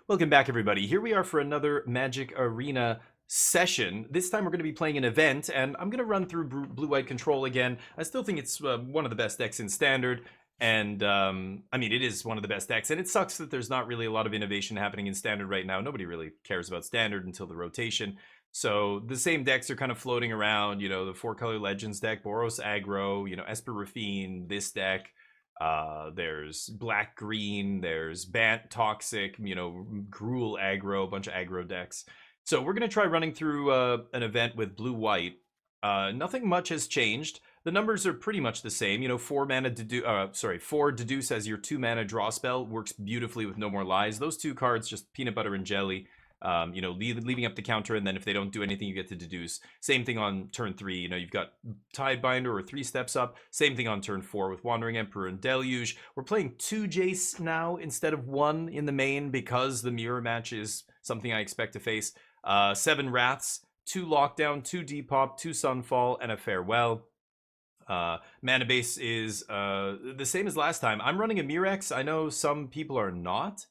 Welcome back, everybody. Here we are for another Magic Arena session. This time we're going to be playing an event, and I'm going to run through Blue-White Control again. I still think it's one of the best decks in Standard, and I mean, it is one of the best decks, and it sucks that there's not really a lot of innovation happening in Standard right now. Nobody really cares about Standard until the rotation. So the same decks are kind of floating around, you know, the 4-color Legends deck, Boros Aggro, you know, Esper Rafine, this deck. There's black green, there's Bant Toxic, you know, Gruul aggro, a bunch of aggro decks. So we're gonna try running through an event with blue white. Nothing much has changed. The numbers are pretty much the same. You know, 4 Deduce as your 2 mana draw spell works beautifully with No More Lies. Those two cards, just peanut butter and jelly. You know, leaving up the counter, and then if they don't do anything, you get to deduce. Same thing on turn 3. You know, you've got Tidebinder or 3 steps up. Same thing on turn 4 with Wandering Emperor and Deluge. We're playing 2 Jace now instead of 1 in the main because the mirror match is something I expect to face. 7 Wraths, 2 Lockdown, 2 Depop, 2 Sunfall, and a Farewell. Mana base is the same as last time. I'm running a Mirex. I know some people are not.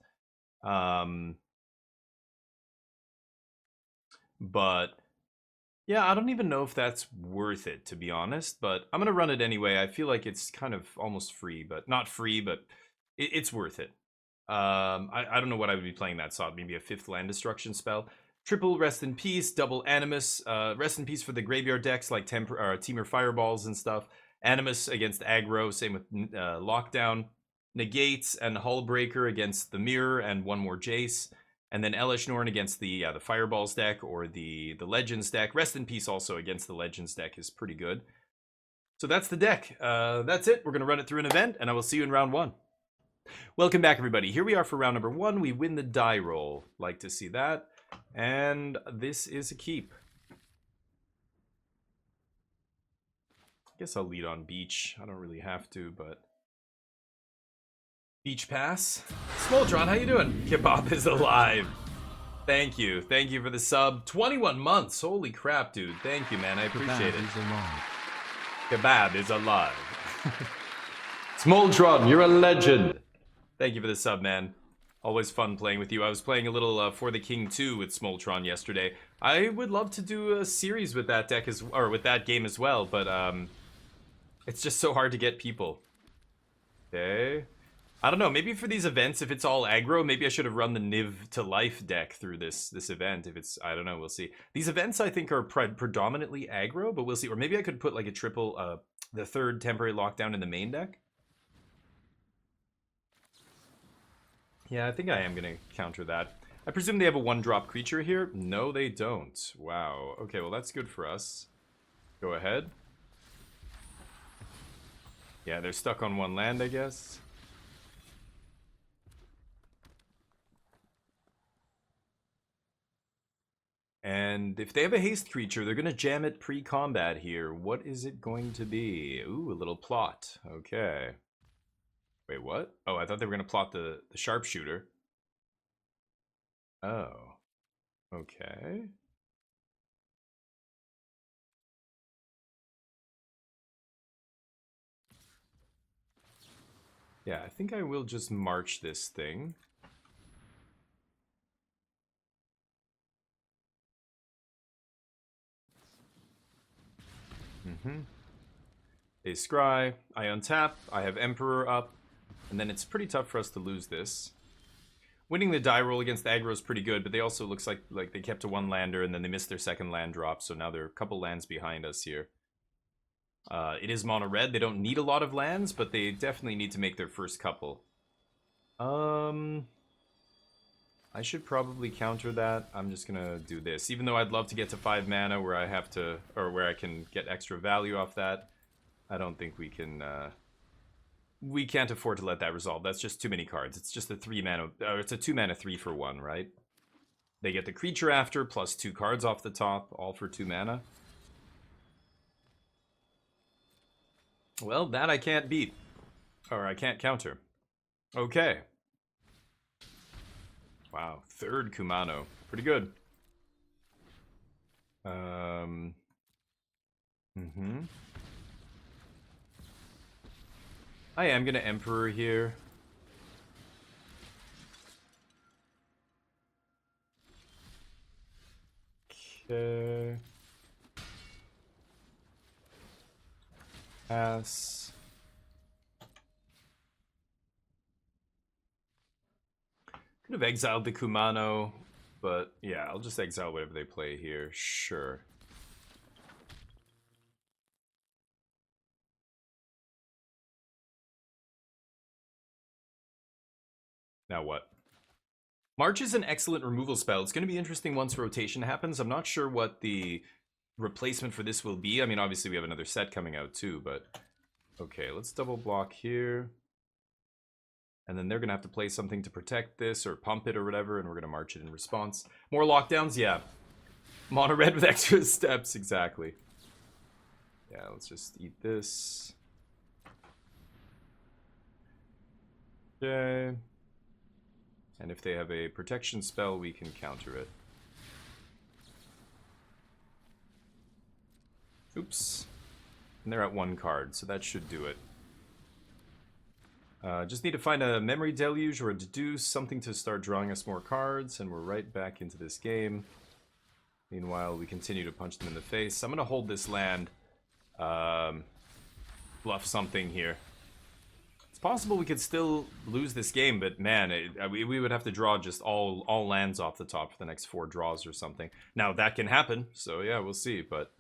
But yeah, I don't even know if that's worth it, to be honest, but I'm gonna run it anyway. I feel like it's kind of almost free, but not free, but it's worth it. I don't know what I would be playing that slot. Maybe a 5th land destruction spell. Triple Rest in Peace, double Animus, Rest in Peace for the graveyard decks like Temur Fireballs and stuff. Animus against aggro, same with Lockdown. Negates and Hullbreaker against the Mirror and 1 more Jace. And then Elesh Norn against the Fireballs deck or the Legends deck. Rest in Peace also against the Legends deck is pretty good. So that's the deck. That's it. We're going to run it through an event, and I will see you in round 1. Welcome back, everybody. Here we are for round number 1. We win the die roll. Like to see that. And this is a keep. I guess I'll lead on Beach. I don't really have to, but... Beach Pass. Smoldron, how you doing? Kebab is alive. Thank you. Thank you for the sub. 21 months. Holy crap, dude. Thank you, man. I appreciate it. Kebab is alive. Smoldron, you're a legend. Thank you for the sub, man. Always fun playing with you. I was playing a little For the King 2 with Smoltron yesterday. I would love to do a series with that deck or with that game as well, but it's just so hard to get people. Okay. I don't know, maybe for these events, if it's all aggro, maybe I should have run the Niv to Life deck through this event. If it's, I don't know, we'll see. These events, I think, are predominantly aggro, but we'll see. Or maybe I could put like a triple, the 3rd Temporary Lockdown in the main deck. Yeah, I think I am going to counter that. I presume they have a 1-drop creature here? No, they don't. Wow. Okay, well, that's good for us. Go ahead. Yeah, they're stuck on 1 land, I guess. And if they have a haste creature, they're going to jam it pre-combat here. What is it going to be? Ooh, a little plot. Okay. Wait, what? Oh, I thought they were going to plot the sharpshooter. Oh. Okay. Yeah, I think I will just march this thing. They scry, I untap, I have Emperor up, and then it's pretty tough for us to lose this. Winning the die roll against aggro is pretty good, but they also looks like they kept to 1 lander and then they missed their 2nd land drop, so now they're a couple lands behind us here. It is mono red. They don't need a lot of lands, but they definitely need to make their first couple. I should probably counter that. I'm just gonna do this, even though I'd love to get to 5 mana where I have to, or where I can get extra value off that. I don't think we can. We can't afford to let that resolve. That's just too many cards. It's just a 3 mana. It's a 2 mana 3 for 1, right? They get the creature after plus 2 cards off the top, all for 2 mana. Well, that I can't beat, or I can't counter. Okay. Wow, 3rd Kumano. Pretty good. I am going to Emperor here. less. Could have exiled the Kumano, but yeah, I'll just exile whatever they play here. Sure. Now what? March is an excellent removal spell. It's going to be interesting once rotation happens. I'm not sure what the replacement for this will be. I mean, obviously we have another set coming out too, but okay, let's double block here. And then they're going to have to play something to protect this or pump it or whatever, and we're going to march it in response. More lockdowns? Yeah. Mono red with extra steps, exactly. Yeah, let's just eat this. Okay. And if they have a protection spell, we can counter it. Oops. And they're at 1 card, so that should do it. Just need to find a Memory Deluge or a Deduce, something to start drawing us more cards, and we're right back into this game. Meanwhile, we continue to punch them in the face. I'm going to hold this land. Bluff something here. It's possible we could still lose this game, but man, we would have to draw just all lands off the top for the next 4 draws or something. Now, that can happen, so yeah, we'll see, but...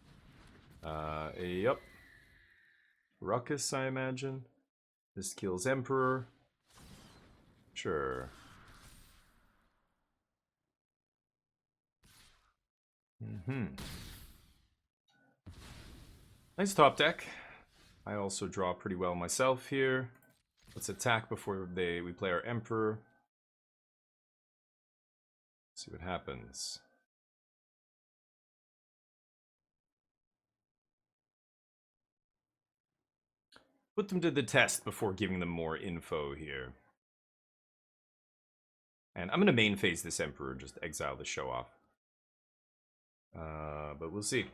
yep. Ruckus, I imagine. This kills Emperor. Sure. Nice top deck. I also draw pretty well myself here. Let's attack before we play our Emperor. See what happens. Put them to the test before giving them more info here. And I'm going to main phase this Emperor, just exile the show off. But we'll see.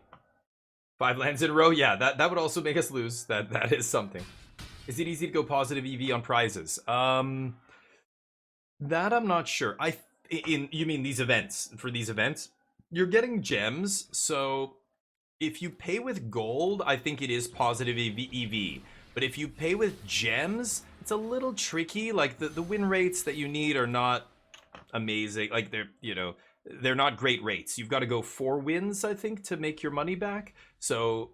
5 lands in a row? Yeah, that would also make us lose. That is something. Is it easy to go positive EV on prizes? That I'm not sure. You mean these events? For these events? You're getting gems, so if you pay with gold, I think it is positive EV. But if you pay with gems, it's a little tricky. Like the win rates that you need are not amazing. Like they're not great rates. You've got to go 4 wins, I think, to make your money back. So,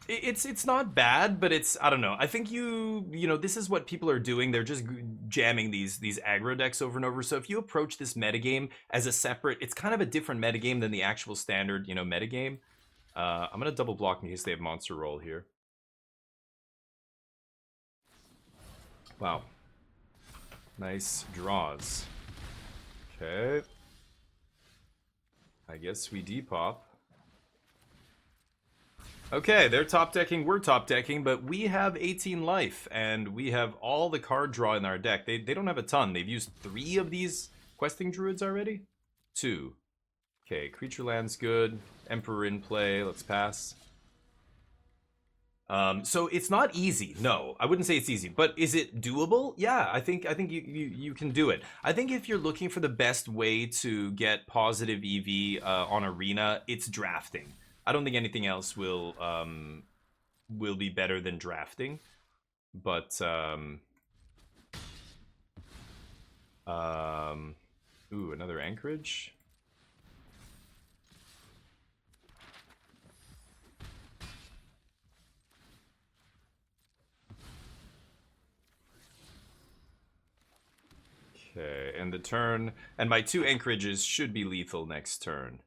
it's not bad, but I don't know. I think this is what people are doing. They're just jamming these aggro decks over and over. So if you approach this metagame as a separate, it's kind of a different metagame than the actual standard, metagame. I'm going to double block in case they have Monster Roll here. Wow. Nice draws. Okay. I guess we depop. Okay, they're top decking, we're top decking, but we have 18 life, and we have all the card draw in our deck. They don't have a ton. They've used 3 of these questing druids already? 2. Okay, creature land's good. Emperor in play. Let's pass. So it's not easy. No, I wouldn't say it's easy, but is it doable? Yeah, I think you can do it. I think if you're looking for the best way to get positive EV on Arena, it's drafting. I don't think anything else will be better than drafting, but ooh, another Anchorage. Okay, and the turn, and my 2 Anchorages should be lethal next turn.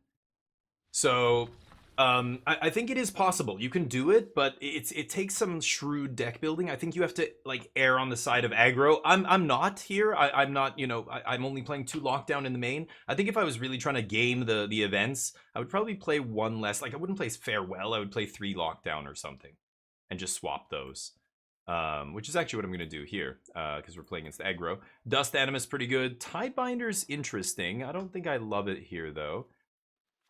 So, I think it is possible. You can do it, but it takes some shrewd deck building. I think you have to err on the side of aggro. I'm not here. I'm not. I'm only playing 2 lockdown in the main. I think if I was really trying to game the events, I would probably play 1 less. I wouldn't play farewell. I would play 3 lockdown or something, and just swap those. Which is actually what I'm going to do here, because we're playing against aggro. Dust Animus pretty good. Tidebinder's interesting. I don't think I love it here, though.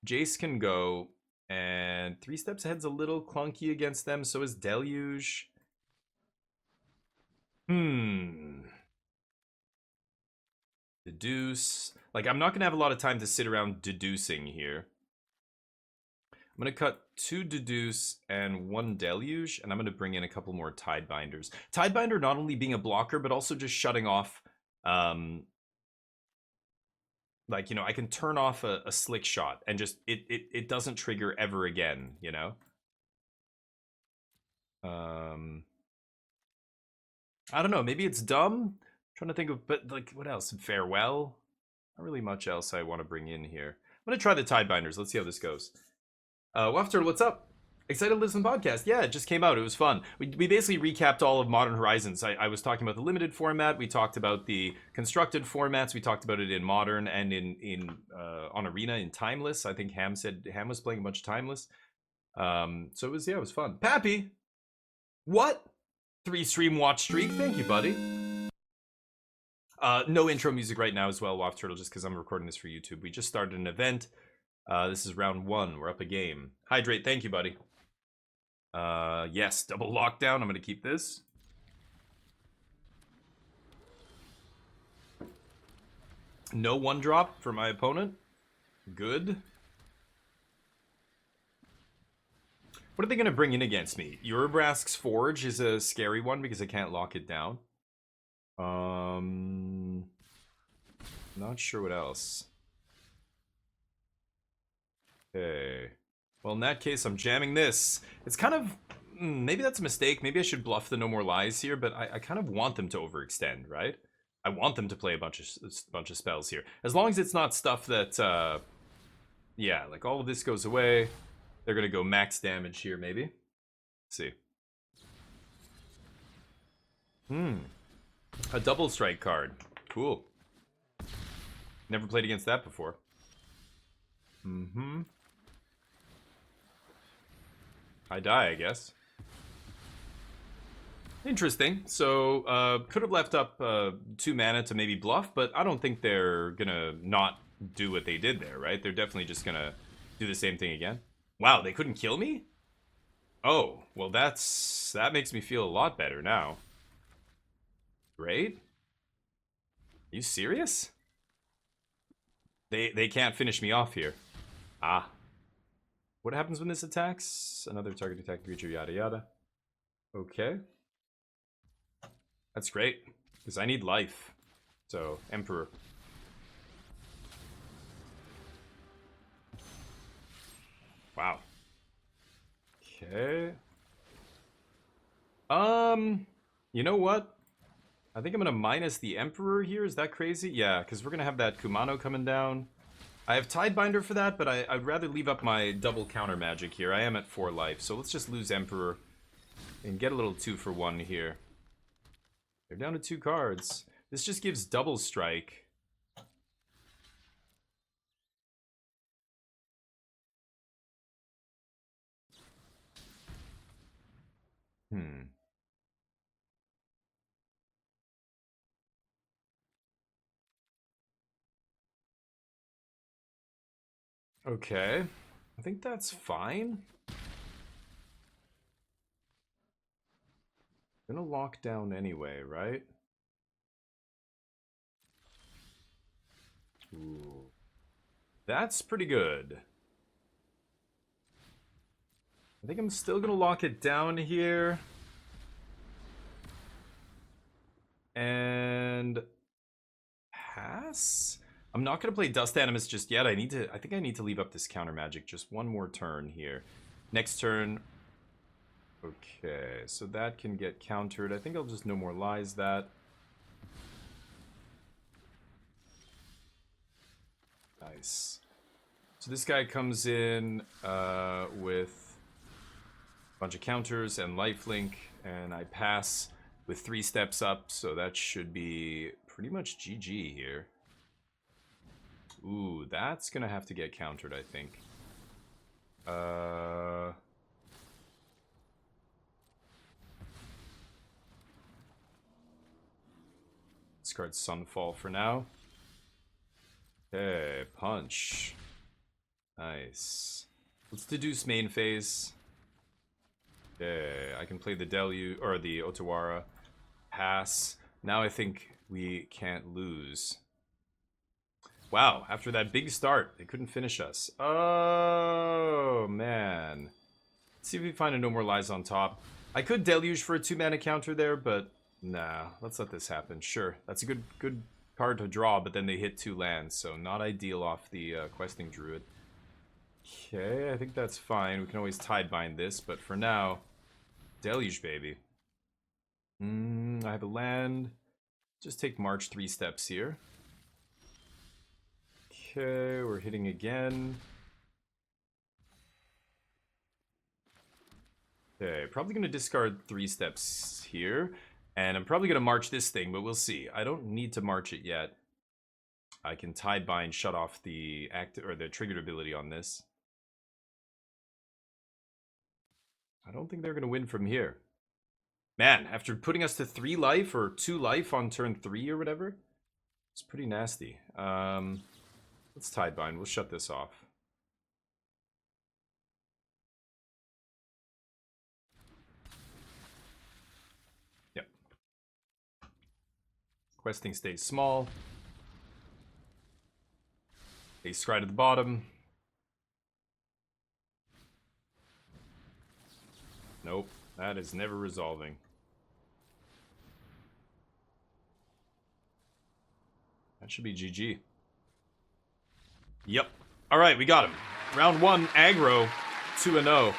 Jace can go, and 3 steps ahead's a little clunky against them, so is Deluge. Deduce. I'm not going to have a lot of time to sit around deducing here. I'm going to cut 2 Deduce and 1 Deluge, and I'm going to bring in a couple more Tidebinders. Tidebinder not only being a blocker, but also just shutting off, like, you know, I can turn off a Slick Shot, and just, it doesn't trigger ever again, you know? I don't know, maybe it's dumb? I'm trying to think of, but, like, what else? Farewell? Not really much else I want to bring in here. I'm going to try the Tidebinders. Let's see how this goes. Wafter, what's up? Excited to listen to the podcast. Yeah, it just came out. It was fun. We basically recapped all of Modern Horizons. I was talking about the limited format. We talked about the constructed formats. We talked about it in Modern and on Arena in Timeless. I think Ham said Ham was playing a bunch of Timeless. So it was fun. Pappy, what? 3 stream watch streak. Thank you, buddy. No intro music right now as well, Waft Turtle, just because I'm recording this for YouTube. We just started an event. This is round 1. We're up a game. Hydrate, thank you, buddy. Yes, double lockdown. I'm going to keep this. No 1-drop for my opponent. Good. What are they going to bring in against me? Urabrask's Forge is a scary one because I can't lock it down. Not sure what else. Okay. Well, in that case, I'm jamming this. It's kind of... maybe that's a mistake. Maybe I should bluff the No More Lies here, but I kind of want them to overextend, right? I want them to play a bunch of spells here. As long as it's not stuff that... yeah, like all of this goes away. They're going to go max damage here, maybe. Let's see. A double strike card. Cool. Never played against that before. I die, I guess. Interesting. So, could have left up 2 mana to maybe bluff, but I don't think they're gonna not do what they did there, right? They're definitely just gonna do the same thing again. Wow, they couldn't kill me? Oh, well that makes me feel a lot better now. Great. Are you serious? They can't finish me off here. Ah. What happens when this attacks? Another target attack creature, yada yada. Okay. That's great, because I need life. So, Emperor. Wow. Okay. You know what? I think I'm gonna minus the Emperor here. Is that crazy? Yeah, because we're gonna have that Kumano coming down. I have Tidebinder for that, but I'd rather leave up my double counter magic here. I am at 4 life, so let's just lose Emperor and get a little 2-for-1 here. They're down to 2 cards. This just gives double strike. Okay. I think that's fine. Gonna lock down anyway, right? Ooh. That's pretty good. I think I'm still gonna lock it down here. And pass? I'm not gonna play Dust Animus just yet. I think I need to leave up this counter magic just one more turn here. Next turn. Okay, so that can get countered. I think I'll just No More Lies that. Nice. So this guy comes in with a bunch of counters and lifelink, and I pass with 3 steps up, so that should be pretty much GG here. Ooh, that's gonna have to get countered, I think. Discard Sunfall for now. Okay, punch. Nice. Let's deduce main phase. Okay, I can play the Deluge, or the Otawara. Pass. Now I think we can't lose. Wow, after that big start, they couldn't finish us. Oh, man. Let's see if we find a No More Lies on top. I could Deluge for a 2-mana counter there, but nah, let's let this happen. Sure, that's a good card to draw, but then they hit 2 lands, so not ideal off the Questing Druid. Okay, I think that's fine. We can always Tidebind this, but for now, Deluge, baby. I have a land. Just take March 3 steps here. Okay, we're hitting again. Okay, probably going to discard 3 steps here. And I'm probably going to march this thing, but we'll see. I don't need to march it yet. I can Tidebind, shut off the the triggered ability on this. I don't think they're going to win from here. Man, after putting us to 3 life or 2 life on turn 3 or whatever, it's pretty nasty. Let's Tidebind. We'll shut this off. Yep. Questing stays small. They scry to the bottom. Nope, that is never resolving. That should be GG. Yep. Alright, we got him. Round 1, aggro, 2-0.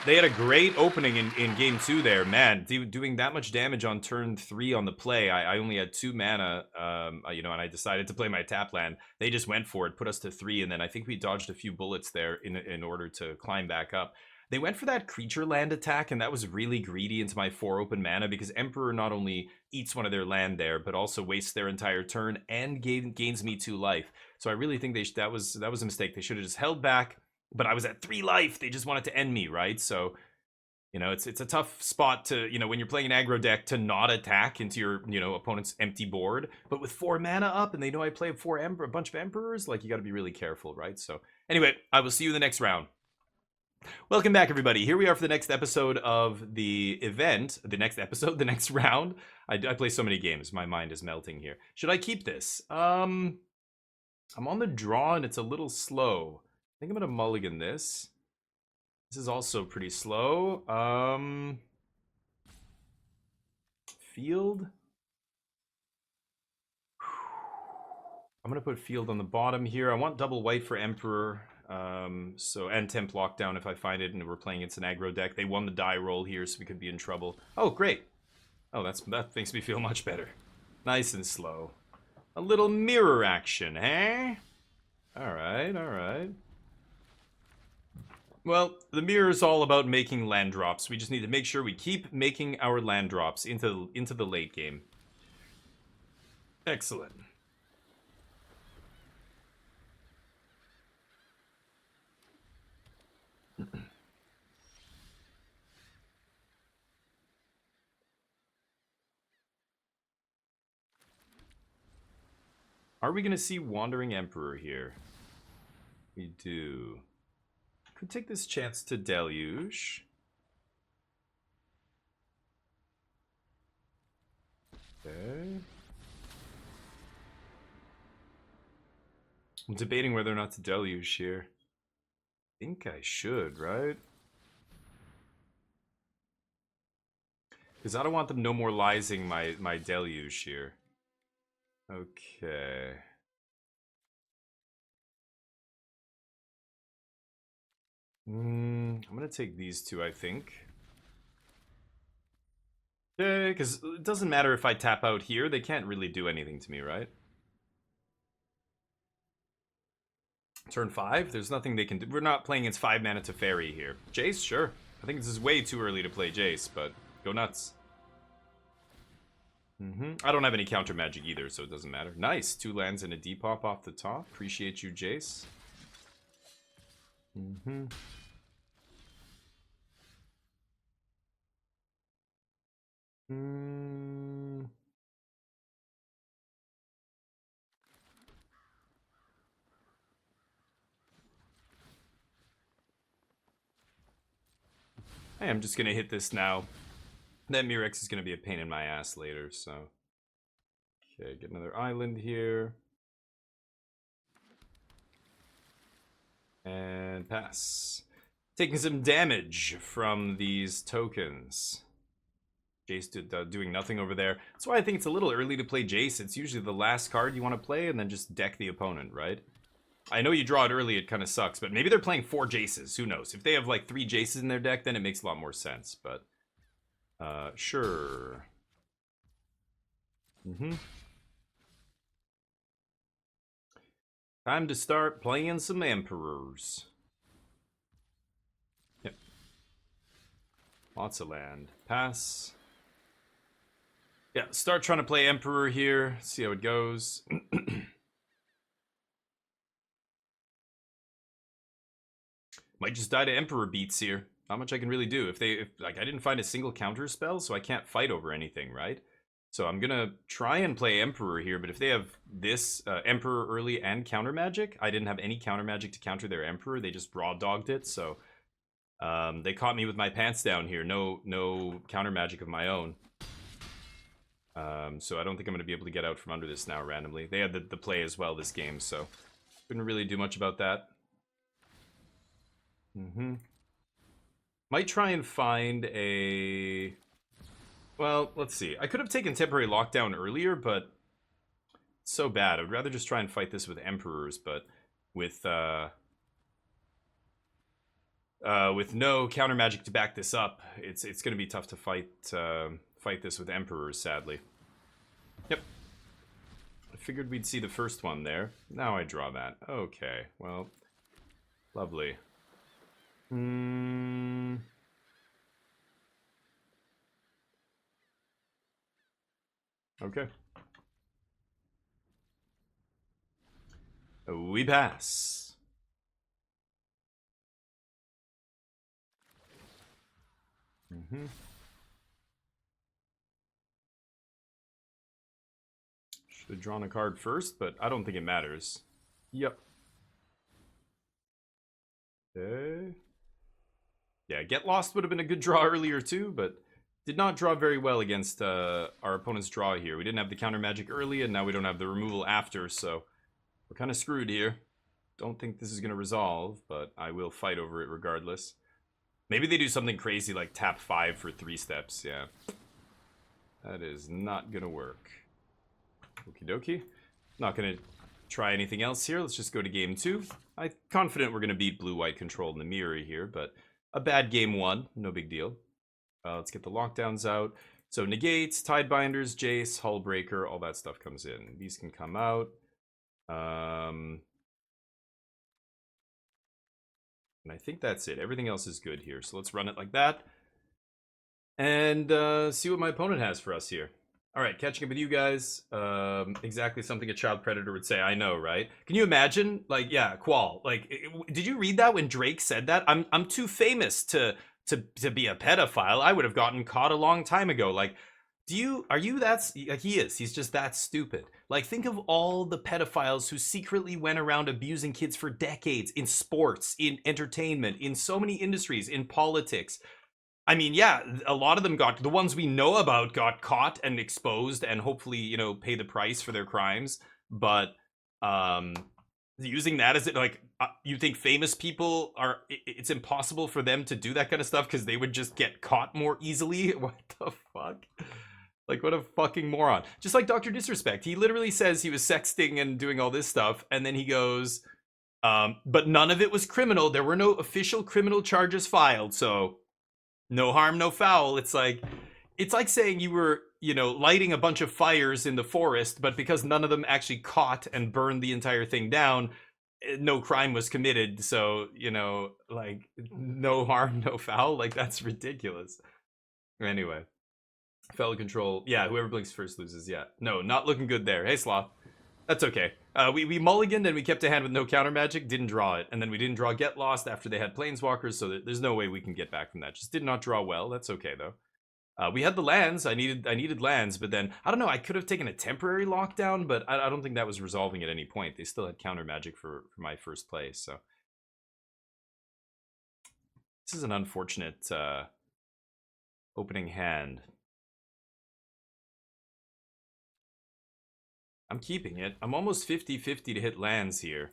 They had a great opening in game 2 there. Man, doing that much damage on turn 3 on the play. I only had 2 mana, you know, and I decided to play my tap land. They just went for it, put us to 3, and then I think we dodged a few bullets there in order to climb back up. They went for that creature land attack, and that was really greedy into my 4 open mana because Emperor not only eats one of their land there, but also wastes their entire turn and gains me 2 life. So I really think that was a mistake. They should have just held back. But I was at 3 life. They just wanted to end me, right? So, you know, it's a tough spot to, you know, when you're playing an aggro deck to not attack into your, you know, opponent's empty board. But with 4 mana up, and they know I play a bunch of Emperors, like, you got to be really careful, right? So, anyway, I will see you in the next round. Welcome back, everybody. Here we are for the next episode of the event. The next round. I play so many games. My mind is melting here. Should I keep this? I'm on the draw, and it's a little slow. I think I'm gonna mulligan this. This is also pretty slow. Field. I'm gonna put field on the bottom here. I want double white for Emperor. And temp lockdown if I find it, and we're playing it's an aggro deck. They won the die roll here, so we could be in trouble. Oh, great. Oh, that makes me feel much better. Nice and slow. A little mirror action, eh? Alright, alright. Well, the mirror is all about making land drops. We just need to make sure we keep making our land drops into the late game. Excellent. Are we going to see Wandering Emperor here? We do. Could take this chance to Deluge. Okay. I'm debating whether or not to Deluge here. I think I should, right? Because I don't want them no more liesing my Deluge here. Okay. I'm gonna take these 2, I think. Yeah, because it doesn't matter if I tap out here. They can't really do anything to me, right? Turn 5, there's nothing they can do. We're not playing against 5 mana to Fairy here. Jace, sure. I think this is way too early to play Jace, but go nuts. I don't have any counter magic either, so it doesn't matter. Nice, 2 lands and a Depop off the top. Appreciate you, Jace. Hey, I'm just gonna hit this now. That Mirex is gonna be a pain in my ass later, so. Okay, get another island here. And pass. Taking some damage from these tokens. Jace doing nothing over there. That's why I think it's a little early to play Jace. It's usually the last card you want to play and then just deck the opponent, right? I know you draw it early, it kind of sucks, but maybe they're playing 4 Jaces. Who knows? If they have like 3 Jaces in their deck, then it makes a lot more sense, but sure. Time to start playing some Emperors. Yep. Lots of land. Pass. Yeah, start trying to play Emperor here. See how it goes. Might just die to Emperor beats here. Not much I can really do. If like I didn't find a single counter spell, so I can't fight over anything, right? So I'm gonna try and play Emperor here, but if they have this Emperor early and counter magic, I didn't have any counter magic to counter their Emperor. They just raw dogged it, so they caught me with my pants down here. No counter magic of my own. So I don't think I'm gonna be able to get out from under this now randomly. They had the play as well this game, so couldn't really do much about that. Might try and find a... Well, let's see. I could have taken Temporary Lockdown earlier, but it's so bad. I would rather just try and fight this with Emperors, but with no counter magic to back this up, it's going to be tough to fight this with Emperors, sadly. Yep. I figured we'd see the first one there. Now I draw that. Okay, well, lovely. Okay. We pass. Should have drawn a card first, but I don't think it matters. Yep. Okay. Yeah, Get Lost would have been a good draw earlier too, but did not draw very well against our opponent's draw here. We didn't have the counter magic early, and now we don't have the removal after, so we're kind of screwed here. Don't think this is going to resolve, but I will fight over it regardless. Maybe they do something crazy like tap 5 for 3 steps, yeah. That is not going to work. Okie dokie. Not going to try anything else here. Let's just go to game 2. I'm confident we're going to beat Blue-White Control in the mirror here, but a bad game 1, no big deal. Let's get the lockdowns out. So negates, Tidebinders, Jace, Hullbreaker, all that stuff comes in. These can come out. And I think that's it. Everything else is good here. So let's run it like that. And see what my opponent has for us here. All right, catching up with you guys. Exactly something a child predator would say. I know, right? Can you imagine? Like, yeah, Qual. Like, did you read that when Drake said that? I'm too famous to be a pedophile. I would have gotten caught a long time ago. Like, are you that? He is. He's just that stupid. Like, think of all the pedophiles who secretly went around abusing kids for decades in sports, in entertainment, in so many industries, in politics. I mean, yeah, a lot of them the ones we know about got caught and exposed and hopefully, you know, pay the price for their crimes. But using that as it, like, you think famous people it's impossible for them to do that kind of stuff because they would just get caught more easily? What the fuck? Like, what a fucking moron. Just like Dr. Disrespect. He literally says he was sexting and doing all this stuff, and then he goes, but none of it was criminal. There were no official criminal charges filed, so no harm, no foul. It's like saying you were, you know, lighting a bunch of fires in the forest, but because none of them actually caught and burned the entire thing down, no crime was committed. So, you know, like, no harm, no foul. Like, that's ridiculous. Anyway, fellow control. Yeah, whoever blinks first loses. Yeah, no, not looking good there. Hey, Sloth. That's okay. We mulliganed and we kept a hand with no counter magic, didn't draw it. And then we didn't draw Get Lost after they had Planeswalkers, so there's no way we can get back from that. Just did not draw well. That's okay, though. We had the lands. I needed lands, but then, I don't know, I could have taken a temporary lockdown, but I don't think that was resolving at any point. They still had counter magic for my first play, so. This is an unfortunate opening hand. I'm keeping it. I'm almost 50-50 to hit lands here.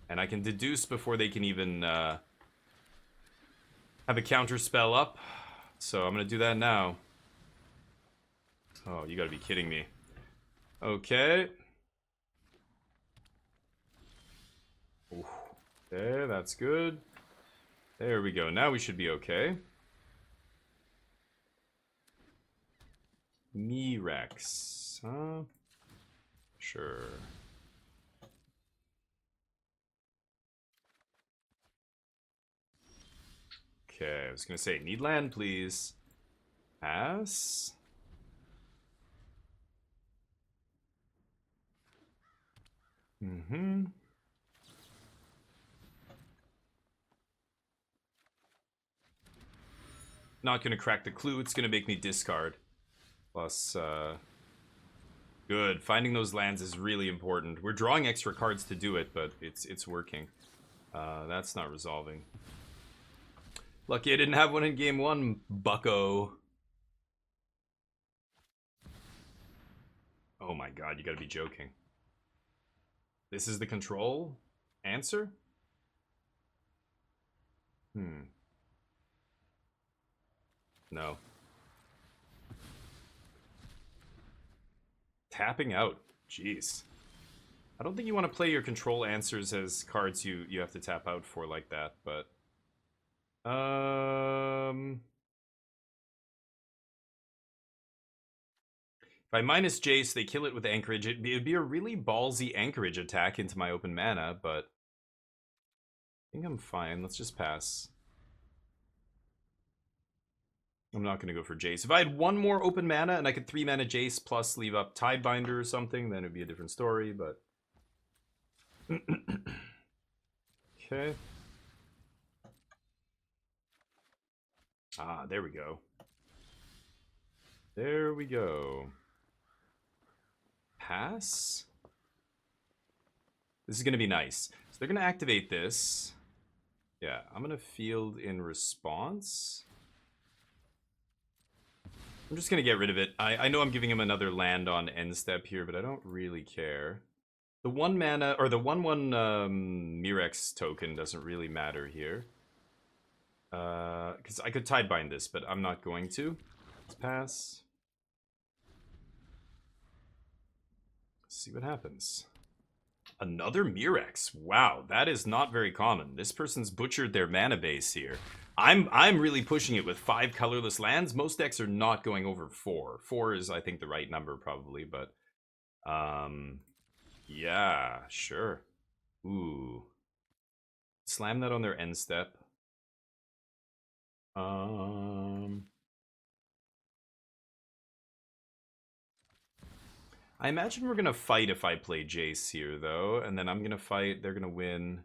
And I can deduce before they can even have a counter spell up. So I'm going to do that now. Oh, you gotta be kidding me. Okay. Ooh. Okay, that's good. There we go. Now we should be okay. Me-Rex. Huh? Sure. Okay, I was gonna say, need land, please. Pass. Mm-hmm. Not gonna crack the clue, it's gonna make me discard. Plus, good. Finding those lands is really important. We're drawing extra cards to do it, but it's working. That's not resolving. Lucky I didn't have one in game one, bucko. Oh my god, you gotta be joking. This is the control answer? No. Tapping out. Jeez. I don't think you want to play your control answers as cards you have to tap out for like that, but... If I minus Jace, they kill it with Anchorage. It'd be a really ballsy Anchorage attack into my open mana, but... I think I'm fine. Let's just pass. I'm not going to go for Jace. If I had one more open mana and I could 3 mana Jace plus leave up Tidebinder or something, then it'd be a different story, but... Okay. Ah, there we go. There we go. Pass? This is going to be nice. So they're going to activate this. Yeah, I'm going to field in response. I'm just going to get rid of it. I know I'm giving him another land on end step here, but I don't really care. The 1 mana, or the 1/1 Mirex token doesn't really matter here. Because I could Tidebind this, but I'm not going to. Let's pass. Let's see what happens. Another Mirex. Wow, that is not very common. This person's butchered their mana base here. I'm really pushing it with 5 colorless lands. Most decks are not going over 4. 4 is, I think, the right number probably, but yeah, sure. Ooh. Slam that on their end step. I imagine we're gonna fight if I play Jace here, though, and then I'm gonna fight. They're gonna win.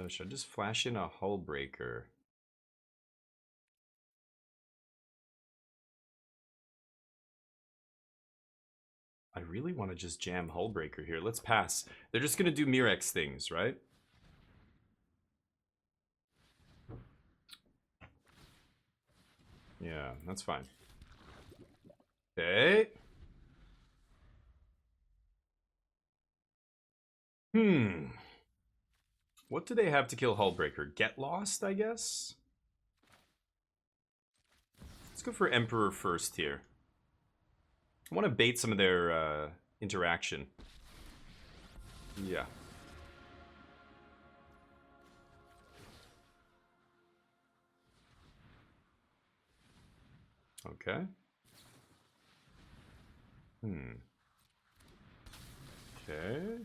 Should I just flash in a Hullbreaker? I really want to just jam Hullbreaker here. Let's pass. They're just gonna do Mirex things, right? Yeah, that's fine. Okay. What do they have to kill Hullbreaker? Get Lost, I guess? Let's go for Emperor first here. I want to bait some of their interaction. Yeah. Okay. Okay.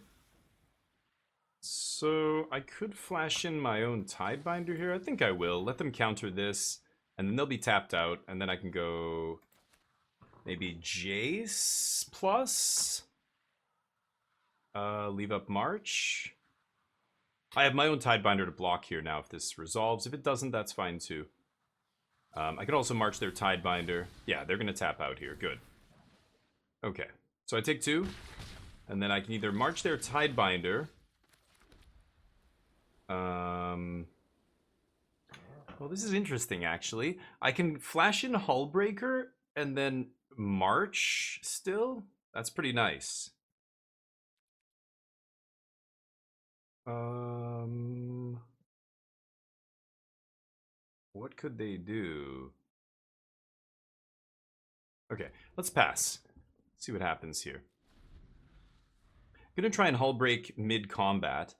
So I could flash in my own Tidebinder here. I think I will. Let them counter this, and then they'll be tapped out, and then I can go maybe Jace plus leave up March. I have my own Tidebinder to block here now if this resolves. If it doesn't, that's fine too. I could also march their Tidebinder. Yeah, they're gonna tap out here. Good. Okay, so I take 2, and then I can either march their Tidebinder. Well, this is interesting, actually. I can flash in Hullbreaker and then march still. That's pretty nice. What could they do? Okay, let's pass. See what happens here. I'm gonna try and hull break mid-combat.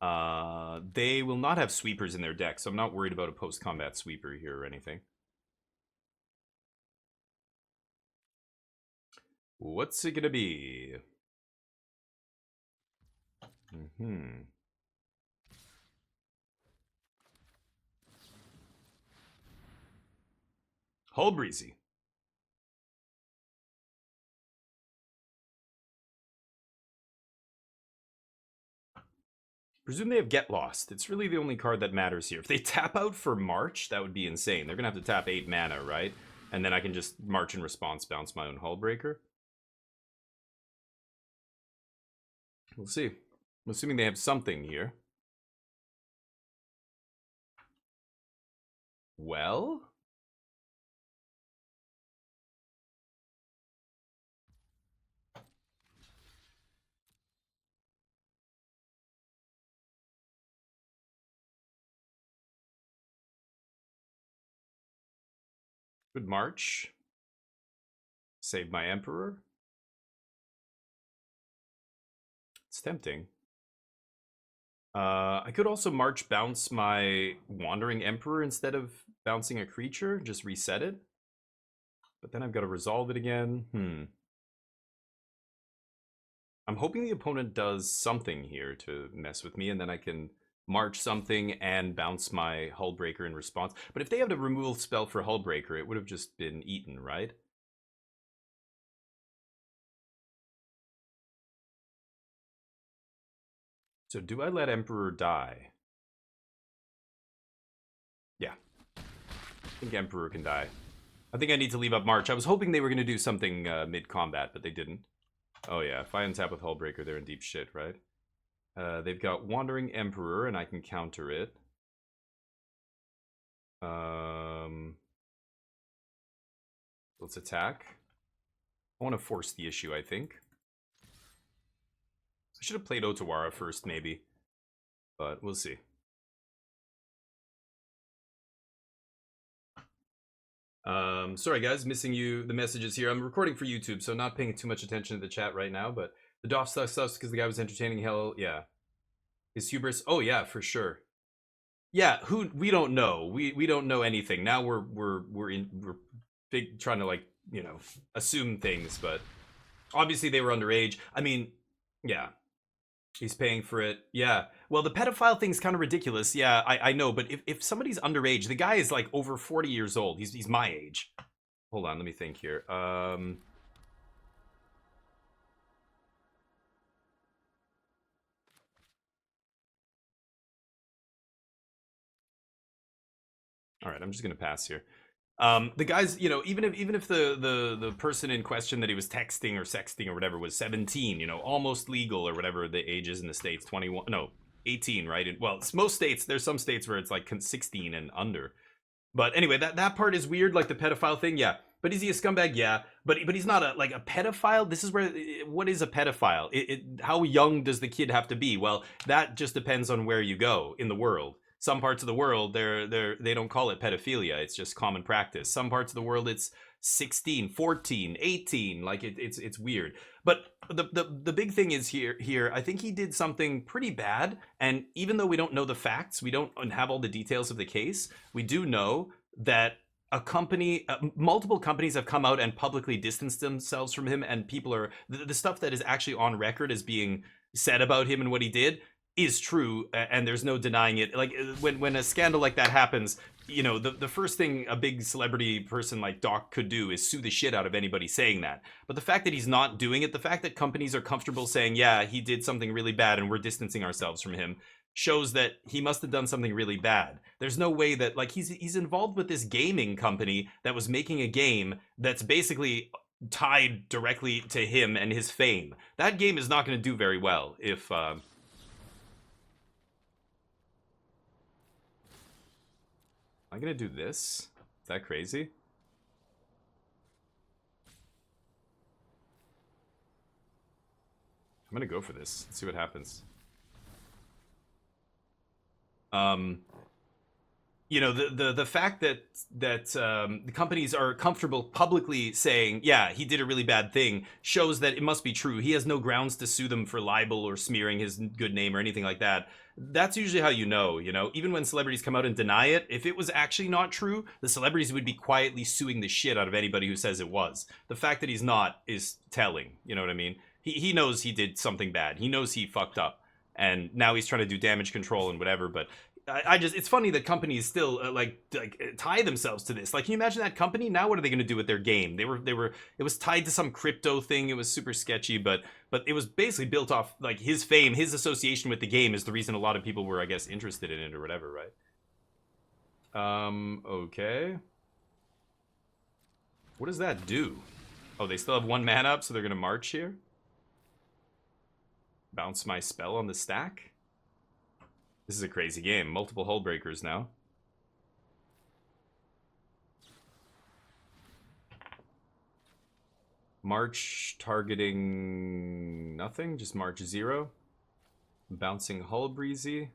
They will not have sweepers in their deck, so I'm not worried about a post-combat sweeper here or anything. What's it gonna be? Hull breezy. Presume they have Get Lost. It's really the only card that matters here. If they tap out for March, that would be insane. They're going to have to tap 8 mana, right? And then I can just March in response, bounce my own Hull Breaker. We'll see. I'm assuming they have something here. Well... Good March. Save my Emperor. It's tempting. I could also March bounce my Wandering Emperor instead of bouncing a creature. Just reset it. But then I've got to resolve it again. I'm hoping the opponent does something here to mess with me, and then I can March something and bounce my Hull Breaker in response. But if they have a removal spell for Hull Breaker, it would have just been eaten, right? So do I let Emperor die? Yeah. I think Emperor can die. I think I need to leave up March. I was hoping they were going to do something mid-combat, but they didn't. Oh yeah, if I untap with Hull Breaker, they're in deep shit, right? They've got Wandering Emperor, and I can counter it. Let's attack. I want to force the issue, I think. I should have played Otawara first, maybe. But we'll see. Sorry, guys, missing the messages here. I'm recording for YouTube, so not paying too much attention to the chat right now, but the Doff stuff sucks because the guy was entertaining. Hell, yeah. His hubris? Oh, yeah, for sure. Yeah, we don't know. We don't know anything. Now we're big trying to, like, you know, assume things, but obviously they were underage. I mean, yeah. He's paying for it. Yeah. Well, the pedophile thing's kind of ridiculous. Yeah, I know, but if somebody's underage, the guy is like over 40 years old. He's my age. Hold on, let me think here. All right, I'm just gonna pass here. The guys, you know, even if the person in question that he was texting or sexting or whatever was 17, you know, almost legal or whatever the age is in the states, 21, no, 18, right? Well, most states, there's some states where it's like 16 and under. But anyway, that part is weird, like the pedophile thing, yeah. But is he a scumbag? Yeah. But he's not a pedophile. This is where, what is a pedophile? How young does the kid have to be? Well, that just depends on where you go in the world. Some parts of the world, they don't call it pedophilia. It's just common practice. Some parts of the world, it's 16, 14, 18. Like it's weird. But the big thing is here. I think he did something pretty bad. And even though we don't know the facts, we don't have all the details of the case. We do know that multiple companies have come out and publicly distanced themselves from him, and people are the stuff that is actually on record as being said about him and what he did is true, and there's no denying it. Like when a scandal like that happens, you know, the first thing a big celebrity person like Doc could do is sue the shit out of anybody saying that. But the fact that he's not doing it, the fact that companies are comfortable saying, yeah, he did something really bad and we're distancing ourselves from him, shows that he must have done something really bad. There's no way that, like, he's involved with this gaming company that was making a game that's basically tied directly to him and his fame. That game is not going to do very well if I'm gonna do this. Is that crazy? I'm gonna go for this. Let's see what happens. Um, you know, the fact that the companies are comfortable publicly saying, yeah, he did a really bad thing, shows that it must be true. He has no grounds to sue them for libel or smearing his good name or anything like that. That's usually how you know. You know, even when celebrities come out and deny it, if it was actually not true, the celebrities would be quietly suing the shit out of anybody who says it was. The fact that he's not is telling. You know what I mean? He knows he did something bad. He knows he fucked up, and now he's trying to do damage control and whatever. But I just, it's funny that companies still tie themselves to this. Like, can you imagine that company? Now what are they going to do with their game? It was tied to some crypto thing. It was super sketchy, but it was basically built off like his fame, his association with the game is the reason a lot of people were, I guess, interested in it or whatever, right? Okay. What does that do? Oh, they still have 1 mana up, so they're going to march here? Bounce my spell on the stack? This is a crazy game. Multiple hull breakers now. March targeting nothing, just march 0. Bouncing hull breezy.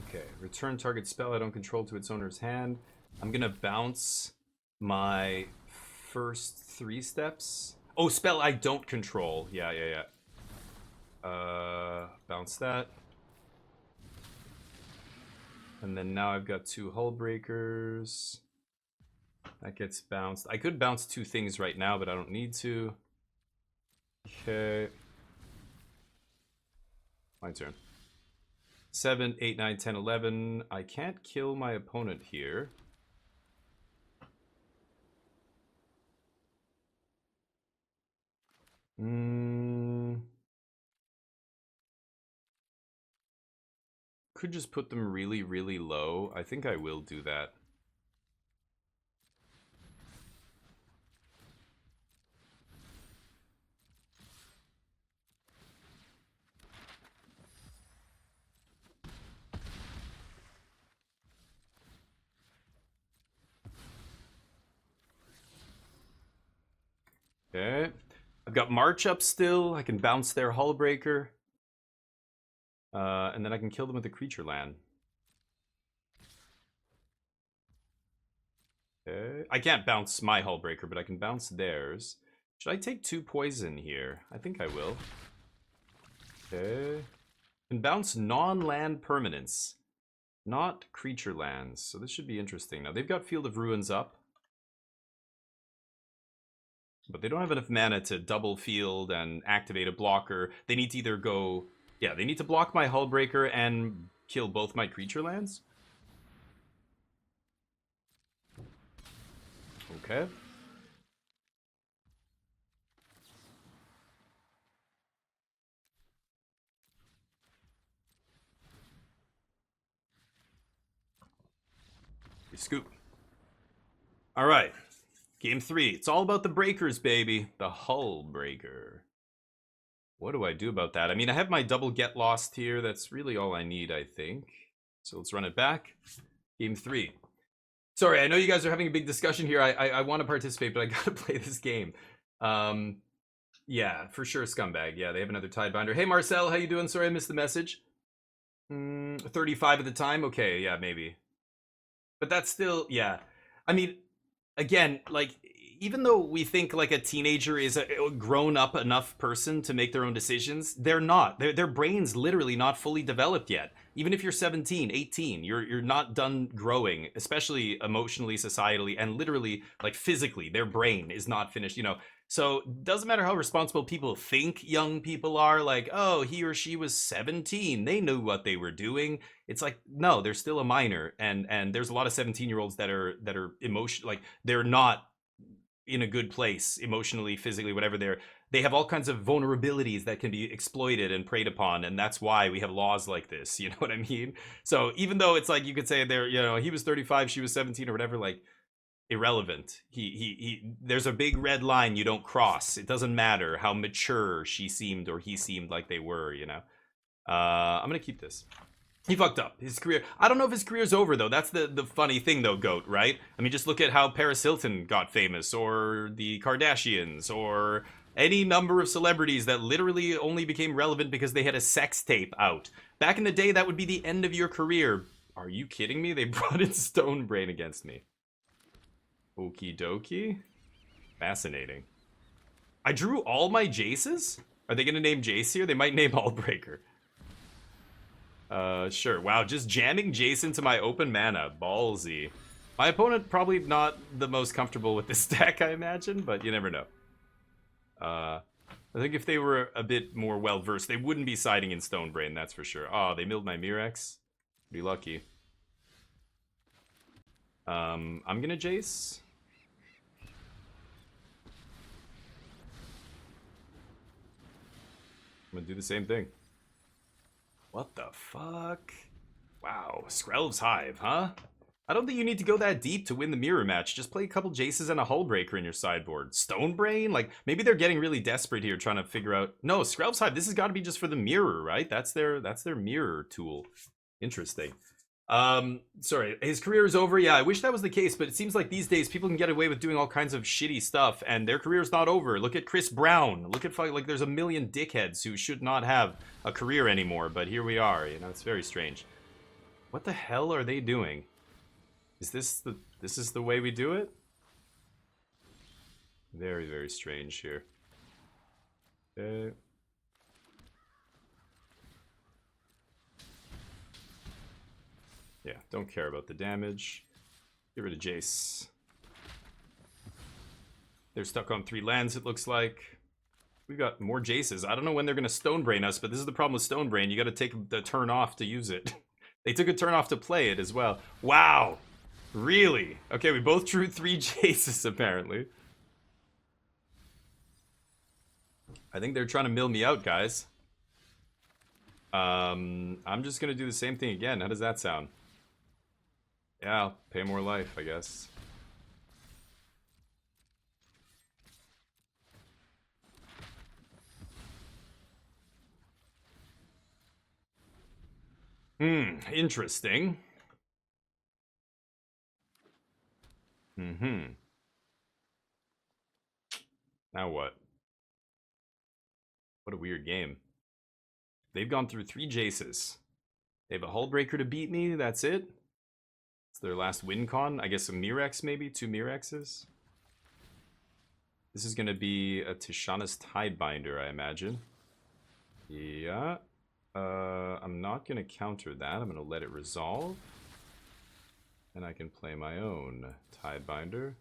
Okay. Return target spell I don't control to its owner's hand. I'm gonna bounce my first 3 steps. Oh, spell I don't control. Yeah. Bounce that. And then now I've got 2 hull breakers. That gets bounced. I could bounce 2 things right now, but I don't need to. Okay. My turn. 7, 8, 9, 10, 11. I can't kill my opponent here. Could just put them really, really low. I think I will do that. Okay. I've got March up still. I can bounce their Hullbreaker. And then I can kill them with a creature land. Okay. I can't bounce my Hullbreaker, but I can bounce theirs. Should I take 2 poison here? I think I will. Okay. And bounce non-land permanents. Not creature lands. So this should be interesting. Now they've got Field of Ruins up. But they don't have enough mana to double field and activate a blocker. They need to either go... Yeah, they need to block my Hullbreaker and kill both my creature lands. Okay. You scoop. All right. Game 3. It's all about the breakers, baby. The Hullbreaker. What do I do about that? I mean, I have my double get lost here. That's really all I need, I think. So let's run it back. Game 3. Sorry, I know you guys are having a big discussion here. I want to participate, but I gotta play this game. Yeah, for sure, Scumbag. Yeah, they have another Tidebinder. Hey, Marcel, how you doing? Sorry, I missed the message. 35 at the time? Okay, yeah, maybe. But that's still, yeah. I mean, again, like, even though we think like a teenager is a grown up enough person to make their own decisions, they're not. Their brain's literally not fully developed yet. Even if you're 17, 18, you're not done growing, especially emotionally, societally, and literally like physically. Their brain is not finished, you know. So doesn't matter how responsible people think young people are, like, oh, he or she was 17, they knew what they were doing. It's like, no, they're still a minor, and there's a lot of 17-year-olds that are emotion, like, they're not in a good place emotionally, physically, whatever. They have all kinds of vulnerabilities that can be exploited and preyed upon, and that's why we have laws like this. You know what I mean? So even though it's like you could say they're, you know, he was 35, she was 17 or whatever, like, irrelevant. He there's a big red line you don't cross. It doesn't matter how mature she seemed or he seemed like they were, you know. I'm gonna keep this. He fucked up. His career, I don't know if his career's over though. That's the funny thing though, Goat, right? I mean, just look at how Paris Hilton got famous, or the Kardashians, or any number of celebrities that literally only became relevant because they had a sex tape out. Back in the day, that would be the end of your career. Are you kidding me? They brought in Stone Brain against me. Okie dokie. Fascinating. I drew all my Jaces? Are they gonna name Jace here? They might name Hullbreaker. Sure. Wow, just jamming Jace into my open mana. Ballsy. My opponent probably not the most comfortable with this deck, I imagine, but you never know. I think if they were a bit more well-versed, they wouldn't be siding in Stonebrain, that's for sure. Oh, they milled my Mirex. Pretty lucky. I'm gonna Jace. I'm gonna do the same thing. What the fuck? Wow, Skrelv's Hive, huh? I don't think you need to go that deep to win the mirror match. Just play a couple Jaces and a Hullbreaker in your sideboard. Stonebrain? Like, maybe they're getting really desperate here trying to figure out... No, Skrelv's Hive, this has got to be just for the mirror, right? That's their mirror tool. Interesting. Sorry, his career is over. Yeah, I wish that was the case, but it seems like these days people can get away with doing all kinds of shitty stuff, and their career's not over. Look at Chris Brown. Look at, like, there's a million dickheads who should not have a career anymore, but here we are, you know, it's very strange. What the hell are they doing? Is this is the way we do it? Very, very strange here. Okay. Yeah, don't care about the damage. Get rid of Jace. They're stuck on 3 lands, it looks like. We've got more Jaces. I don't know when they're going to Stonebrain us, but this is the problem with Stonebrain. You got to take the turn off to use it. They took a turn off to play it as well. Wow! Really? Okay, we both drew 3 Jaces, apparently. I think they're trying to mill me out, guys. I'm just going to do the same thing again. How does that sound? Yeah, I'll pay more life, I guess. Interesting. Now what? What a weird game. They've gone through 3 Jaces. They have a Hullbreaker to beat me, that's it? It's their last win con. I guess a Mirex maybe? 2 Mirexes? This is gonna be a Tishana's Tidebinder, I imagine. Yeah. I'm not gonna counter that. I'm gonna let it resolve. And I can play my own Tidebinder.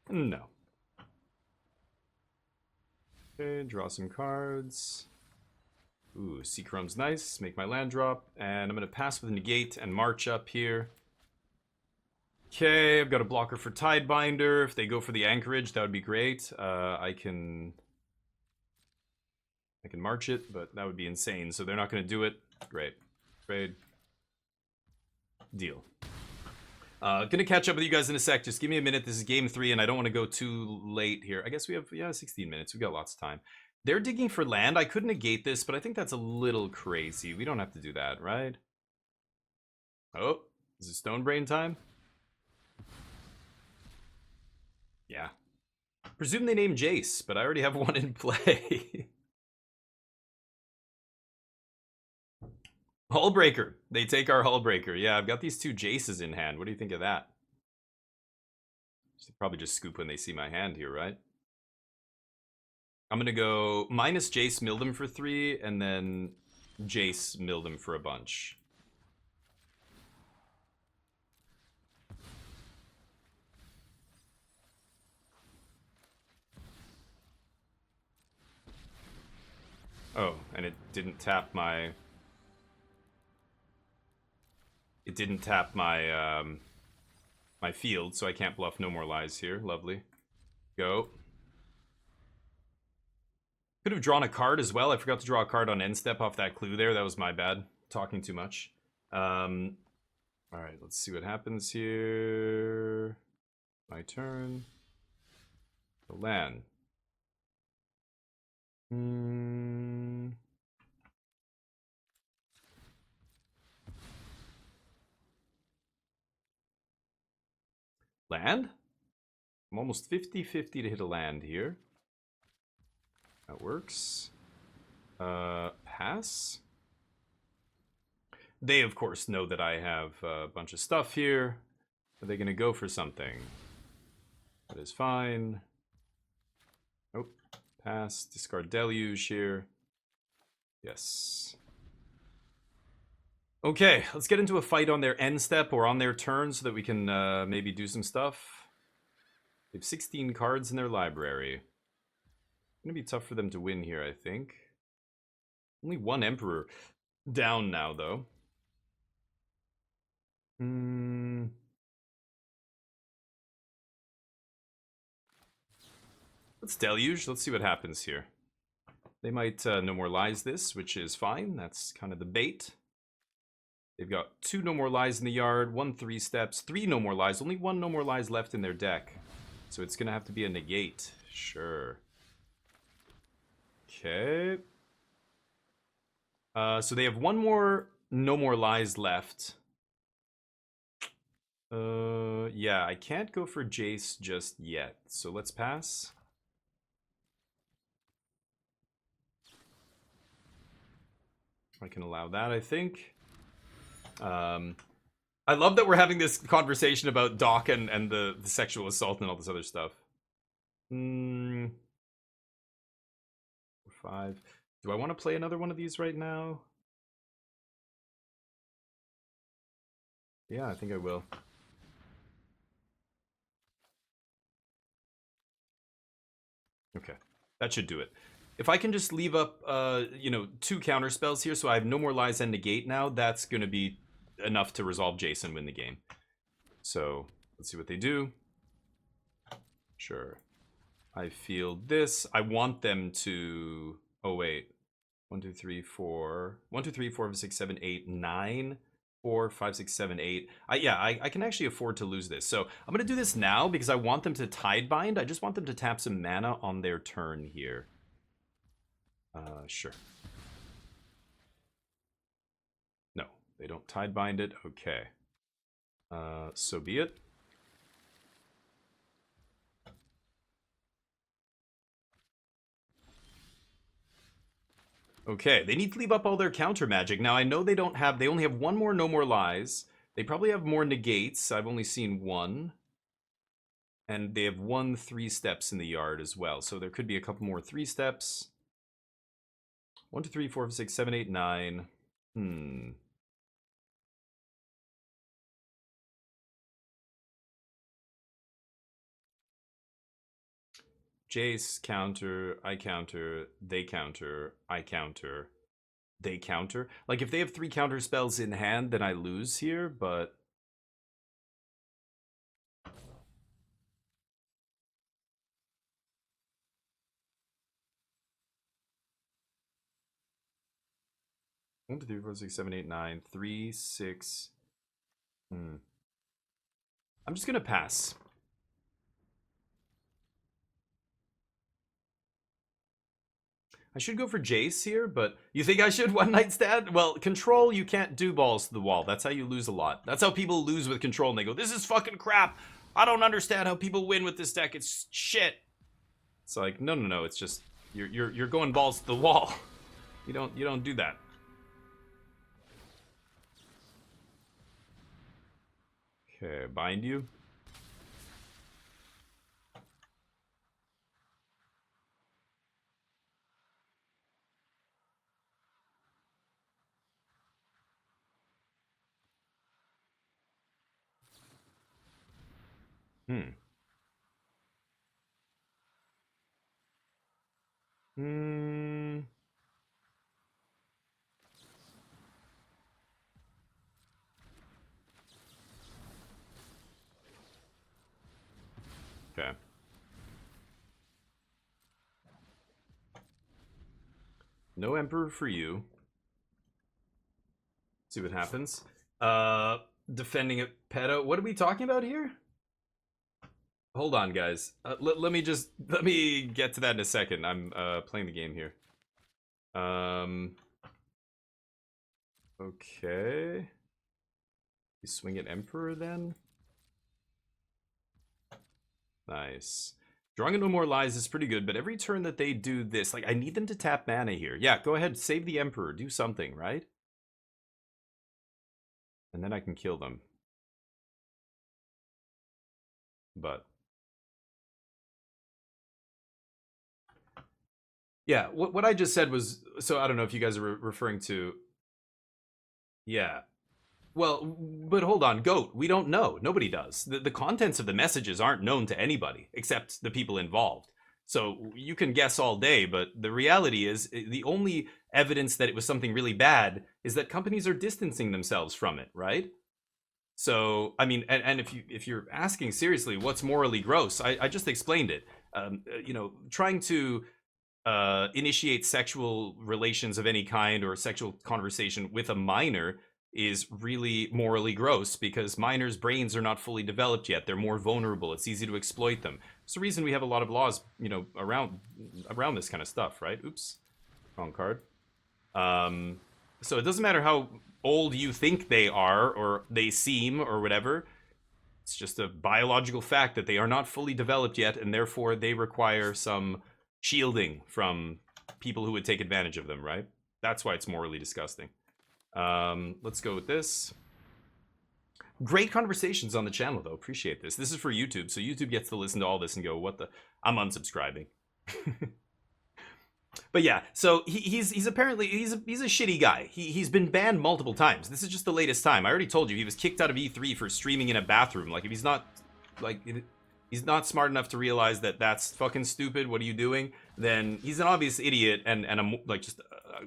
No. Okay, draw some cards. Ooh, Seachrom's nice. Make my land drop. And I'm going to pass with Negate and march up here. Okay, I've got a blocker for Tidebinder. If they go for the Anchorage, that would be great. I can march it, but that would be insane. So they're not going to do it. Great. Trade. Deal. Gonna catch up with you guys in a sec. Just give me a minute. This is game 3, and I don't want to go too late here. I guess we have, yeah, 16 minutes. We've got lots of time. They're digging for land. I could negate this, but I think that's a little crazy. We don't have to do that, right? Oh, is it Stonebrain time? Yeah. Presume they name Jace, but I already have one in play. Hullbreaker. They take our Hullbreaker. Yeah, I've got these 2 Jaces in hand. What do you think of that? Should probably just scoop when they see my hand here, right? I'm gonna go minus Jace, mill them for 3, and then Jace, mill them for a bunch. Oh, and it didn't tap my... It didn't tap my, my field, so I can't bluff No More Lies here. Lovely. Go. Could have drawn a card as well. I forgot to draw a card on end step off that clue there. That was my bad. Talking too much. Alright, let's see what happens here. My turn. The land. Land? I'm almost 50-50 to hit a land here. That works. Pass. They, of course, know that I have a bunch of stuff here. Are they going to go for something? That is fine. Oh, pass. Discard Deluge here. Yes. Okay, let's get into a fight on their end step or on their turn so that we can maybe do some stuff. They have 16 cards in their library. It's going to be tough for them to win here, I think. Only one Emperor down now, though. Let's Deluge. Let's see what happens here. They might No More Lies this, which is fine. That's kind of the bait. They've got 2 No More Lies in the yard, 1 3 steps, 3 No More Lies. Only 1 No More Lies left in their deck. So it's going to have to be a negate. Sure. Okay. So they have 1 more No More Lies left. Yeah, I can't go for Jace just yet. So let's pass. I can allow that, I think. I love that we're having this conversation about Doc and the sexual assault and all this other stuff. 5. Do I want to play another one of these right now? Yeah, I think I will. Okay, that should do it. If I can just leave up, 2 counter spells here, so I have No More Lies and negate now, that's going to be enough to resolve Jason, win the game. So let's see what they do. Sure. I feel this. I want them to. Oh wait. 1, 2, 3, 4. 1, 2, 3, 4, 5, 6, 7, 8, 9. 4, 5, 6, 7, 8. I can actually afford to lose this. So I'm going to do this now because I want them to Tidebind. I just want them to tap some mana on their turn here. Sure. No, they don't Tidebind it. Okay. So be it. Okay, they need to leave up all their counter magic. Now, I know they only have 1 more No More Lies. They probably have more negates. I've only seen 1. And they have 1 3 steps in the yard as well. So there could be a couple more 3 steps. 1, 2, 3, 4, 5, 6, 7, 8, 9. Jace, counter, I counter, they counter, I counter, they counter. Like, if they have 3 counter spells in hand, then I lose here, but... One, 2, 3, 4, 6, 7, 8, 9, 3, 6. I'm just gonna pass. I should go for Jace here, but you think I should one night stand? Well, control, you can't do balls to the wall. That's how you lose a lot. That's how people lose with control, and they go, this is fucking crap. I don't understand how people win with this deck. It's shit. It's like, no. It's just you're going balls to the wall. You don't do that. Okay, bind you. Okay. No Emperor for you. See what happens. Defending a pedo. What are we talking about here? Hold on, guys. Let me get to that in a second. I'm playing the game here. Okay. You swing at Emperor then? Nice. Drawing into more lies is pretty good, but every turn that they do this, like, I need them to tap mana here. Yeah, go ahead, save the Emperor, do something, right? And then I can kill them. But yeah, what I just said was, so I don't know if you guys are referring to, yeah. Well, but hold on, Goat, we don't know. Nobody does. The contents of the messages aren't known to anybody, except the people involved. So you can guess all day, but the reality is the only evidence that it was something really bad is that companies are distancing themselves from it, right? So, I mean, and if you're asking seriously, what's morally gross? I just explained it. You know, trying to initiate sexual relations of any kind or sexual conversation with a minor is really morally gross because minors' brains are not fully developed yet. They're more vulnerable. It's easy to exploit them. It's the reason we have a lot of laws, you know, around this kind of stuff, right? Oops, wrong card. So it doesn't matter how old you think they are or they seem or whatever. It's just a biological fact that they are not fully developed yet, and therefore they require some shielding from people who would take advantage of them, right? That's why it's morally disgusting. Let's go with this. Great conversations on the channel, though. Appreciate this. This is for YouTube, so YouTube gets to listen to all this and go, what the? I'm unsubscribing. But yeah, so he's apparently he's a shitty guy. He's been banned multiple times. This is just the latest time. I already told you he was kicked out of E3 for streaming in a bathroom. Like if he's not like he's not smart enough to realize that that's fucking stupid. What are you doing? Then he's an obvious idiot and like just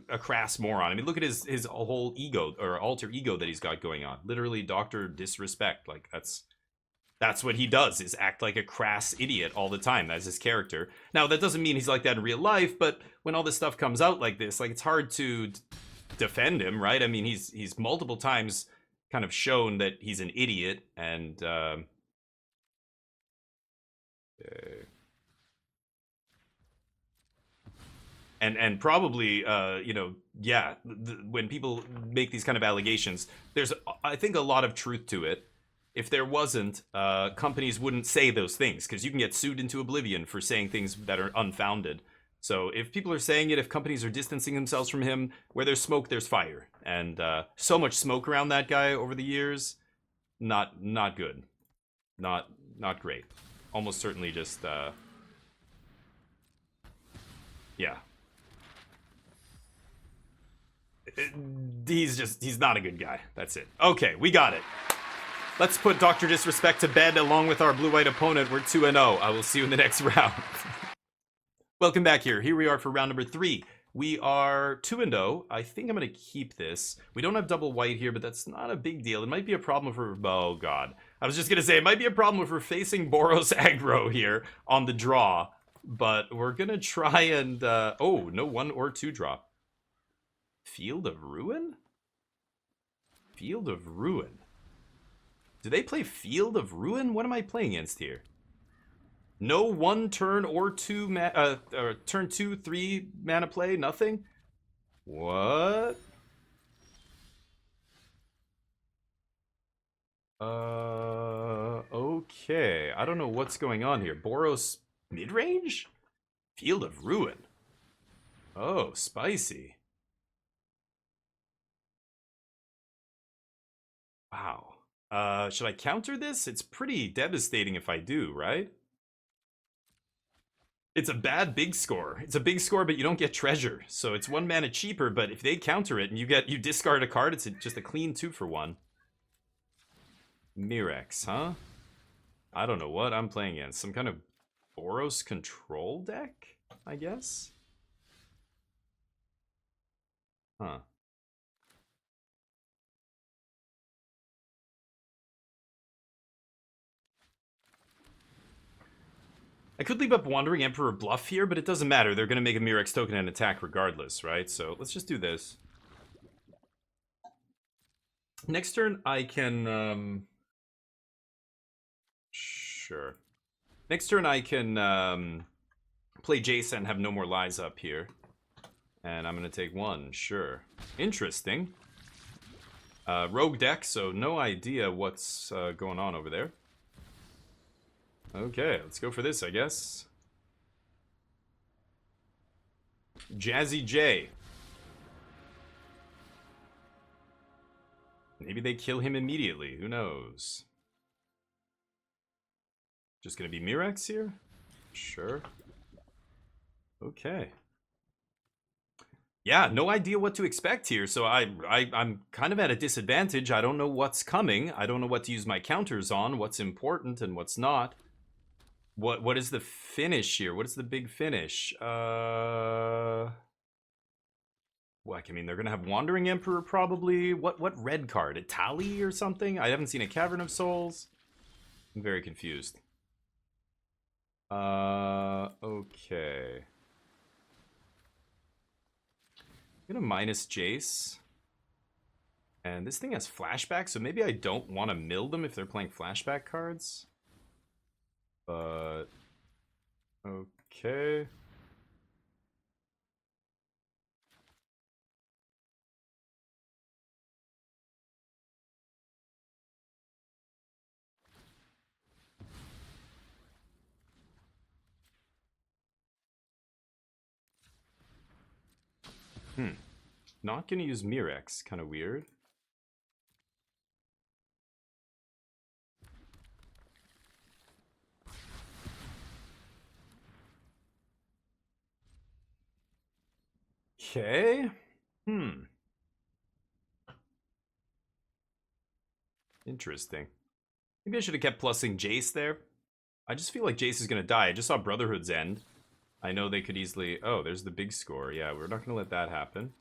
a crass moron. I mean, look at his whole ego or alter ego that he's got going on. Literally, Dr. Disrespect. Like that's what he does, is act like a crass idiot all the time. That's his character. Now, that doesn't mean he's like that in real life, but when all this stuff comes out like this, like, it's hard to defend him, right? I mean, he's multiple times kind of shown that he's an idiot, and and probably, you know, yeah, when people make these kind of allegations, there's, I think, a lot of truth to it. If there wasn't, companies wouldn't say those things, because you can get sued into oblivion for saying things that are unfounded. So if people are saying it, if companies are distancing themselves from him, where there's smoke, there's fire. And so much smoke around that guy over the years, not good. Not great. Almost certainly just, yeah. He's not a good guy. That's it. Okay, we got it. Let's put Dr. Disrespect to bed along with our blue-white opponent. We're 2-0. I will see you in the next round. Welcome back here. Here we are for round number 3. We are 2-0. I think I'm going to keep this. We don't have double white here, but that's not a big deal. It might be a problem for... Oh, God. I was just going to say, it might be a problem if we're facing Boros aggro here on the draw. But we're going to try and... oh, no 1 or 2 drop. Field of Ruin? Field of Ruin. Do they play Field of Ruin? What am I playing against here? No 1 turn or 2 turn 2, 3 mana play, nothing? What? Okay. I don't know what's going on here. Boros mid-range? Field of Ruin. Oh, spicy. Wow. Should I counter this? It's pretty devastating if I do, right? It's a bad big score. It's a big score, but you don't get treasure. So it's 1 mana cheaper, but if they counter it and you discard a card, it's just a clean 2 for 1. Mirex, huh? I don't know what I'm playing against. Some kind of Boros Control deck, I guess? Huh. I could leave up Wandering Emperor Bluff here, but it doesn't matter. They're going to make a Murex token and attack regardless, right? So let's just do this. Next turn, I can... Sure. Next turn, I can play Jace and have no more lies up here. And I'm going to take one, sure. Interesting. Rogue deck, so no idea what's going on over there. Okay, let's go for this, I guess. Jazzy J. Maybe they kill him immediately, who knows? Just gonna be Murex here? Sure. Okay. Yeah, no idea what to expect here, so I'm kind of at a disadvantage. I don't know what's coming. I don't know what to use my counters on, what's important and what's not. What is the finish here? What is the big finish? Well, I mean, they're gonna have Wandering Emperor probably. What red card? A Tally or something? I haven't seen a Cavern of Souls. I'm very confused. Okay. I'm gonna minus Jace. And this thing has flashback, so maybe I don't want to mill them if they're playing flashback cards. But okay. Not gonna use Murex, kind of weird. Okay. Interesting. Maybe I should have kept plussing Jace there. I just feel like Jace is gonna die. I just saw Brotherhood's End. I know they could easily... Oh, there's the big score. Yeah, we're not gonna let that happen.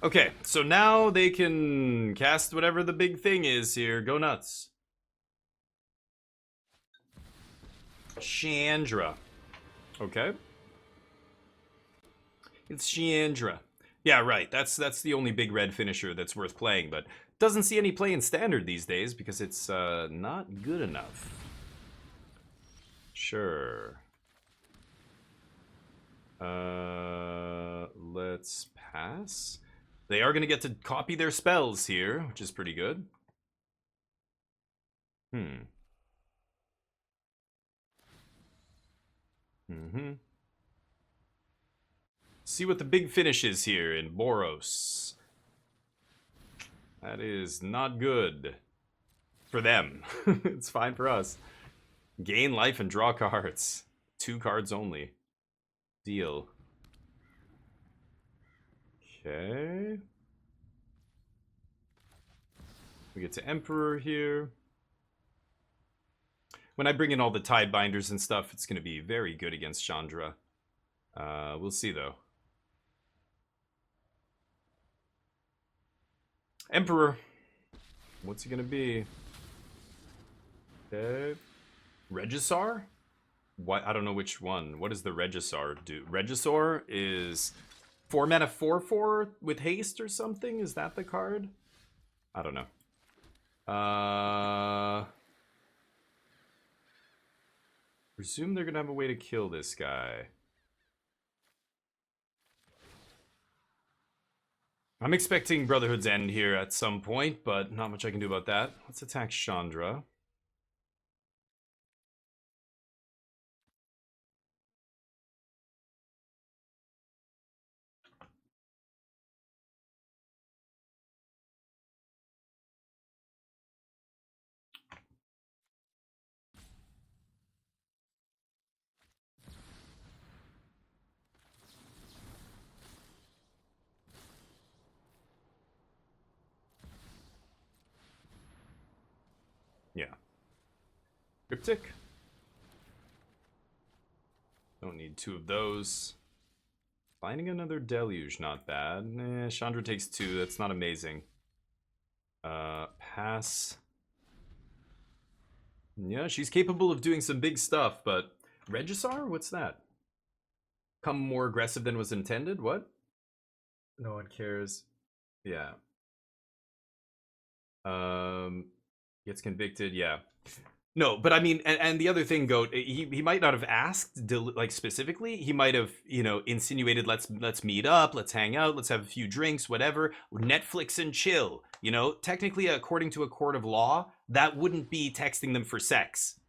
Okay, so now they can cast whatever the big thing is here. Go nuts. Chandra. Okay. It's Chandra. Yeah, right. That's the only big red finisher that's worth playing, but doesn't see any play in Standard these days because it's not good enough. Sure. Let's pass. They are going to get to copy their spells here, which is pretty good. See what the big finish is here in Boros. That is not good for them. It's fine for us. Gain life and draw cards. 2 cards only. Deal. Okay. We get to Emperor here. When I bring in all the Tidebinders and stuff, it's going to be very good against Chandra. We'll see, though. Emperor. What's he going to be? Okay. Regisar? What? I don't know which one. What does the Regisar do? Regisor is 4 mana 4/4 with haste or something? Is that the card? I don't know. Presume they're gonna have a way to kill this guy. I'm expecting Brotherhood's End here at some point, but not much I can do about that. Let's attack Chandra. Yeah. Cryptic. Don't need 2 of those. Finding another Deluge, not bad. Chandra takes 2, that's not amazing. Pass. Yeah, she's capable of doing some big stuff, but Regisar? What's that? Come more aggressive than was intended? What? No one cares. Yeah. Gets convicted. Yeah. No, but I mean, and the other thing, Goat, he might not have asked like specifically. He might have, you know, insinuated, let's meet up, let's hang out, let's have a few drinks, whatever, Netflix and chill. You know, technically, according to a court of law, that wouldn't be texting them for sex.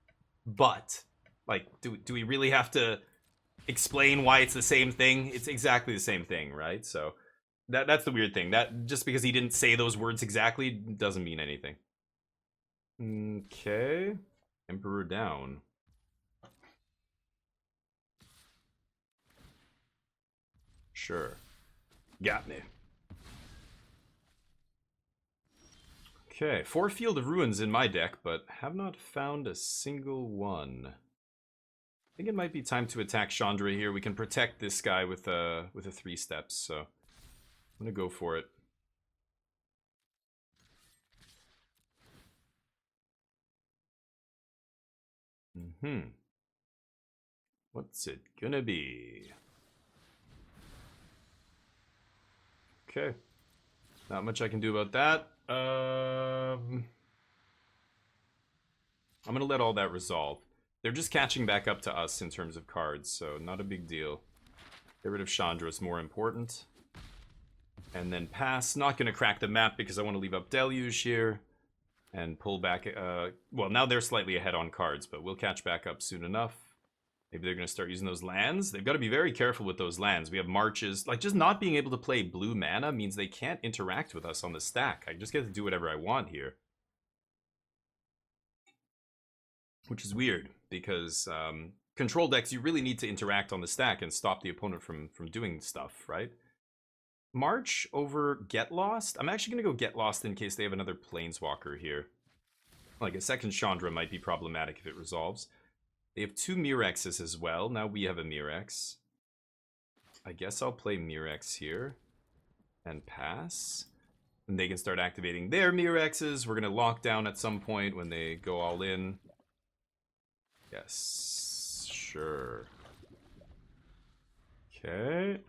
But like, do we really have to explain why it's the same thing? It's exactly the same thing, right? So that's the weird thing. That just because he didn't say those words exactly doesn't mean anything. Okay. Emperor down. Sure. Got me. Okay, 4 Field of Ruins in my deck, but have not found a single one. I think it might be time to attack Chandra here. We can protect this guy with a 3 steps, so I'm gonna go for it. What's it gonna be? Okay. Not much I can do about that. I'm gonna let all that resolve. They're just catching back up to us in terms of cards, so not a big deal. Get rid of Chandra is more important. And then pass. Not gonna crack the map because I want to leave up Deluge here. And pull back, well, now they're slightly ahead on cards, but we'll catch back up soon enough. Maybe they're going to start using those lands. They've got to be very careful with those lands. We have marches. Like, just not being able to play blue mana means they can't interact with us on the stack. I just get to do whatever I want here. Which is weird, because control decks, you really need to interact on the stack and stop the opponent from doing stuff, right? March over Get Lost. I'm actually going to go Get Lost in case they have another Planeswalker here. Like, a second Chandra might be problematic if it resolves. They have 2 Mirexes as well. Now we have a Mirex. I guess I'll play Mirex here. And pass. And they can start activating their Mirexes. We're going to lock down at some point when they go all in. Yes. Sure. Okay.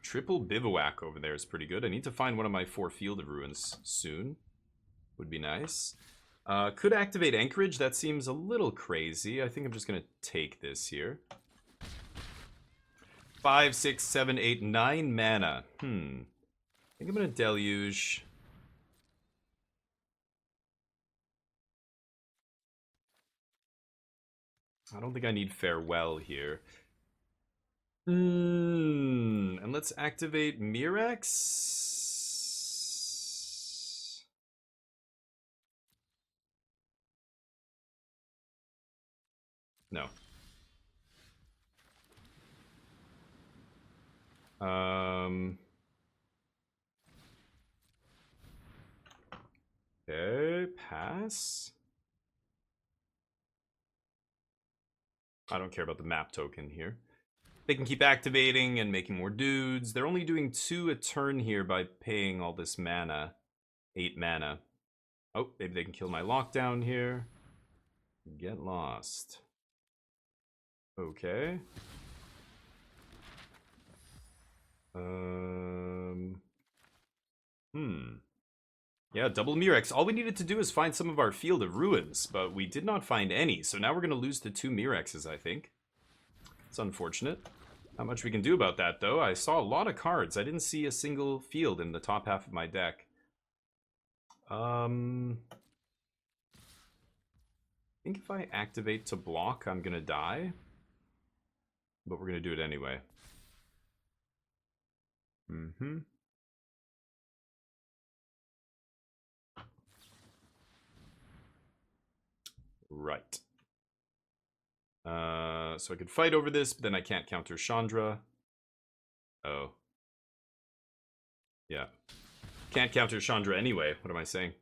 Triple Bivouac over there is pretty good. I need to find one of my 4 Field of Ruins soon. Would be nice. Could activate Anchorage. That seems a little crazy. I think I'm just going to take this here. 5, 6, 7, 8, 9 mana. I think I'm going to Deluge. I don't think I need Farewell here. And let's activate Mirex. No. Okay, pass. I don't care about the map token here. They can keep activating and making more dudes. They're only doing 2 a turn here by paying all this mana. 8 mana. Oh, maybe they can kill my lockdown here. Get lost. Okay. Yeah, double Mirex. All we needed to do is find some of our Field of Ruins, but we did not find any. So now we're going to lose to 2 Mirexes, I think. It's unfortunate. Not much we can do about that, though. I saw a lot of cards. I didn't see a single field in the top half of my deck. I think if I activate to block, I'm going to die. But we're going to do it anyway. Right. So I could fight over this, but then I can't counter Chandra. Oh. Yeah. Can't counter Chandra anyway. What am I saying?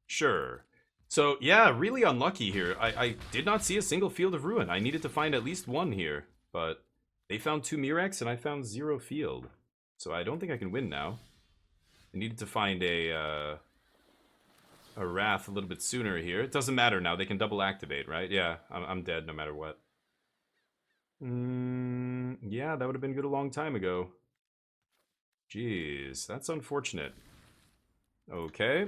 Sure. So, yeah, really unlucky here. I did not see a single Field of Ruin. I needed to find at least one here. But they found 2 Mirex, and I found 0 field. So I don't think I can win now. I needed to find a a Wrath a little bit sooner here. It doesn't matter now. They can double activate, right? Yeah, I'm dead no matter what. Yeah, that would have been good a long time ago. Jeez, that's unfortunate. Okay.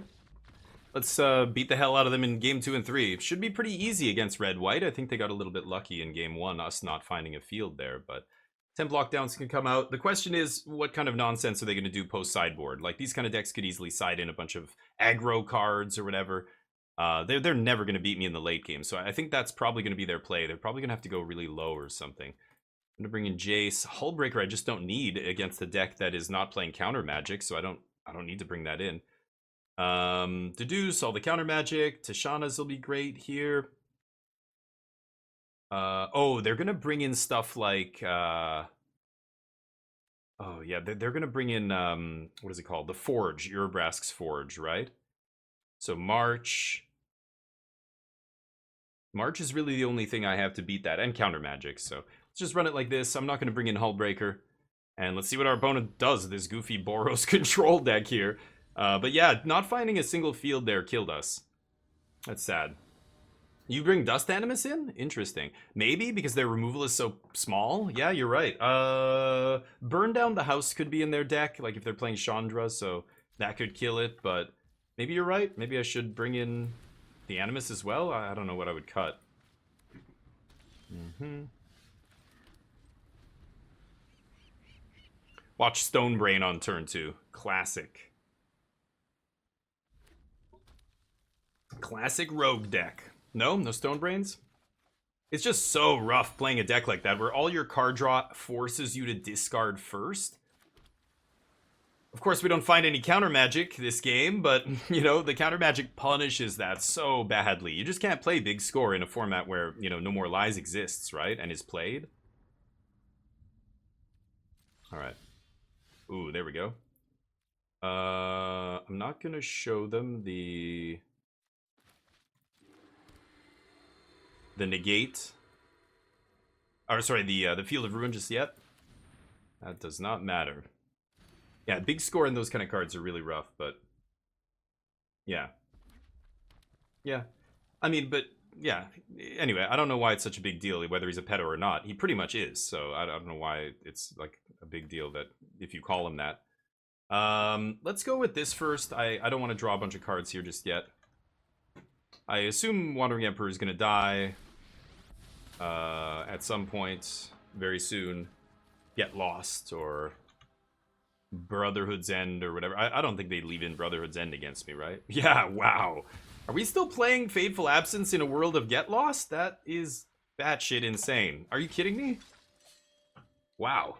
Let's beat the hell out of them in game 2 and 3. Should be pretty easy against red-white. I think they got a little bit lucky in game 1, us not finding a field there, but 10 lockdowns can come out. The question is, what kind of nonsense are they going to do post-sideboard? Like, these kind of decks could easily side in a bunch of aggro cards or whatever. They're never going to beat me in the late game, so I think that's probably going to be their play. They're probably going to have to go really low or something. I'm going to bring in Jace. Hullbreaker I just don't need against a deck that is not playing counter magic, so I don't need to bring that in. Deduce all the counter magic. Tishana's will be great here. Oh, they're gonna bring in stuff like oh yeah, they're gonna bring in what is it called? The Forge, Urabrask's Forge, right? So March is really the only thing I have to beat that, and counter magic. So let's just run it like this. I'm not gonna bring in Hullbreaker, and let's see what our opponent does with this goofy Boros control deck here. But yeah, not finding a single field there killed us. That's sad. You bring Dust Animus in? Interesting. Maybe because their removal is so small? Yeah, you're right. Burn Down the House could be in their deck, like if they're playing Chandra, so that could kill it, but maybe you're right. Maybe I should bring in the Animus as well? I don't know what I would cut. Watch Stonebrain on turn 2. Classic. Classic rogue deck. No Stonebrains? It's just so rough playing a deck like that where all your card draw forces you to discard first. Of course, we don't find any counter magic this game, but, you know, the counter magic punishes that so badly. You just can't play big score in a format where, you know, No More Lies exists, right? And is played. Alright. Ooh, there we go. I'm not gonna show them the negate. Or sorry, the Field of Ruin just yet. That does not matter. Yeah, big score in those kind of cards are really rough, but yeah. Yeah. I mean, but yeah. Anyway, I don't know why it's such a big deal, whether he's a pedo or not. He pretty much is, so I don't know why it's like a big deal that if you call him that. Let's go with this first. I don't want to draw a bunch of cards here just yet. I assume Wandering Emperor is going to die at some point very soon. Get Lost or Brotherhood's End or whatever. I don't think they'd leave in Brotherhood's End against me, right? Yeah, wow. Are we still playing Fateful Absence in a world of Get Lost? That is batshit insane. Are you kidding me? Wow.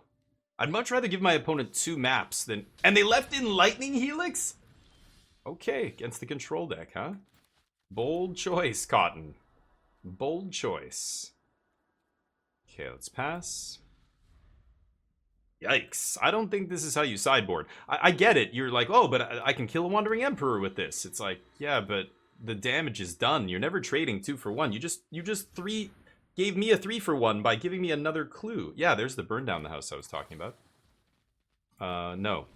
I'd much rather give my opponent 2 maps than... And they left in Lightning Helix? Okay, against the control deck, huh? Bold choice, Cotton. Bold choice. Okay, let's pass. Yikes. I don't think this is how you sideboard. I get it. You're like, oh, but I can kill a Wandering Emperor with this. It's like, yeah, but the damage is done. You're never trading 2 for 1. You just gave me a 3 for 1 by giving me another clue. Yeah, there's the Burn Down the House I was talking about. No.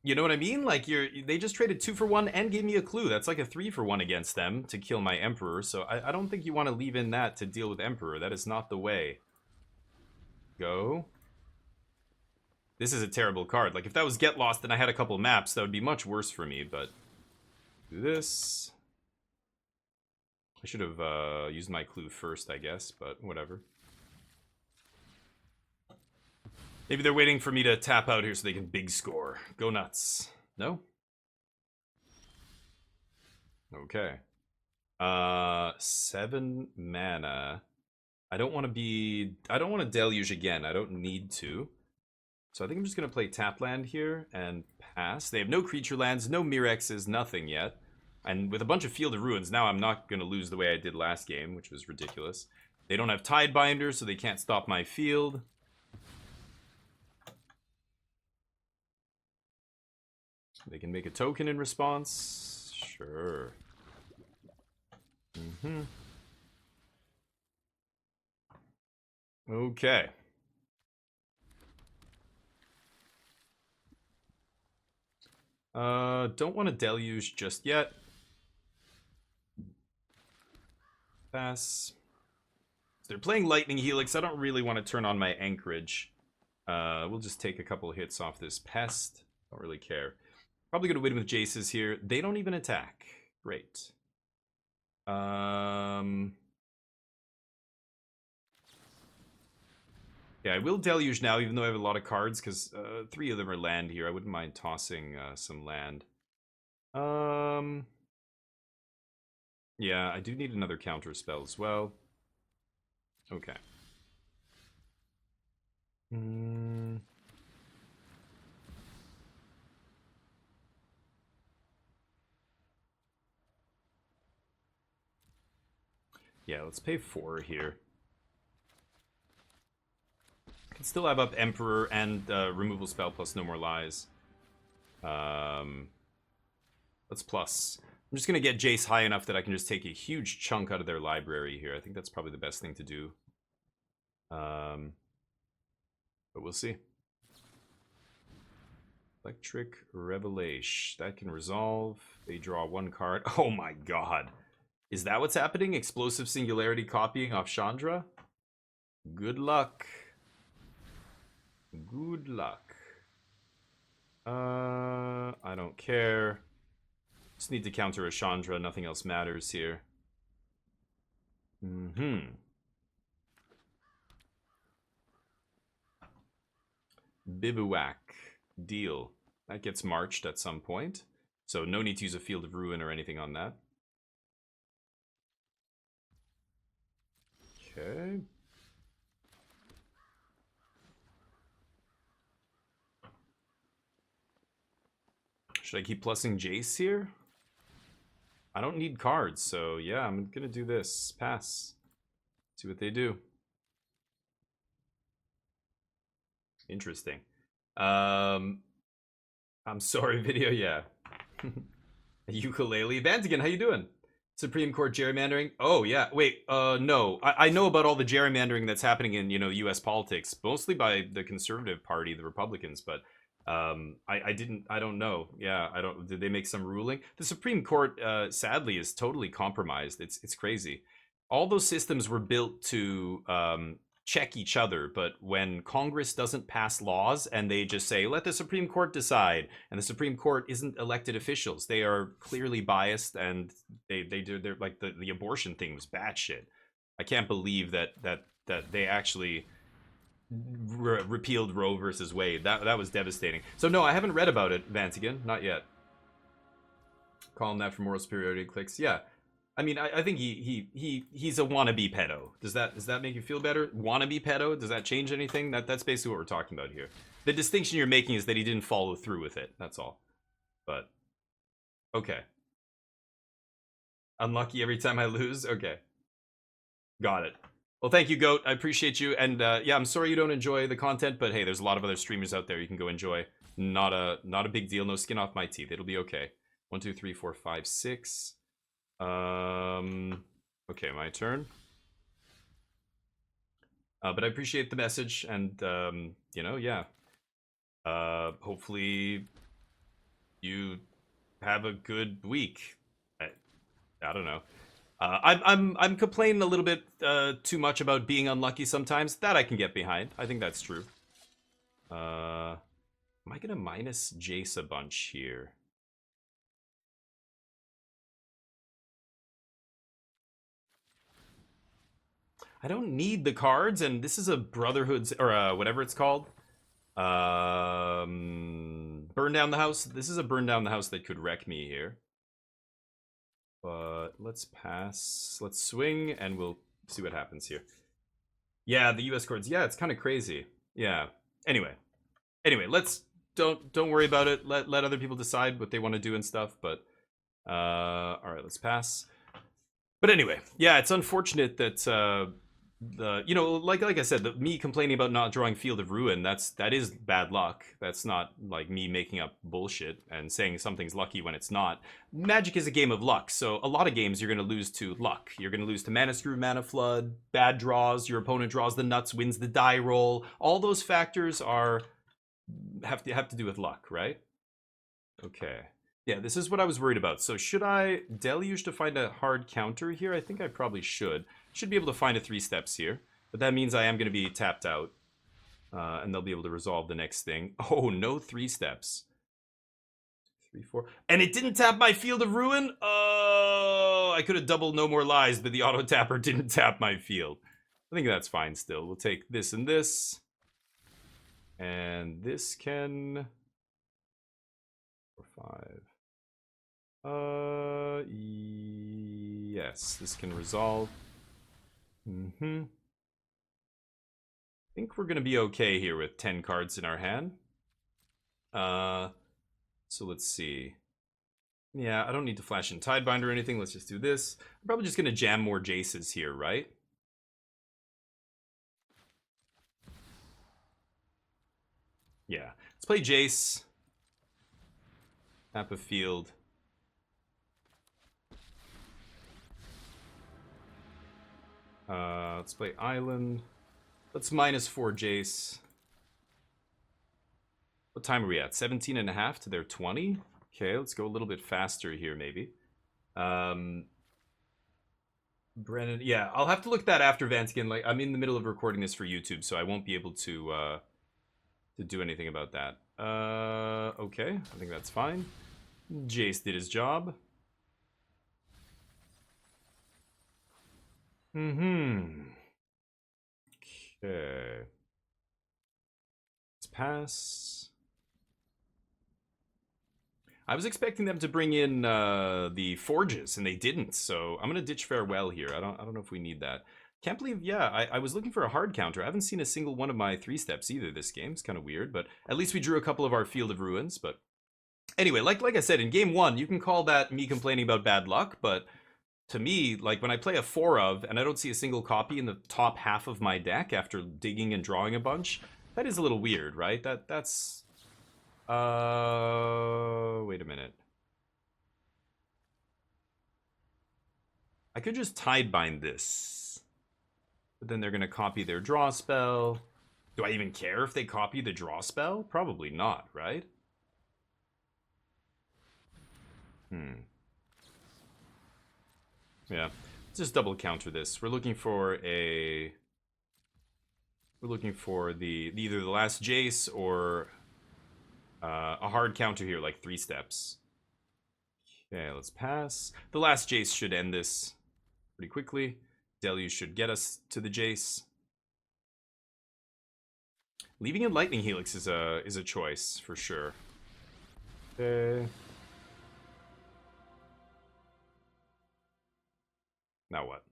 You know what I mean? Like, they just traded 2 for 1 and gave me a clue. That's like a 3 for 1 against them to kill my Emperor. So I don't think you want to leave in that to deal with Emperor. That is not the way. Go. This is a terrible card. Like, if that was Get Lost and I had a couple maps, that would be much worse for me, but... Do this. I should have used my clue first, I guess, but whatever. Maybe they're waiting for me to tap out here so they can big score. Go nuts. No? Okay. 7 mana. I don't want to deluge again. I don't need to. So I think I'm just going to play tap land here and pass. They have no creature lands, no Mirexes, nothing yet. And with a bunch of Field of Ruins, now I'm not going to lose the way I did last game, which was ridiculous. They don't have Tidebinder, so they can't stop my field. They can make a token in response. Sure. Okay. Don't want to deluge just yet. Pass. So they're playing Lightning Helix. I don't really want to turn on my Anchorage. We'll just take a couple hits off this Pest. Don't really care. Probably going to win with Jaces here. They don't even attack. Great. Yeah, I will Deluge now, even though I have a lot of cards, because 3 of them are land here. I wouldn't mind tossing some land. Yeah, I do need another counter spell as well. Okay. Yeah, let's pay 4 here. Can still have up Emperor and removal spell plus no more lies. Let's plus. I'm just going to get Jace high enough that I can just take a huge chunk out of their library here. I think that's probably the best thing to do. But we'll see. Electric Revelation. That can resolve. They draw 1 card. Oh my god. Is that what's happening? Explosive Singularity copying off Chandra? Good luck. Good luck. I don't care. Just need to counter a Chandra. Nothing else matters here. Bivouac. Deal. That gets marched at some point. So no need to use a Field of Ruin or anything on that. Okay. Should I keep plussing Jace here? I don't need cards, so yeah, I'm gonna do this. Pass. See what they do. Interesting. I'm sorry, video, yeah. Ukulele. Bantigan, how you doing? Supreme Court gerrymandering? Oh, yeah. Wait, no. I know about all the gerrymandering that's happening in, you know, U.S. politics, mostly by the Conservative Party, the Republicans, but I don't know. Yeah, did they make some ruling? The Supreme Court, sadly, is totally compromised. It's crazy. All those systems were built to check each other, but when Congress doesn't pass laws and they just say, let the Supreme Court decide, and the Supreme Court isn't elected officials, they are clearly biased, and they're like the abortion thing was batshit. I can't believe that they actually repealed Roe versus Wade. That was devastating. So no, I haven't read about it, Vantigan, not yet. Calling that for moral superiority clicks. Yeah, I mean, I think he's a wannabe pedo. Does that make you feel better? Wannabe pedo? Does that change anything? That's basically what we're talking about here. The distinction you're making is that he didn't follow through with it. That's all. But okay. Unlucky every time I lose. Okay. Got it. Well, thank you, Goat. I appreciate you. And yeah, I'm sorry you don't enjoy the content, but hey, there's a lot of other streamers out there you can go enjoy. Not a big deal. No skin off my teeth. It'll be okay. 1, 2, 3, 4, 5, 6. Okay, my turn. But I appreciate the message, and you know, yeah. Hopefully you have a good week. I don't know. I'm complaining a little bit too much about being unlucky sometimes. That I can get behind. I think that's true. Am I gonna minus Jace a bunch here? I don't need the cards, and this is a Brotherhood, or whatever it's called. Burn down the house. This is a burn down the house that could wreck me here. But let's pass. Let's swing, and we'll see what happens here. Yeah, the U.S. courts. Yeah, it's kind of crazy. Yeah. Anyway, let's don't worry about it. Let other people decide what they want to do and stuff. But all right, let's pass. But anyway, yeah, it's unfortunate that you know, like I said, me complaining about not drawing Field of Ruin, that is bad luck. That's not like me making up bullshit and saying something's lucky when it's not. Magic is a game of luck, so a lot of games you're going to lose to luck. You're going to lose to Mana Screw, Mana Flood, bad draws, your opponent draws the nuts, wins the die roll. All those factors have to do with luck, right? Okay. Yeah, this is what I was worried about. So should I deluge to find a hard counter here? I think I probably should. Should be able to find a 3 steps here. But that means I am going to be tapped out. And they'll be able to resolve the next thing. Oh, no 3 steps. 3, 4. And it didn't tap my Field of Ruin? Oh, I could have doubled No More Lies, but the auto tapper didn't tap my field. I think that's fine still. We'll take this and this. And this can... 4, 5. Yes, this can resolve. I think we're gonna be okay here with 10 cards in our hand. So let's see. Yeah, I don't need to flash in Tidebind or anything. Let's just do this. I'm probably just gonna jam more Jaces here, right? Yeah. Let's play Jace. Tap a field. Let's play Island. Let's -4 Jace. What time are we at? 17.5 to their 20? Okay, let's go a little bit faster here, maybe. Brennan, yeah, I'll have to look at that after Vance again. Like, I'm in the middle of recording this for YouTube, so I won't be able to do anything about that. Okay, I think that's fine. Jace did his job. Okay. Let's pass. I was expecting them to bring in the forges, and they didn't. So I'm gonna ditch Farewell here. I don't know if we need that. Can't believe, yeah, I was looking for a hard counter. I haven't seen a single one of my 3 steps either this game. It's kind of weird, but at least we drew a couple of our Field of Ruins. But anyway, like I said, in game 1, you can call that me complaining about bad luck, but to me, like when I play a 4 of and I don't see a single copy in the top half of my deck after digging and drawing a bunch, that is a little weird, right? That's wait a minute. I could just Tidebind this. But then they're going to copy their draw spell. Do I even care if they copy the draw spell? Probably not, right? Yeah. Let's just double counter this. We're looking for a... We're looking for either the last Jace or a hard counter here, like 3 steps. Okay, let's pass. The last Jace should end this pretty quickly. Deluge should get us to the Jace. Leaving in Lightning Helix is a choice for sure. Okay. Now what?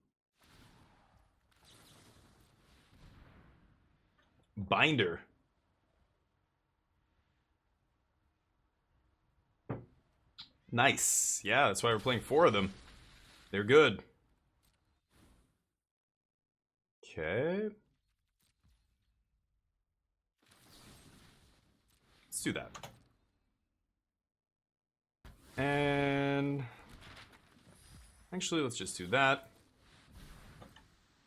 Binder. Nice. Yeah, that's why we're playing 4 of them. They're good. Okay. Let's do that. And actually, let's just do that.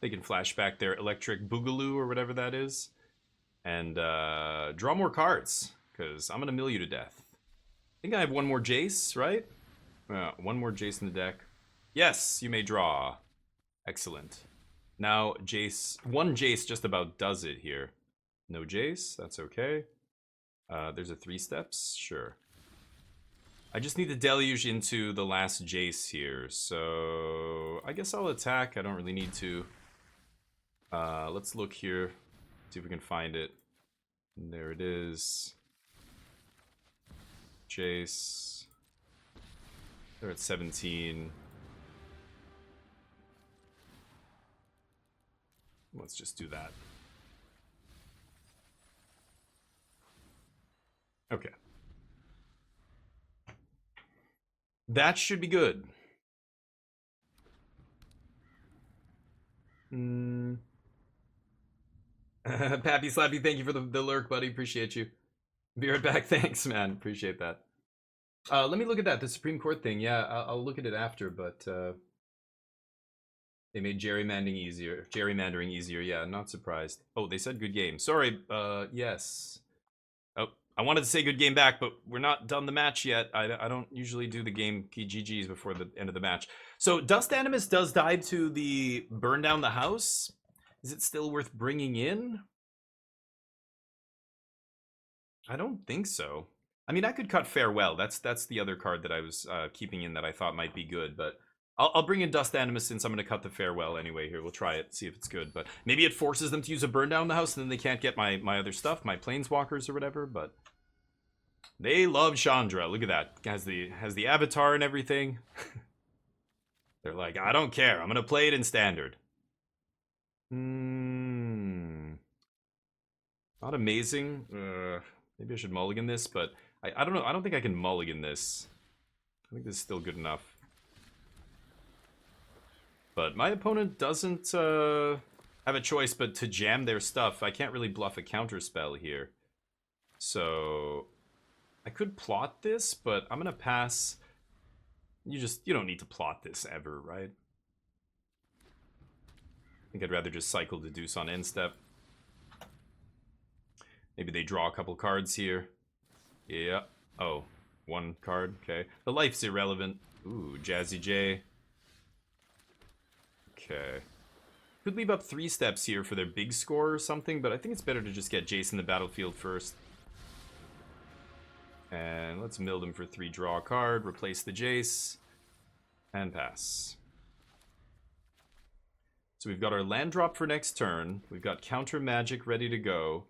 They can flash back their Electric Boogaloo or whatever that is. And draw more cards, because I'm going to mill you to death. I think I have one more Jace, right? One more Jace in the deck. Yes, you may draw. Excellent. Now, Jace... One Jace just about does it here. No Jace, that's okay. There's a 3 steps, sure. I just need to deluge into the last Jace here, so... I guess I'll attack, I don't really need to. Let's look here, see if we can find it. And there it is. Jace. They're at 17. Let's just do that. Okay. That should be good. Pappy Slappy, thank you for the lurk, buddy. Appreciate you. Be right back. Thanks, man. Appreciate that. Let me look at that. The Supreme Court thing. Yeah, I'll look at it after, but they made gerrymandering easier. Yeah, not surprised. Oh, they said good game. Sorry. Yes. Oh, I wanted to say good game back, but we're not done the match yet. I don't usually do the game key GGs before the end of the match. So Dust Animus does die to the burn down the house. Is it still worth bringing in? I don't think so. I mean, I could cut Farewell. That's the other card that I was keeping in that I thought might be good, but I'll bring in Dust Animus since I'm going to cut the Farewell anyway here. We'll try it, see if it's good, but maybe it forces them to use a burn down the house and then they can't get my other stuff, my Planeswalkers or whatever, but they love Chandra. Look at that. Has the avatar and everything. They're like, I don't care. I'm going to play it in Standard. Not amazing. Maybe I should mulligan this, but I don't know. I don't think I can mulligan this. I think this is still good enough. But my opponent doesn't have a choice but to jam their stuff. I can't really bluff a counterspell here. So I could plot this, but I'm going to pass. You don't need to plot this ever, right? I think I'd rather just cycle the Deuce on end step. Maybe they draw a couple cards here. Yeah. Oh, one card. Okay. The life's irrelevant. Ooh, Jazzy J. Okay. Could leave up 3 steps here for their big score or something, but I think it's better to just get Jace in the battlefield first. And let's mill them for 3 draw a card, replace the Jace, and pass. So we've got our land drop for next turn. We've got counter magic ready to go.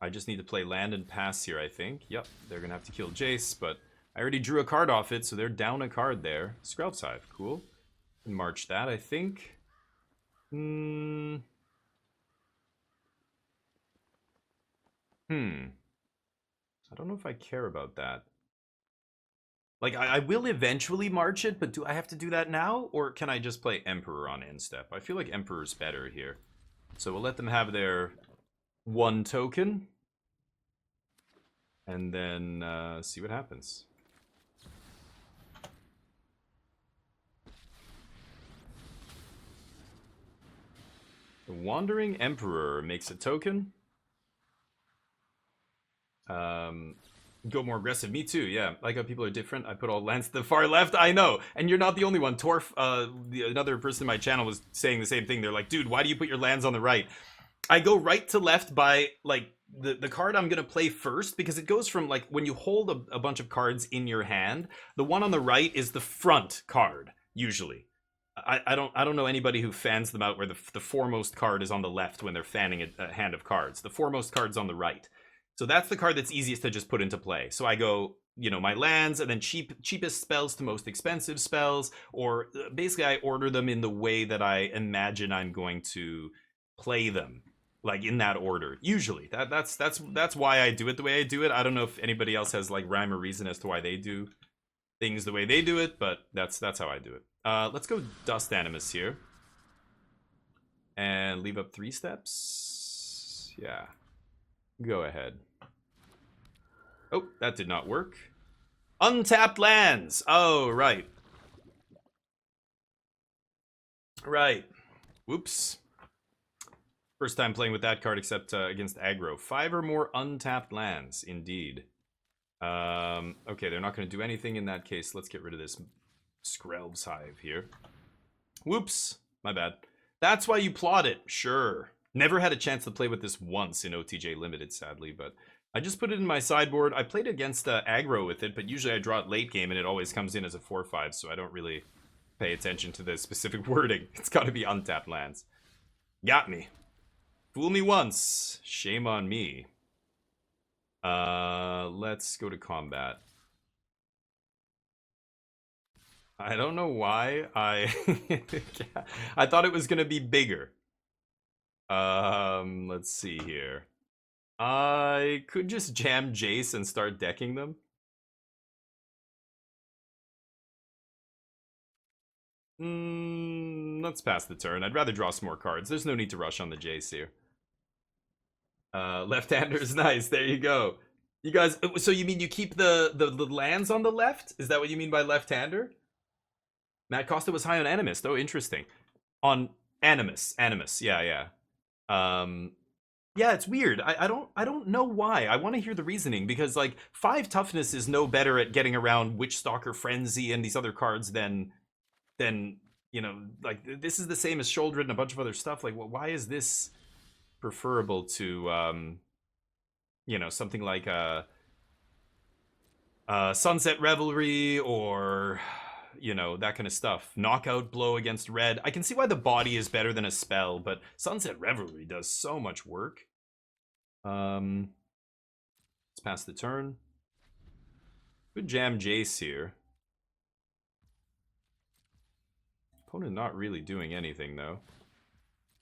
I just need to play land and pass here, I think. Yep, they're going to have to kill Jace, but I already drew a card off it, so they're down a card there. Scout's Hive, cool. And march that, I think. I don't know if I care about that. Like, I will eventually march it, but do I have to do that now? Or can I just play Emperor on end step? I feel like Emperor's better here. So we'll let them have their 1 token. And then see what happens. The Wandering Emperor makes a token. Go more aggressive. Me too, yeah. Like how people are different. I put all lands to the far left. I know. And you're not the only one. Torf, another person in my channel was saying the same thing. They're like, dude, why do you put your lands on the right? I go right to left by, like, the card I'm going to play first, because it goes from, like, when you hold a bunch of cards in your hand, the one on the right is the front card, usually. I don't know anybody who fans them out where the foremost card is on the left when they're fanning a hand of cards. The foremost card's on the right. So that's the card that's easiest to just put into play. So I go, my lands, and then cheapest spells to most expensive spells, or basically I order them in the way that I imagine I'm going to play them, like in that order. Usually, that's why I do it the way I do it. I don't know if anybody else has like rhyme or reason as to why they do things the way they do it, but that's how I do it. Let's go Dust Animus here, and leave up 3 steps. Yeah. Go ahead. Oh, that did not work. Untapped lands. Oh, right. Right. Whoops. First time playing with that card except against aggro. 5 or more untapped lands, indeed. Okay, they're not going to do anything in that case. Let's get rid of this Skrelv's Hive here. Whoops. My bad. That's why you plot it. Sure. Never had a chance to play with this once in OTJ Limited, sadly, but I just put it in my sideboard. I played against aggro with it, but usually I draw it late game and it always comes in as a 4/5, so I don't really pay attention to the specific wording. It's got to be untapped lands. Got me. Fool me once. Shame on me. Let's go to combat. I don't know why I thought it was going to be bigger. Let's see here. I could just jam Jace and start decking them. Let's pass the turn. I'd rather draw some more cards. There's no need to rush on the Jace here. Left-hander's nice. There you go. You guys, so you mean you keep the lands on the left? Is that what you mean by left-hander? Matt Costa was high on Animist. Oh, interesting. On Animus. Yeah. Yeah, it's weird. I don't know why. I want to hear the reasoning because like 5 toughness is no better at getting around Witch Stalker Frenzy and these other cards than like this is the same as Shoulder and a bunch of other stuff. Like why is this preferable to something like Sunset Revelry or that kind of stuff. Knockout Blow against red. I can see why the body is better than a spell, but Sunset Revelry does so much work. Let's pass the turn. Good jam Jace here. Opponent not really doing anything though.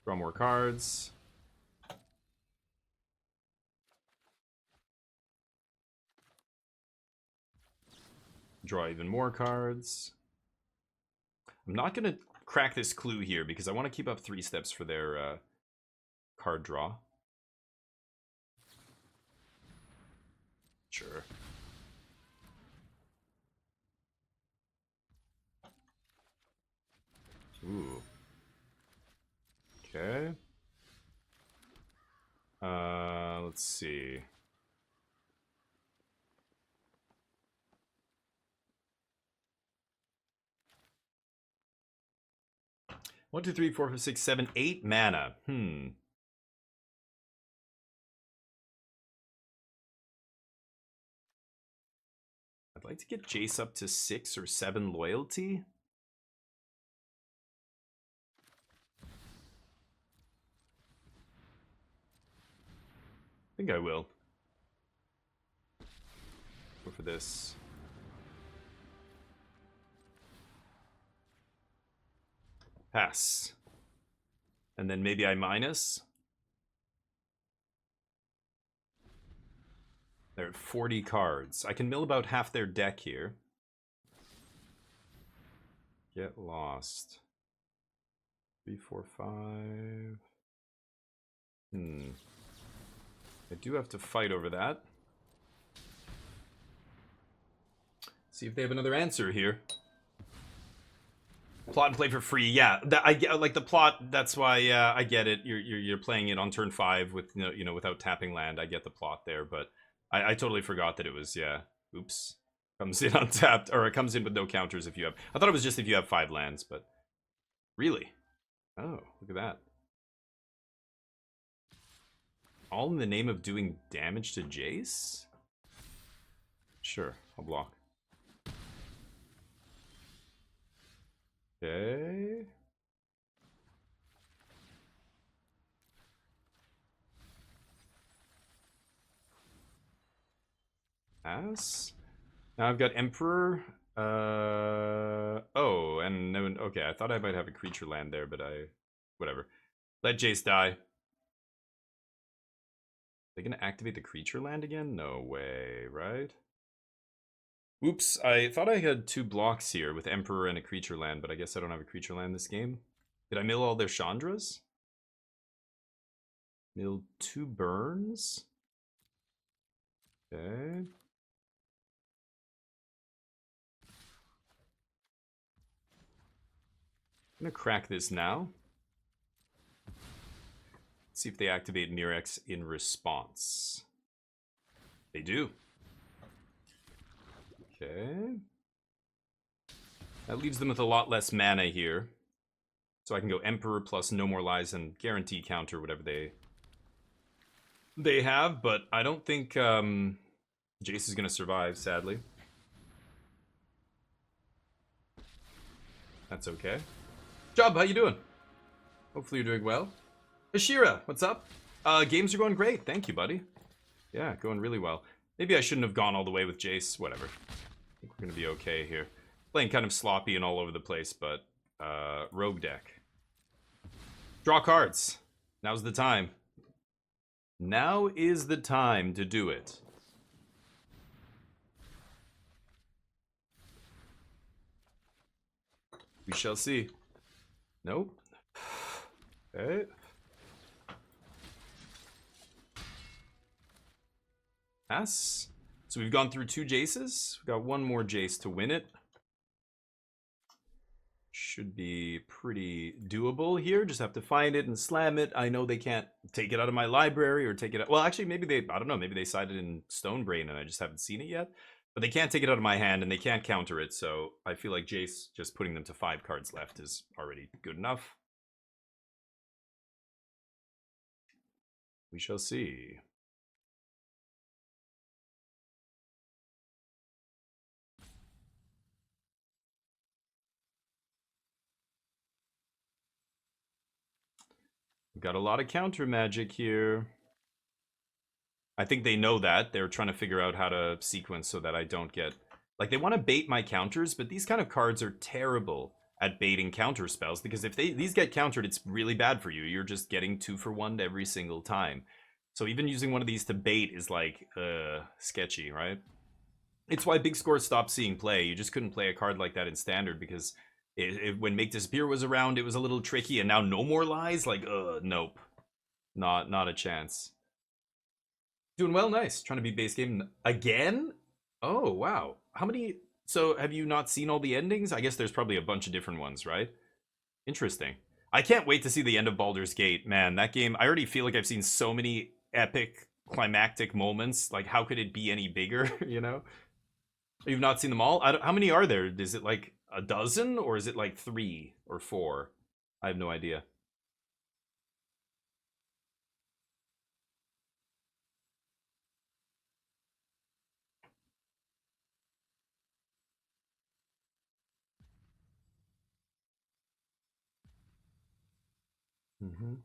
Draw more cards. Draw even more cards. I'm not going to crack this clue here because I want to keep up 3 steps for their card draw. Sure. Ooh. Okay. Let's see. One, two, three, 4, 5, 6, 7, 8 mana. I'd like to get Jace up to 6 or 7 loyalty. I think I will. Go for this. Pass. And then maybe I minus. They're at 40 cards. I can mill about half their deck here. Get lost. 3, 4, 5. I do have to fight over that. See if they have another answer here. Plot and play for free. Yeah, I get like the plot. That's why I get it. You're playing it on turn 5 with without tapping land. I get the plot there, but I totally forgot that it was Oops. Comes in untapped, or it comes in with no counters if you have. I thought it was just if you have 5 lands, but really. Oh, look at that. All in the name of doing damage to Jace? Sure, I'll block. Okay. Pass. Now I've got Emperor. Oh, and no. Okay, I thought I might have a creature land there, but whatever. Let Jace die. They gonna activate the creature land again? No way, right? Oops, I thought I had 2 blocks here with Emperor and a creature land, but I guess I don't have a creature land this game. Did I mill all their Chandras? Mill 2 burns? Okay. I'm gonna crack this now. See if they activate Mirex in response. They do. Okay. That leaves them with a lot less mana here. So I can go Emperor plus No More Lies and guarantee counter whatever they have, but I don't think Jace is going to survive, sadly. That's okay. Job, how you doing? Hopefully you're doing well. Ashira, what's up? Games are going great. Thank you, buddy. Yeah, going really well. Maybe I shouldn't have gone all the way with Jace. Whatever. I think we're going to be okay here. Playing kind of sloppy and all over the place, but rogue deck. Draw cards. Now's the time. Now is the time to do it. We shall see. Nope. Okay. Pass. So we've gone through 2 Jaces. We've got 1 more Jace to win it. Should be pretty doable here. Just have to find it and slam it. I know they can't take it out of my library or take it out. Well, actually, maybe they, I don't know, maybe they cited in Stonebrain and I just haven't seen it yet. But they can't take it out of my hand and they can't counter it. So I feel like Jace just putting them to 5 cards left is already good enough. We shall see. We've got a lot of counter magic here. I think they know that. They're trying to figure out how to sequence so that I don't get... Like, they want to bait my counters, but these kind of cards are terrible at baiting counter spells, because if these get countered, it's really bad for you. You're just getting 2 for 1 every single time. So even using one of these to bait is, like, sketchy, right? It's why Big Score stopped seeing play. You just couldn't play a card like that in Standard, because when Make Disappear was around, it was a little tricky, and now No More Lies? Like, nope. Not a chance. Doing well, nice. Trying to beat base game again? Oh, wow. How many... So, have you not seen all the endings? I guess there's probably a bunch of different ones, right? Interesting. I can't wait to see the end of Baldur's Gate. Man, that game... I already feel like I've seen so many epic, climactic moments. Like, how could it be any bigger, you know? You've not seen them all? How many are there? Is it like a dozen? Or is it like 3 or 4? I have no idea. Mm-hmm.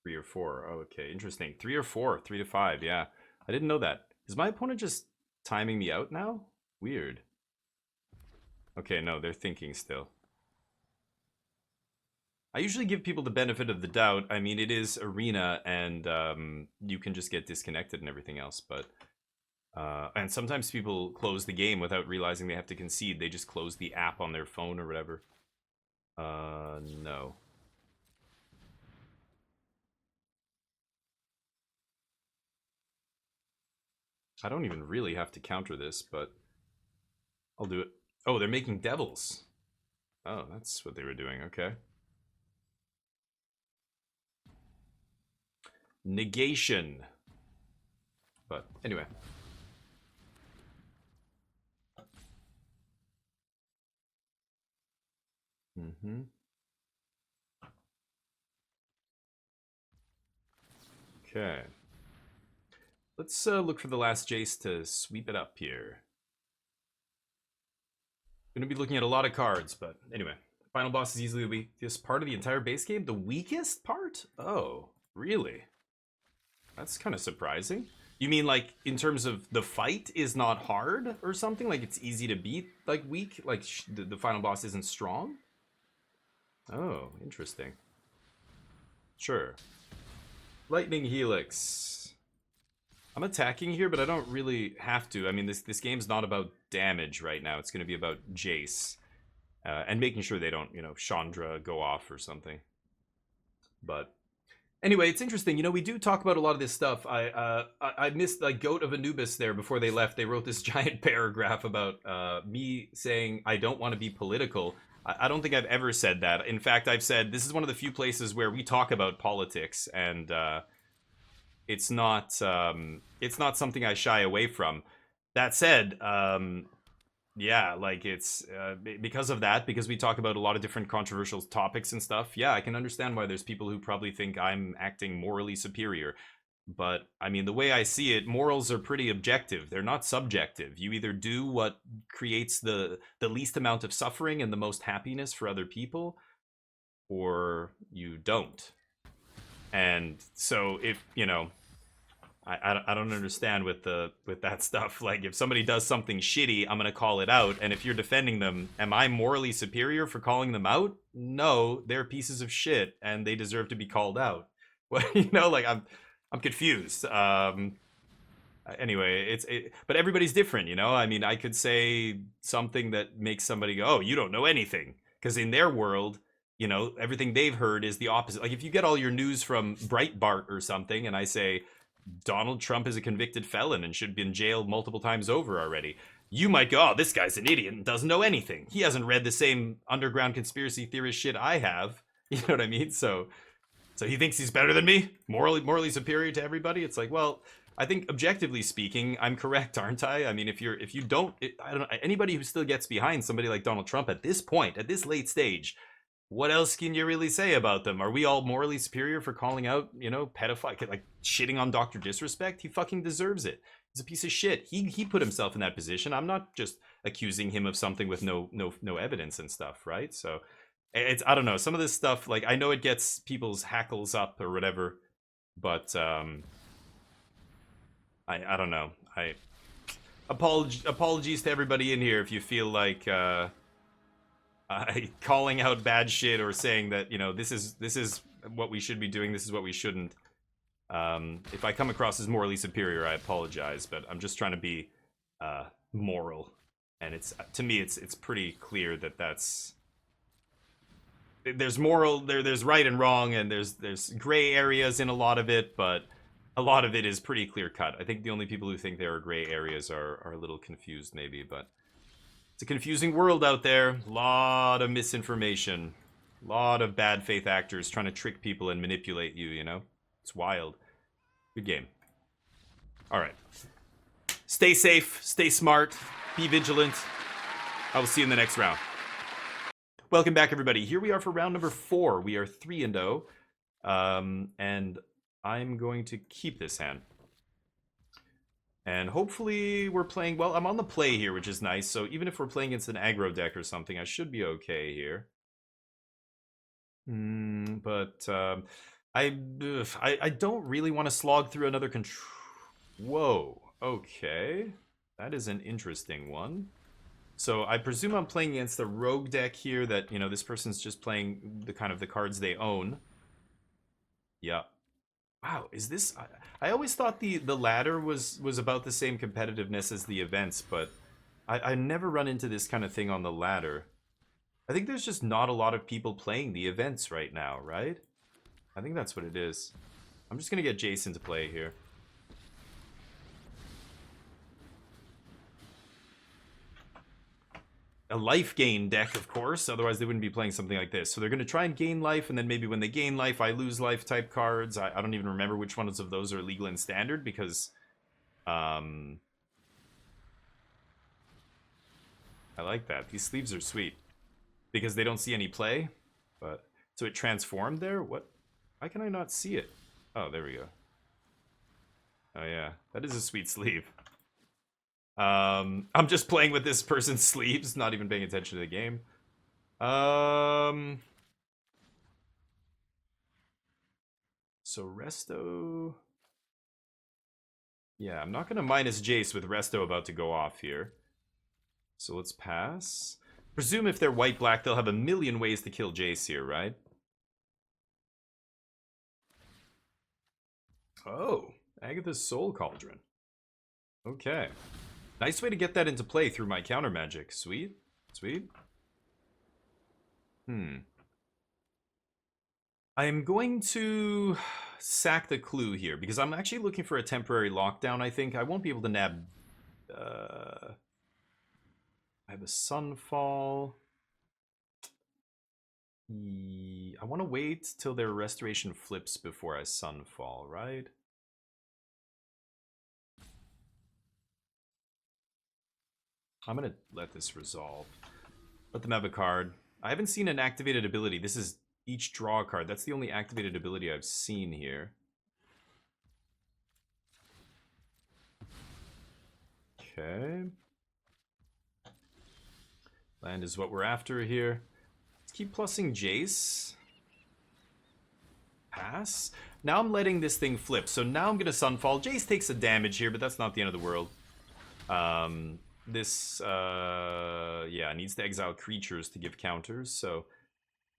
Three or 4. Oh, okay, interesting. 3 or 4. 3 to 5, yeah. I didn't know that. Is my opponent just timing me out now? Weird. Okay, no, they're thinking still. I usually give people the benefit of the doubt. I mean, it is Arena, and you can just get disconnected and everything else, but... and sometimes people close the game without realizing they have to concede. They just close the app on their phone or whatever. No. I don't even really have to counter this, but I'll do it. Oh, they're making devils. Oh, that's what they were doing. Okay. Negation. But anyway. Mm-hmm. Okay. Let's look for the last Jace to sweep it up here. Gonna be looking at a lot of cards, but anyway. Final boss is easily the weakest part of the entire base game? The weakest part? Oh, really? That's kind of surprising. You mean like in terms of the fight is not hard or something? Like it's easy to beat, like weak? Like the final boss isn't strong? Oh, interesting. Sure. Lightning Helix. I'm attacking here, but I don't really have to. I mean, this game's not about damage right now. It's going to be about Jace. And making sure they don't, you know, Chandra go off or something. But anyway, it's interesting. You know, we do talk about a lot of this stuff. I missed like Goat of Anubis there before they left. They wrote this giant paragraph about me saying I don't want to be political. I don't think I've ever said that. In fact, I've said this is one of the few places where we talk about politics, and it's not something I shy away from. That said, yeah, like it's because of that, because we talk about a lot of different controversial topics and stuff. Yeah, I can understand why there's people who probably think I'm acting morally superior. But I mean, the way I see it, morals are pretty objective. They're not subjective. You either do what creates the least amount of suffering and the most happiness for other people, or you don't. And so if, you know, I don't understand with that stuff. Like, if somebody does something shitty, I'm gonna call it out. And if you're defending them, am I morally superior for calling them out? No, they're pieces of shit, and they deserve to be called out. Well, you know, like I'm confused. Anyway, but everybody's different, you know. I mean, I could say something that makes somebody go, "Oh, you don't know anything," because in their world, you know, everything they've heard is the opposite. Like if you get all your news from Breitbart or something, and I say, Donald Trump is a convicted felon and should be in jail multiple times over already. You might go, oh, this guy's an idiot and doesn't know anything. He hasn't read the same underground conspiracy theorist shit I have. You know what I mean? So he thinks he's better than me, morally superior to everybody. It's like, well, I think objectively speaking, I'm correct, aren't I? I mean, if you don't, I don't know, anybody who still gets behind somebody like Donald Trump at this point, at this late stage, what else can you really say about them? Are we all morally superior for calling out, you know, pedophile, like shitting on Dr. Disrespect? He fucking deserves it. He's a piece of shit. He put himself in that position. I'm not just accusing him of something with no evidence and stuff, right? So it's, I don't know, some of this stuff, like, I know it gets people's hackles up or whatever, but I don't know. Apologies to everybody in here if you feel like calling out bad shit or saying that, you know, this is what we should be doing, this is what we shouldn't. If I come across as morally superior, I apologize, but I'm just trying to be moral, and it's, to me, it's pretty clear that there's moral, there's right and wrong, and there's gray areas in a lot of it, but a lot of it is pretty clear cut. I think the only people who think there are gray areas are a little confused, maybe, but it's a confusing world out there. A lot of misinformation, a lot of bad faith actors trying to trick people and manipulate you, you know? It's wild. Good game. All right. Stay safe, stay smart, be vigilant. I will see you in the next round. Welcome back, everybody. Here we are for round number 4. We are 3-0. And I'm going to keep this hand. And hopefully we're playing, well, I'm on the play here, which is nice. So even if we're playing against an aggro deck or something, I should be okay here. But I don't really want to slog through another control. Whoa, okay. That is an interesting one. So I presume I'm playing against a rogue deck here that, you know, this person's just playing the kind of the cards they own. Yeah. Wow, is this... I always thought the ladder was about the same competitiveness as the events, but I never run into this kind of thing on the ladder. I think there's just not a lot of people playing the events right now, right? I think that's what it is. I'm just going to get Jason to play here. A life gain deck, of course, otherwise they wouldn't be playing something like this. So they're going to try and gain life, and then maybe when they gain life, I lose life type cards. I don't even remember which ones of those are legal and standard, because I like that. These sleeves are sweet because they don't see any play. But so it transformed there? What? Why can I not see it? Oh, there we go. Oh yeah, that is a sweet sleeve. I'm just playing with this person's sleeves, not even paying attention to the game. So Resto... Yeah, I'm not going to minus Jace with Resto about to go off here. So let's pass. Presume if they're white-black, they'll have a million ways to kill Jace here, right? Oh, Agatha's Soul Cauldron. Okay. Nice way to get that into play through my counter magic. Sweet. Sweet. I am going to sack the clue here because I'm actually looking for a temporary lockdown, I think. I won't be able to nab... I have a Sunfall. I want to wait till their Restoration flips before I Sunfall, right? I'm going to let this resolve. Let them have a card. I haven't seen an activated ability. This is each draw card. That's the only activated ability I've seen here. Okay. Land is what we're after here. Let's keep plussing Jace. Pass. Now I'm letting this thing flip. So now I'm going to Sunfall. Jace takes a damage here, but that's not the end of the world. This, yeah, needs to exile creatures to give counters, so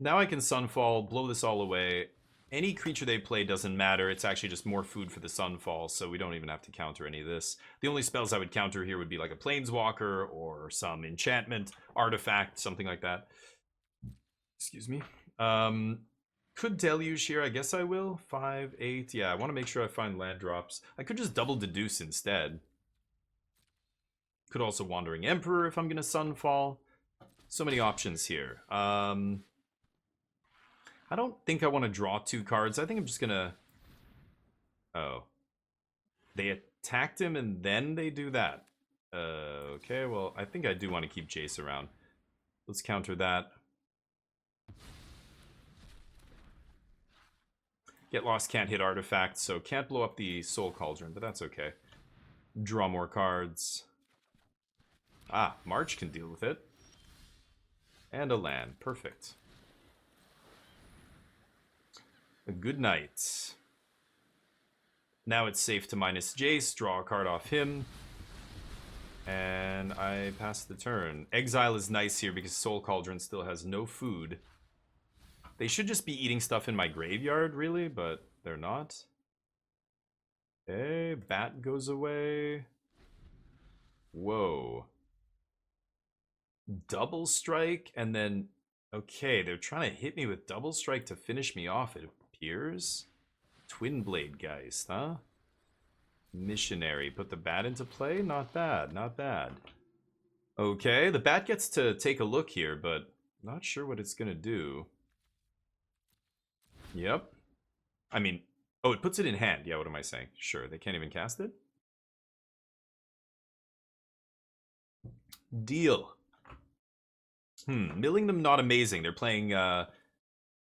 now I can Sunfall, blow this all away. Any creature they play doesn't matter, it's actually just more food for the Sunfall, so we don't even have to counter any of this. The only spells I would counter here would be like a Planeswalker, or some enchantment, artifact, something like that. Excuse me. Could deluge here. I guess I will. 5, 8. Yeah, I want to make sure I find land drops. I could just double deduce instead. Could also Wandering Emperor if I'm going to Sunfall. So many options here. I don't think I want to draw 2 cards. I think I'm just going to... Oh. They attacked him and then they do that. Okay, well, I think I do want to keep Jace around. Let's counter that. Get Lost can't hit artifacts, so can't blow up the Soul Cauldron, but that's okay. Draw more cards. Ah, March can deal with it. And a land. Perfect. A good night. Now it's safe to minus Jace, draw a card off him. And I pass the turn. Exile is nice here because Soul Cauldron still has no food. They should just be eating stuff in my graveyard, really, but they're not. Okay, Bat goes away. Whoa. Double Strike, and then... Okay, they're trying to hit me with Double Strike to finish me off, it appears. Twin Blade Geist, huh? Missionary. Put the Bat into play? Not bad, not bad. Okay, the Bat gets to take a look here, but not sure what it's gonna do. Yep. I mean, oh, it puts it in hand. Yeah, what am I saying? Sure, they can't even cast it? Deal. Milling them not amazing. They're playing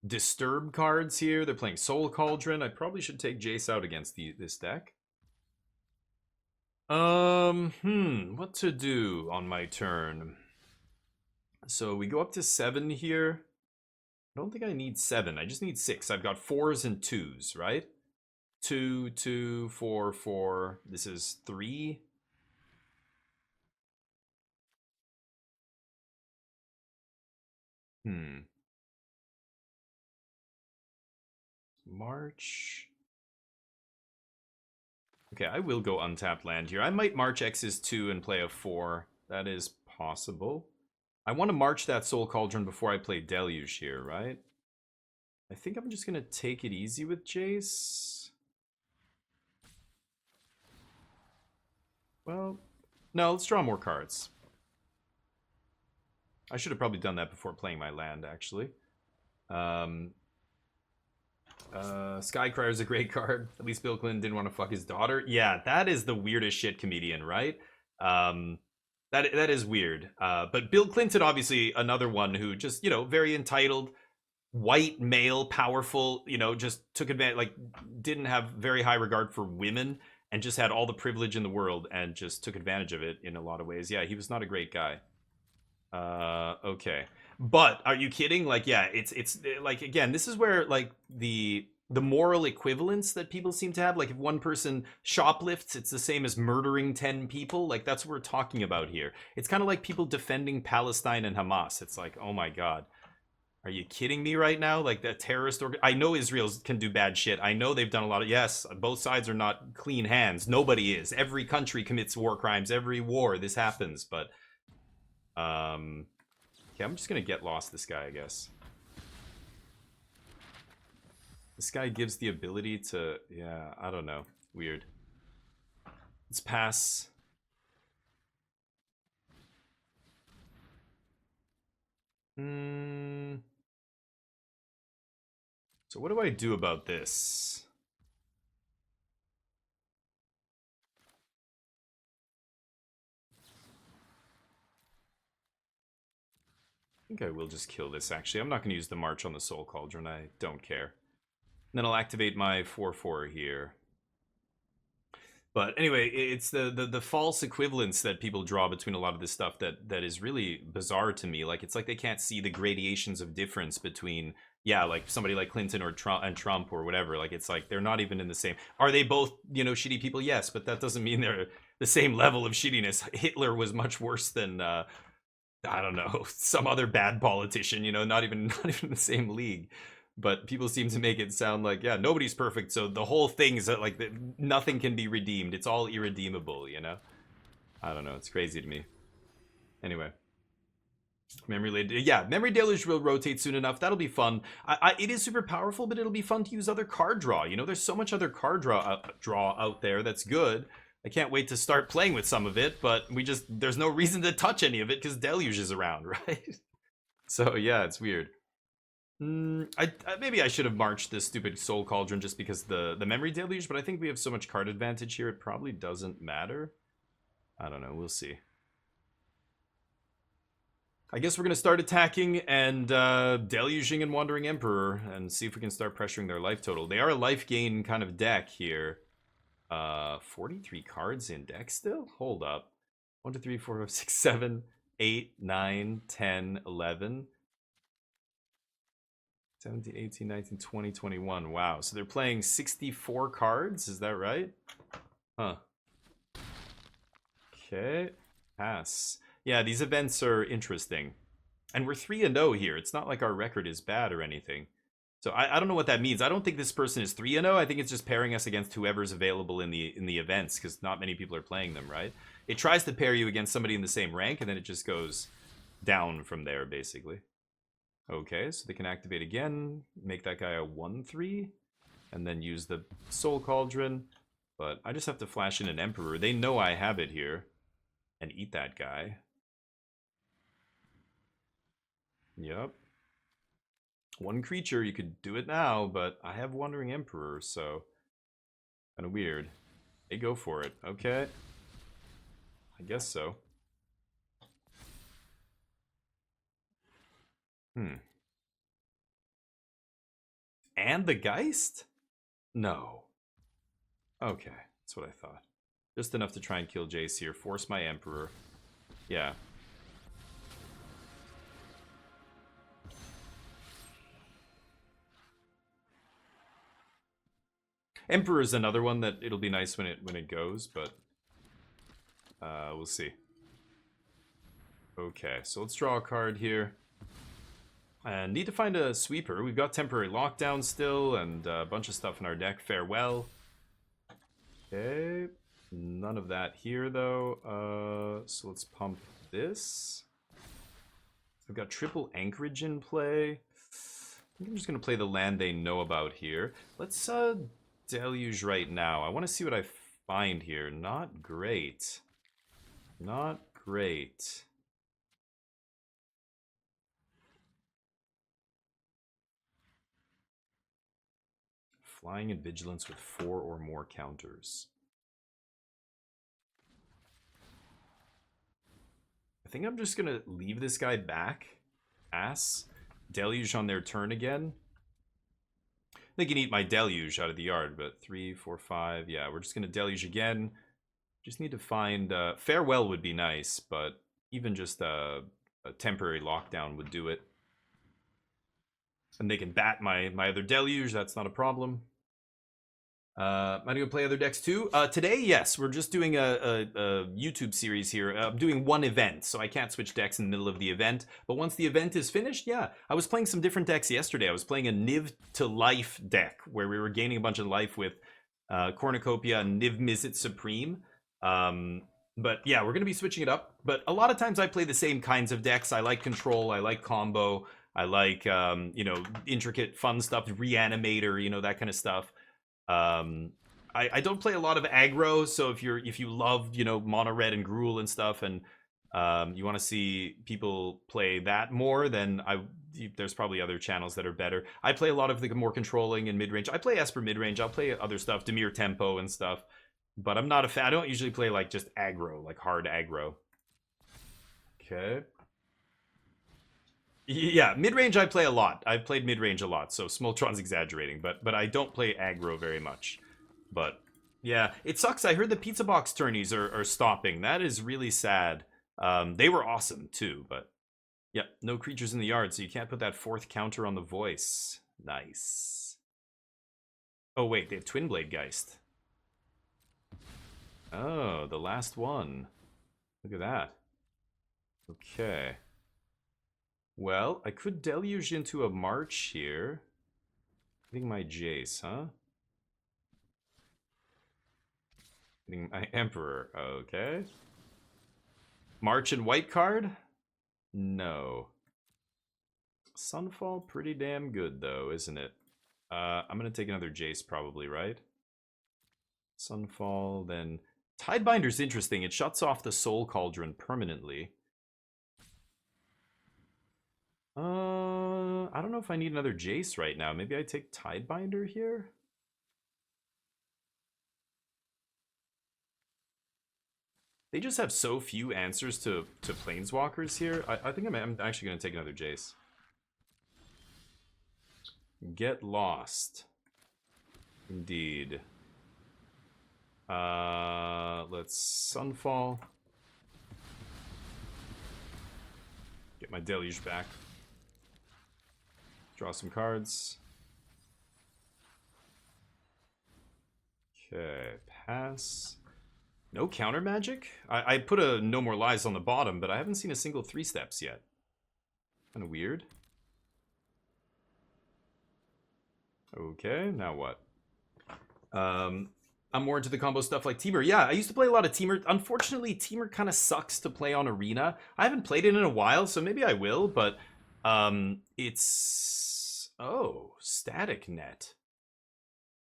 Disturb cards here. They're playing Soul Cauldron. I probably should take Jace out against this deck. What to do on my turn? So we go up to 7 here. I don't think I need 7. I just need 6. I've got 4s and 2s, right? 2, 2, 4, 4. This is 3. March. Okay, I will go untapped land here. I might March X's 2 and play a 4. That is possible. I want to March that Soul Cauldron before I play Deluge here, right? I think I'm just going to take it easy with Jace. Well, no, let's draw more cards. I should have probably done that before playing my land, actually. Skycryer is a great card. At least Bill Clinton didn't want to fuck his daughter. Yeah, that is the weirdest shit comedian, right? That is weird. But Bill Clinton, obviously, another one who just, you know, very entitled, white, male, powerful, you know, just took advantage, like, didn't have very high regard for women and just had all the privilege in the world and just took advantage of it in a lot of ways. Yeah, he was not a great guy. Okay. But are you kidding? Like, yeah, it's like, again, this is where like the moral equivalence that people seem to have. Like, if one person shoplifts, it's the same as murdering 10 people. Like, that's what we're talking about here. It's kind of like people defending Palestine and Hamas. It's like, oh my God, are you kidding me right now? Like, that terrorist I know Israel can do bad shit. I know they've done a lot of, yes, both sides are not clean hands. Nobody is. Every country commits war crimes. Every war, this happens. But okay, I'm just gonna get lost this guy, I guess. This guy gives the ability to, yeah, I don't know. Weird. Let's pass. So what do I do about this? I think I will just kill this, actually. I'm not going to use the March on the Soul Cauldron. I don't care. And then I'll activate my 4/4 here. But anyway, it's the false equivalence that people draw between a lot of this stuff that is really bizarre to me. Like, it's like they can't see the gradations of difference between, yeah, like somebody like Clinton or Trump or whatever. Like, it's like they're not even in the same. Are they both, you know, shitty people? Yes, but that doesn't mean they're the same level of shittiness. Hitler was much worse than I don't know, some other bad politician, you know, not even in the same league. But people seem to make it sound like, yeah, nobody's perfect, so the whole thing is that, like, nothing can be redeemed. It's all irredeemable, you know? I don't know, it's crazy to me. Anyway. Memory Deluge will rotate soon enough. That'll be fun. It is super powerful, but it'll be fun to use other card draw. You know, there's so much other card draw out there that's good. I can't wait to start playing with some of it, but there's no reason to touch any of it because Deluge is around, right? So yeah, it's weird. Maybe I should have marched this stupid Soul Cauldron just because the Memory Deluge, but I think we have so much card advantage here, it probably doesn't matter. I don't know, we'll see. I guess we're going to start attacking and deluging and Wandering Emperor and see if we can start pressuring their life total. They are a life gain kind of deck here. 43 cards in deck still? Hold up. 1, 2, 3, 4, 5, 6, 7, 8, 9, 10, 11, 17, 18, 19, 20, 21. Wow. So they're playing 64 cards? Is that right? Huh. Okay. Pass. Yeah, these events are interesting. And we're 3-0 here. It's not like our record is bad or anything. So I don't know what that means. I don't think this person is 3-0. I think it's just pairing us against whoever's available in the events, because not many people are playing them, right? It tries to pair you against somebody in the same rank, and then it just goes down from there, basically. Okay, so they can activate again, make that guy a 1-3, and then use the Soul Cauldron. But I just have to flash in an Emperor. They know I have it here. And eat that guy. Yep. One creature, you could do it now, but I have Wandering Emperor, so kind of weird. They go for it. Okay. I guess so. And the Geist? No. Okay, that's what I thought. Just enough to try and kill Jace here. Force my Emperor. Yeah. Emperor is another one that it'll be nice when it goes, but we'll see. Okay, so let's draw a card here. And need to find a sweeper. We've got temporary lockdown still and a bunch of stuff in our deck. Farewell. Okay. None of that here though. So let's pump this. I've got triple anchorage in play. I think I'm just gonna play the land they know about here. Let's deluge right now. I want to see what I find here. Not great. Not great. Flying and vigilance with 4 or more counters. I think I'm just gonna leave this guy back. Pass. Deluge on their turn again. They can eat my deluge out of the yard, but 3, 4, 5. Yeah, we're just gonna deluge again. Just need to find farewell would be nice, but even just a temporary lockdown would do it. And they can bat my other deluge. That's not a problem. Am I gonna play other decks too? Today, yes, we're just doing a YouTube series here. I'm doing one event, so I can't switch decks in the middle of the event. But once the event is finished, yeah. I was playing some different decks yesterday. I was playing a Niv to Life deck, where we were gaining a bunch of life with Cornucopia and Niv Mizzet Supreme. But yeah, we're gonna be switching it up. But a lot of times I play the same kinds of decks. I like control, I like combo, I like you know, intricate fun stuff, reanimator, you know, that kind of stuff. I don't play a lot of aggro, so if you love, you know, mono red and Gruul and stuff, and you want to see people play that more, then there's probably other channels that are better. I play a lot of the more controlling and mid range. I play Esper mid range. I'll play other stuff, Dimir Tempo and stuff, but I'm not a fan. I don't usually play like just aggro, like hard aggro. Okay. Yeah, mid-range I play a lot. I've played mid-range a lot, so Smoltron's exaggerating, but I don't play aggro very much. But yeah, it sucks. I heard the pizza box tourneys are stopping. That is really sad. They were awesome too, but yeah, no creatures in the yard, so you can't put that 4th counter on the voice. Nice. Oh wait, they have Twin Blade Geist. Oh, the last one. Look at that. Okay. Well, I could deluge into a march here. Getting my Jace, huh? Getting my Emperor, okay. March and white card? No. Sunfall, pretty damn good though, isn't it? I'm gonna take another Jace probably, right? Sunfall, then Tidebinder's interesting. It shuts off the Soul Cauldron permanently. I don't know if I need another Jace right now. Maybe I take Tidebinder here? They just have so few answers to Planeswalkers here. I think I'm actually going to take another Jace. Get lost. Indeed. Let's Sunfall. Get my Deluge back. Draw some cards. Okay, pass. No counter magic? I put a No More Lies on the bottom, but I haven't seen a single 3-steps yet. Kind of weird. Okay, now what? I'm more into the combo stuff like Teamer. Yeah, I used to play a lot of Teamer. Unfortunately, Teamer kind of sucks to play on Arena. I haven't played it in a while, so maybe I will, but it's... Oh, Static Net.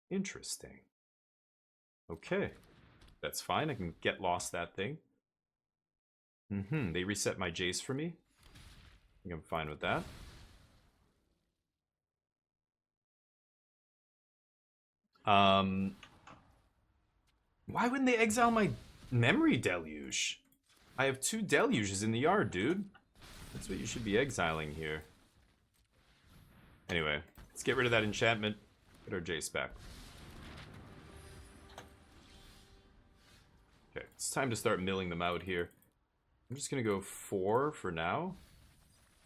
Interesting. Okay. That's fine. I can get lost that thing. They reset my Jace for me. I think I'm fine with that. Why wouldn't they exile my Memory Deluge? I have 2 Deluges in the yard, dude. That's what you should be exiling here. Anyway, let's get rid of that enchantment. Get our Jace back. Okay, it's time to start milling them out here. I'm just gonna go 4 for now.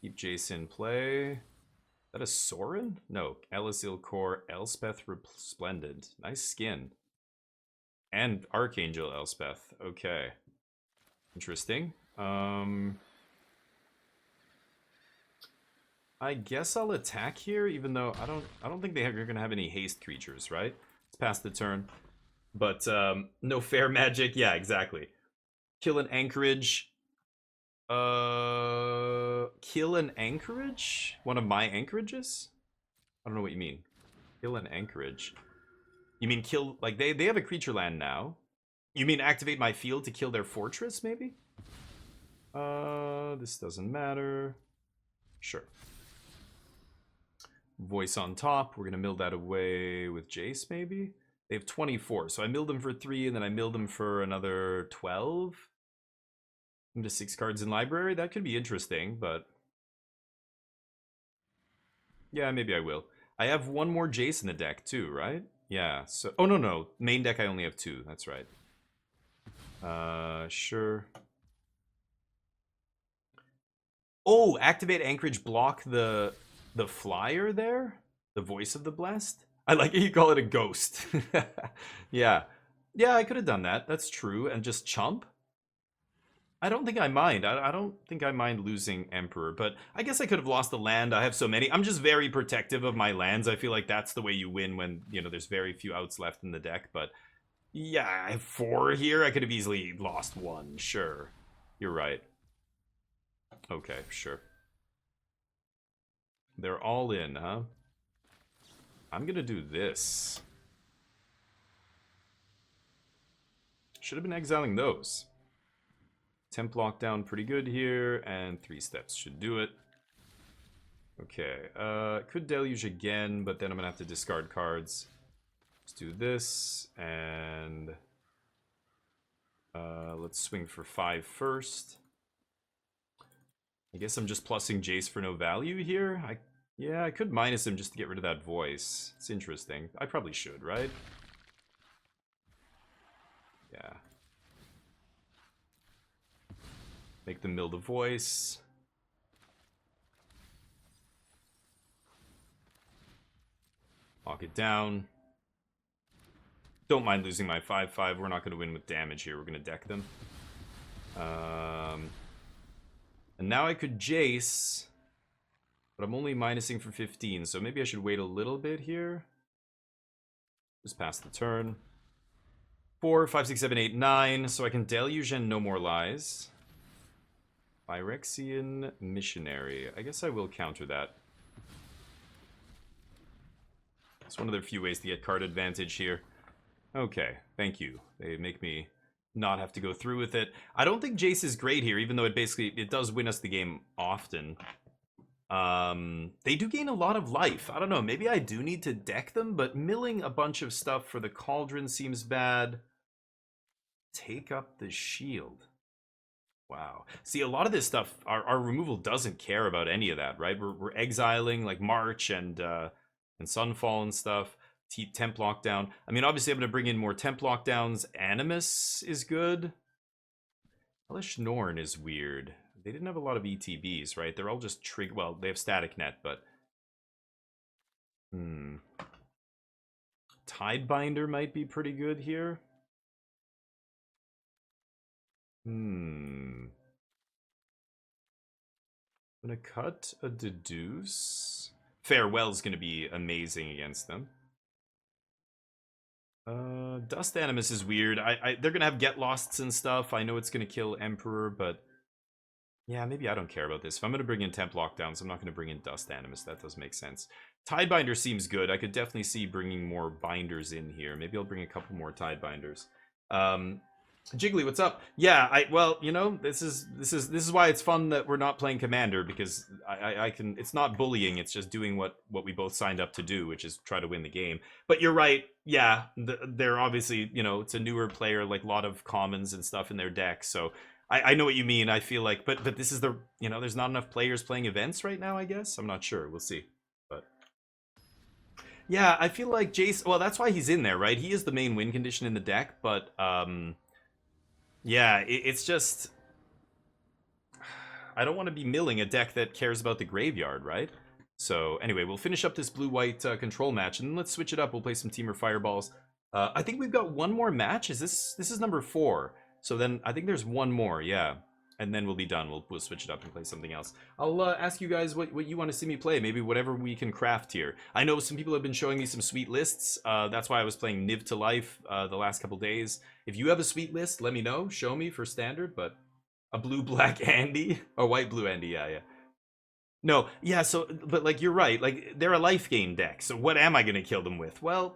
Keep Jace in play. Is that a Sorin? No, Ellis Ilcor, Elspeth Resplendent. Nice skin. And Archangel Elspeth. Okay. Interesting. I guess I'll attack here, even though I don't think they're gonna have any haste creatures, right? Let's pass the turn. But no fair magic. Yeah, exactly. Kill an anchorage. Kill an anchorage? One of my anchorages? I don't know what you mean. Kill an anchorage. You mean kill, like, they have a creature land now. You mean activate my field to kill their fortress, maybe? This doesn't matter. Sure. Voice on top. We're gonna mill that away with Jace, maybe? They have 24, so I milled them for 3, and then I milled them for another 12. Into 6 cards in library. That could be interesting, but yeah, maybe I will. I have 1 more Jace in the deck too, right? Yeah. So, oh no, main deck I only have 2. That's right. Sure. Oh, activate Anchorage, block the flyer there, the Voice of the Blessed. I like it. You call it a ghost. Yeah, I could have done that. That's true, and just chump. I don't think I mind. I don't think I mind losing Emperor, but I guess I could have lost the land. I have so many. I'm just very protective of my lands. I feel like that's the way you win when, you know, there's very few outs left in the deck. But yeah, I have 4 here. I could have easily lost 1. Sure. You're right. Okay, sure. They're all in, huh? I'm gonna do this. Should have been exiling those. Temp lockdown pretty good here, and 3 steps should do it. Okay, could Deluge again, but then I'm gonna have to discard cards. Let's do this, and let's swing for 5 first. I guess I'm just plussing Jace for no value here. Yeah, I could minus him just to get rid of that voice. It's interesting. I probably should, right? Yeah. Make them mill the voice. Lock it down. Don't mind losing my 5/5. We're not going to win with damage here. We're going to deck them. And now I could Jace, but I'm only minusing for 15, so maybe I should wait a little bit here. Just pass the turn. 4, 5, 6, 7, 8, 9, so I can Deluge and No More Lies. Phyrexian Missionary. I guess I will counter that. It's one of the few ways to get card advantage here. Okay, thank you. They make me not have to go through with it. I don't think Jace is great here, even though it does win us the game often. They do gain a lot of life. I don't know, maybe I do need to deck them, but milling a bunch of stuff for the Cauldron seems bad. Take up the shield. Wow. See, a lot of this stuff, our removal doesn't care about any of that, right? We're exiling like March and Sunfall and stuff. Temp lockdown. I mean, obviously I'm going to bring in more temp lockdowns. Animus is good. Hellish Norn is weird. They didn't have a lot of ETBs, right? They're all just well, they have static net, but Tidebinder might be pretty good here. I'm gonna cut a Deduce. Farewell's gonna be amazing against them. Dust Animus is weird. They're gonna have Get Losts and stuff. I know it's gonna kill Emperor, but yeah, maybe I don't care about this. If I'm gonna bring in Temp Lockdowns, I'm not gonna bring in Dust Animus. That does make sense. Tidebinder seems good. I could definitely see bringing more binders in here. Maybe I'll bring a couple more Tidebinders. Jiggly, what's up? Yeah, well, you know, this is why it's fun that we're not playing Commander, because I can, it's not bullying, it's just doing what we both signed up to do, which is try to win the game. But you're right, yeah, they're obviously, you know, it's a newer player, like a lot of commons and stuff in their deck, so I know what you mean. I feel like, but this is the, you know, there's not enough players playing events right now, I guess. I'm not sure, we'll see. But yeah, I feel like Jace, well, that's why he's in there, right? He is the main win condition in the deck, but yeah, it's just, I don't want to be milling a deck that cares about the graveyard, right? So anyway, we'll finish up this blue-white control match, and then let's switch it up. We'll play some Teamer Fireballs. I think we've got one more match. This is number 4. So then I think there's one more, yeah. And then we'll be done. We'll switch it up and play something else. I'll ask you guys what you want to see me play. Maybe whatever we can craft here. I know some people have been showing me some sweet lists. That's why I was playing Niv to Life the last couple days. If you have a sweet list, let me know. Show me for standard, but a blue-black Andy? Or white-blue Andy, yeah. No, yeah, so, but like, you're right. Like, they're a life gain deck, so what am I going to kill them with? Well,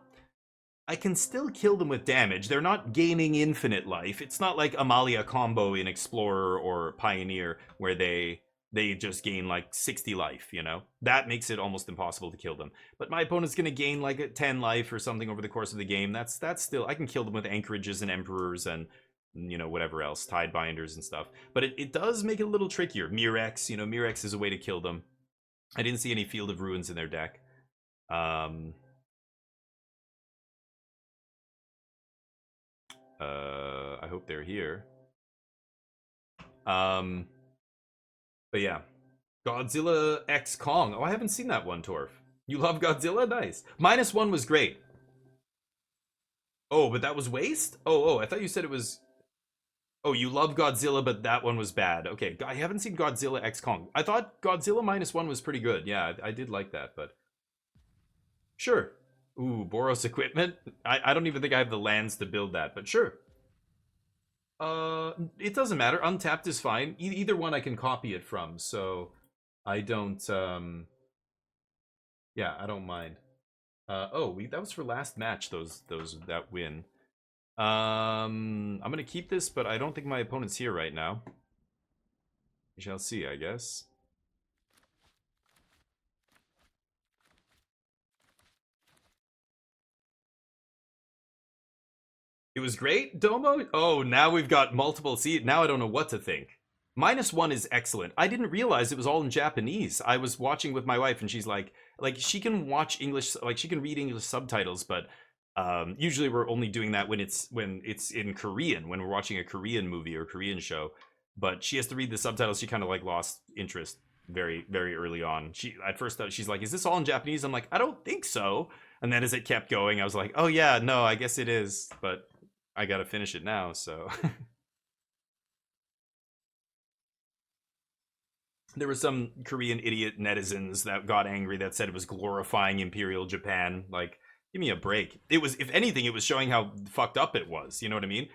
I can still kill them with damage. They're not gaining infinite life. It's not like Amalia combo in Explorer or Pioneer where they just gain like 60 life, you know? That makes it almost impossible to kill them. But my opponent's going to gain like a 10 life or something over the course of the game. That's still, I can kill them with Anchorages and Emperors and, you know, whatever else, Tidebinders and stuff. But it does make it a little trickier. Mirex, you know, Mirex is a way to kill them. I didn't see any Field of Ruins in their deck. I hope they're here. But yeah. Godzilla X Kong. Oh, I haven't seen that one, Torf. You love Godzilla? Nice. -1 was great. Oh, but that was waste? Oh, I thought you said it was... Oh, you love Godzilla, but that one was bad. Okay, I haven't seen Godzilla X Kong. I thought Godzilla -1 was pretty good. Yeah, I did like that, but... Sure. Ooh, Boros equipment? I don't even think I have the lands to build that, but sure. It doesn't matter. Untapped is fine. Either one I can copy it from, so I don't, yeah, I don't mind. That was for last match, that win. I'm gonna keep this, but I don't think my opponent's here right now. We shall see, I guess. It was great, Domo? Oh, now we've got multiple. See, now I don't know what to think. -1 is excellent. I didn't realize it was all in Japanese. I was watching with my wife, and she's like she can watch English, like she can read English subtitles, but usually we're only doing that when it's in Korean, when we're watching a Korean movie or Korean show. But she has to read the subtitles. She kind of like lost interest very, very early on. She at first thought, she's like, "Is this all in Japanese?" I'm like, "I don't think so." And then as it kept going, I was like, "Oh yeah, no, I guess it is." But I gotta finish it now, so. There were some Korean idiot netizens that got angry that said it was glorifying Imperial Japan. Like, give me a break. It was, if anything, it was showing how fucked up it was. You know what I mean?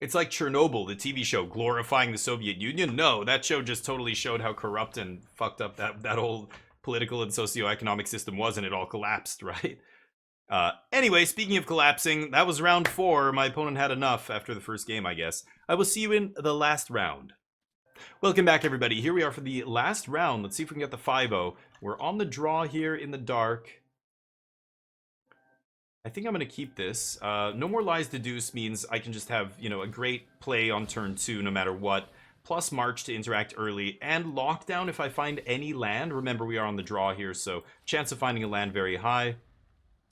It's like Chernobyl, the TV show glorifying the Soviet Union. No, that show just totally showed how corrupt and fucked up that whole political and socioeconomic system was, and it all collapsed, right? Anyway, speaking of collapsing, that was round 4. My opponent had enough after the first game, I guess. I will see you in the last round. Welcome back, everybody. Here we are for the last round. Let's see if we can get the 5-0. We're on the draw here in the dark. I think I'm going to keep this. No more lies deduce means I can just have, you know, a great play on turn 2 no matter what. Plus march to interact early. And lockdown if I find any land. Remember, we are on the draw here, so chance of finding a land very high.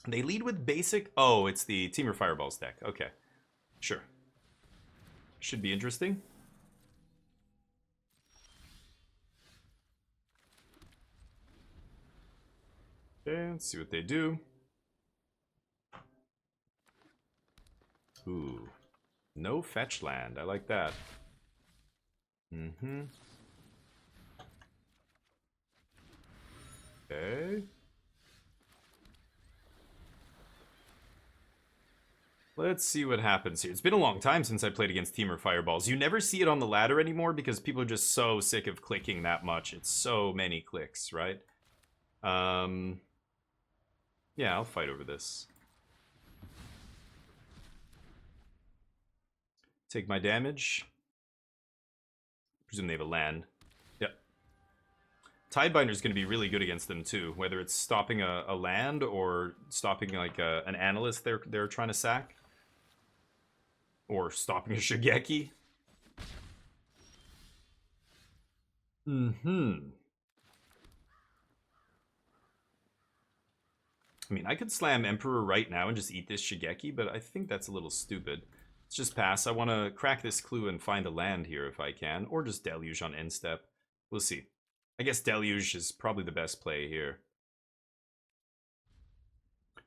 They lead with basic... Oh, it's the Teamer Fireballs deck. Okay. Sure. Should be interesting. Okay, let's see what they do. Ooh. No fetch land. I like that. Mm-hmm. Okay. Let's see what happens here. It's been a long time since I played against Teamer Fireballs. You never see it on the ladder anymore because people are just so sick of clicking that much. It's so many clicks, right? Yeah, I'll fight over this. Take my damage. Presume they have a land. Yep. Tidebinder's going to be really good against them too, whether it's stopping a land or stopping like an analyst they're trying to sack. Or stopping a Shigeki. Mm-hmm. I mean, I could slam Emperor right now and just eat this Shigeki, but I think that's a little stupid. Let's just pass. I want to crack this clue and find a land here if I can. Or just Deluge on end step. We'll see. I guess Deluge is probably the best play here.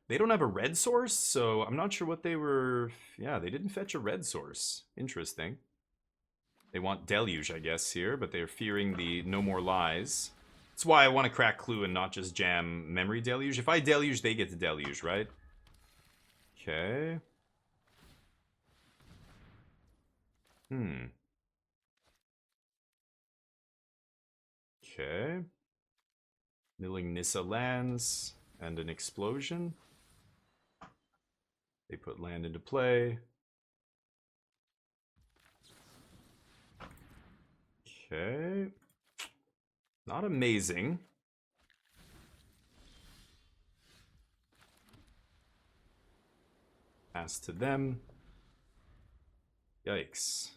They don't have a red source, so I'm not sure what they were... Yeah, they didn't fetch a red source. Interesting. They want Deluge, I guess, here, but they're fearing the No More Lies. That's why I want to crack Clue and not just jam Memory Deluge. If I Deluge, they get the Deluge, right? Okay. Okay. Milling Nissa lands and an explosion. They put land into play. Okay. Not amazing. Pass to them. Yikes.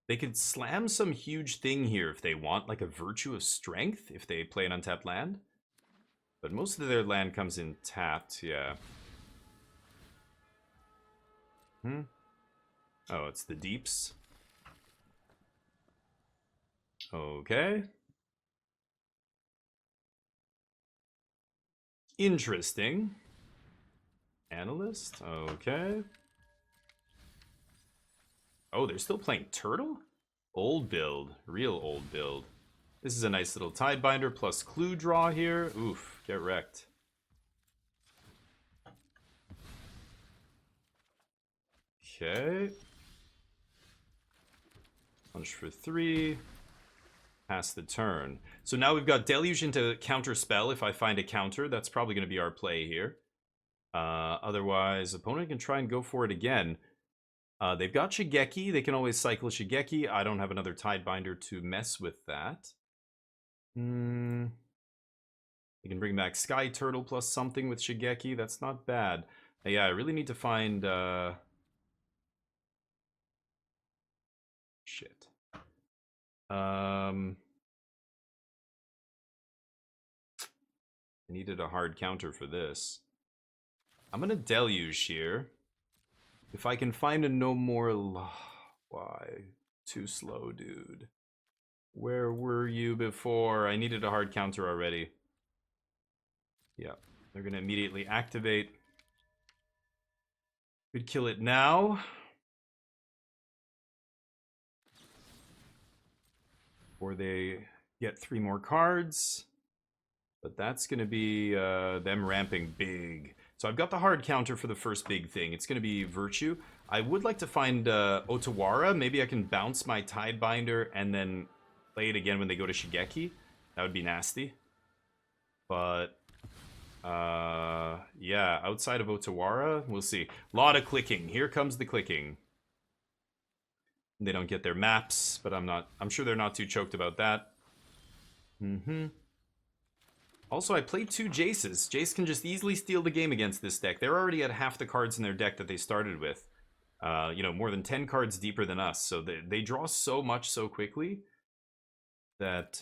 They could slam some huge thing here if they want, like a Virtue of Strength, if they play an untapped land. But most of their land comes in tapped, yeah. Oh, it's the deeps. Okay. Interesting. Analyst, okay. Oh, they're still playing Turtle? Old build, real old build. This is a nice little Tidebinder plus Clue draw here. Oof, get wrecked. Okay. Punch for 3. Pass the turn. So now we've got Deluge into counter spell. If I find a counter, that's probably going to be our play here. Otherwise, opponent can try and go for it again. They've got Shigeki. They can always cycle Shigeki. I don't have another Tidebinder to mess with that. You can bring back Sky Turtle plus something with Shigeki. That's not bad. Yeah, I really need to find... Shit. I needed a hard counter for this. I'm gonna Deluge here. If I can find a No More... Why? Too slow, dude. Where were you before? I needed a hard counter already. Yeah, they're gonna immediately activate. Could kill it now. Or they get 3 more cards. But that's going to be them ramping big. So I've got the hard counter for the first big thing. It's going to be Virtue. I would like to find Otawara. Maybe I can bounce my Tidebinder and then play it again when they go to Shigeki. That would be nasty. But, yeah, outside of Otawara, we'll see. A lot of clicking. Here comes the clicking. They don't get their maps, but I'm sure they're not too choked about that. Also, I played 2 Jaces. Jace can just easily steal the game against this deck. They're already at half the cards in their deck that they started with. You know, more than 10 cards deeper than us. So they draw so much so quickly that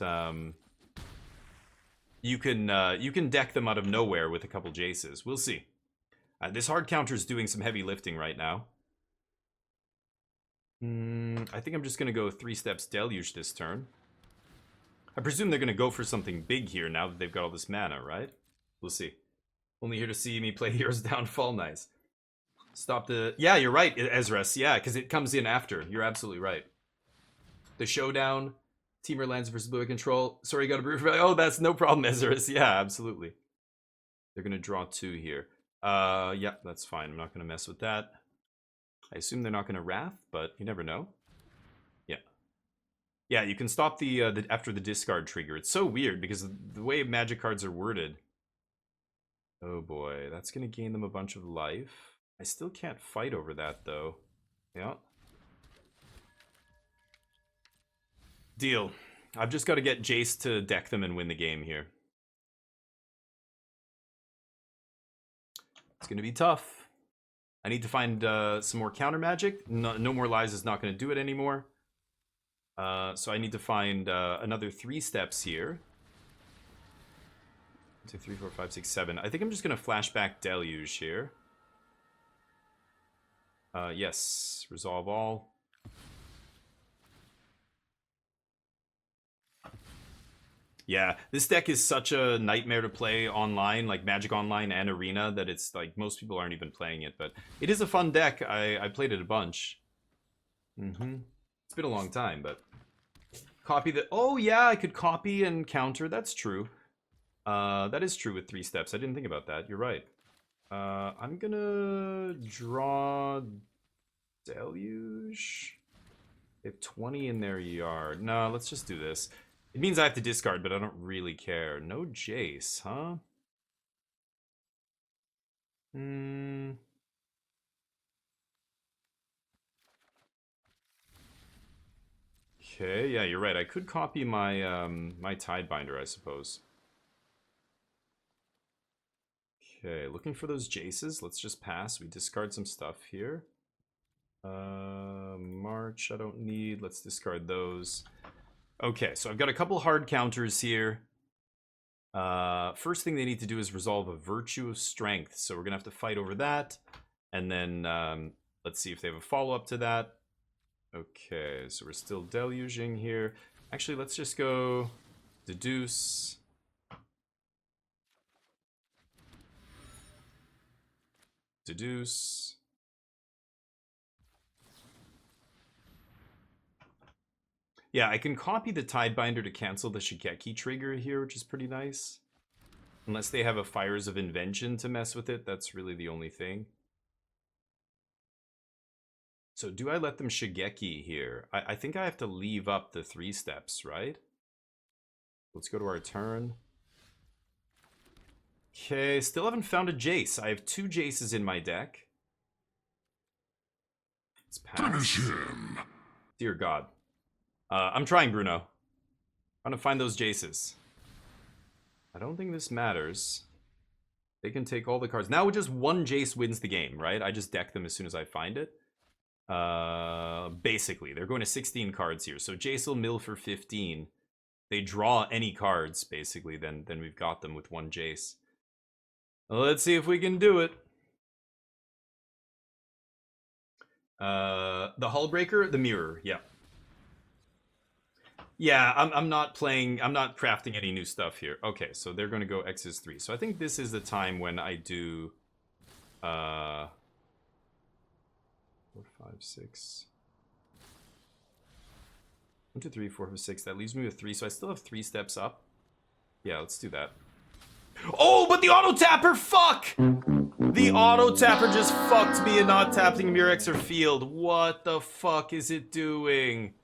you can deck them out of nowhere with a couple Jaces. We'll see. This hard counter is doing some heavy lifting right now. I think I'm just going to go 3 steps Deluge this turn. I presume they're going to go for something big here now that they've got all this mana, right? We'll see. Only here to see me play Hero's Downfall. Nice. Stop the... Yeah, you're right, Ezra's. Yeah, because it comes in after. You're absolutely right. The showdown. Teamer lands versus Blue Control. Sorry, got a brew for... Oh, that's no problem, Ezra's. Yeah, absolutely. They're going to draw 2 here. Yeah, that's fine. I'm not going to mess with that. I assume they're not going to Wrath, but you never know. Yeah. Yeah, you can stop the after the discard trigger. It's so weird because the way Magic cards are worded. Oh boy, that's going to gain them a bunch of life. I still can't fight over that, though. Yeah. Deal. I've just got to get Jace to deck them and win the game here. It's going to be tough. I need to find some more counter magic. No More Lies is not going to do it anymore. So I need to find another 3 steps here. 1, 2, 3, 4, 5, 6, 7. I think I'm just going to flashback Deluge here. Yes. Resolve all. Yeah, this deck is such a nightmare to play online, like Magic Online and Arena, that it's like most people aren't even playing it. But it is a fun deck. I played it a bunch. It's been a long time, but copy the... Oh yeah, I could copy and counter. That's true. That is true with 3 steps. I didn't think about that. You're right. I'm gonna draw Deluge. They have 20 in their yard. No, let's just do this. It means I have to discard, but I don't really care. No Jace, huh? Okay, yeah, you're right. I could copy my my Tidebinder, I suppose. Okay, looking for those Jaces. Let's just pass. We discard some stuff here. March, I don't need. Let's discard those. Okay, so I've got a couple hard counters here. First thing they need to do is resolve a Virtue of Strength. So we're going to have to fight over that. And then let's see if they have a follow-up to that. Okay, so we're still deluging here. Actually, let's just go Deduce. Deduce. Yeah, I can copy the Tidebinder to cancel the Shigeki trigger here, which is pretty nice. Unless they have a Fires of Invention to mess with it, that's really the only thing. So do I let them Shigeki here? I think I have to leave up the 3 steps, right? Let's go to our turn. Okay, still haven't found a Jace. I have 2 Jaces in my deck. Let's pass. Finish him. Dear God. I'm trying, Bruno. I'm gonna find those Jaces. I don't think this matters. They can take all the cards. Now with just 1 Jace wins the game, right? I just deck them as soon as I find it. Basically, they're going to 16 cards here. So Jace will mill for 15. They draw any cards, basically, then we've got them with 1 Jace. Let's see if we can do it. The Hullbreaker, the Mirror, yeah. Yeah, I'm not crafting any new stuff here. Okay, so they're going to go X's 3. So I think this is the time when I do 4, 5, 6. 1, 2, 3, 4, 5, 6. That leaves me with 3, so I still have 3 steps up. Yeah, let's do that. Oh, but the auto tapper, fuck! The The auto tapper just fucked me and not tapping Murex or Field. What the fuck is it doing?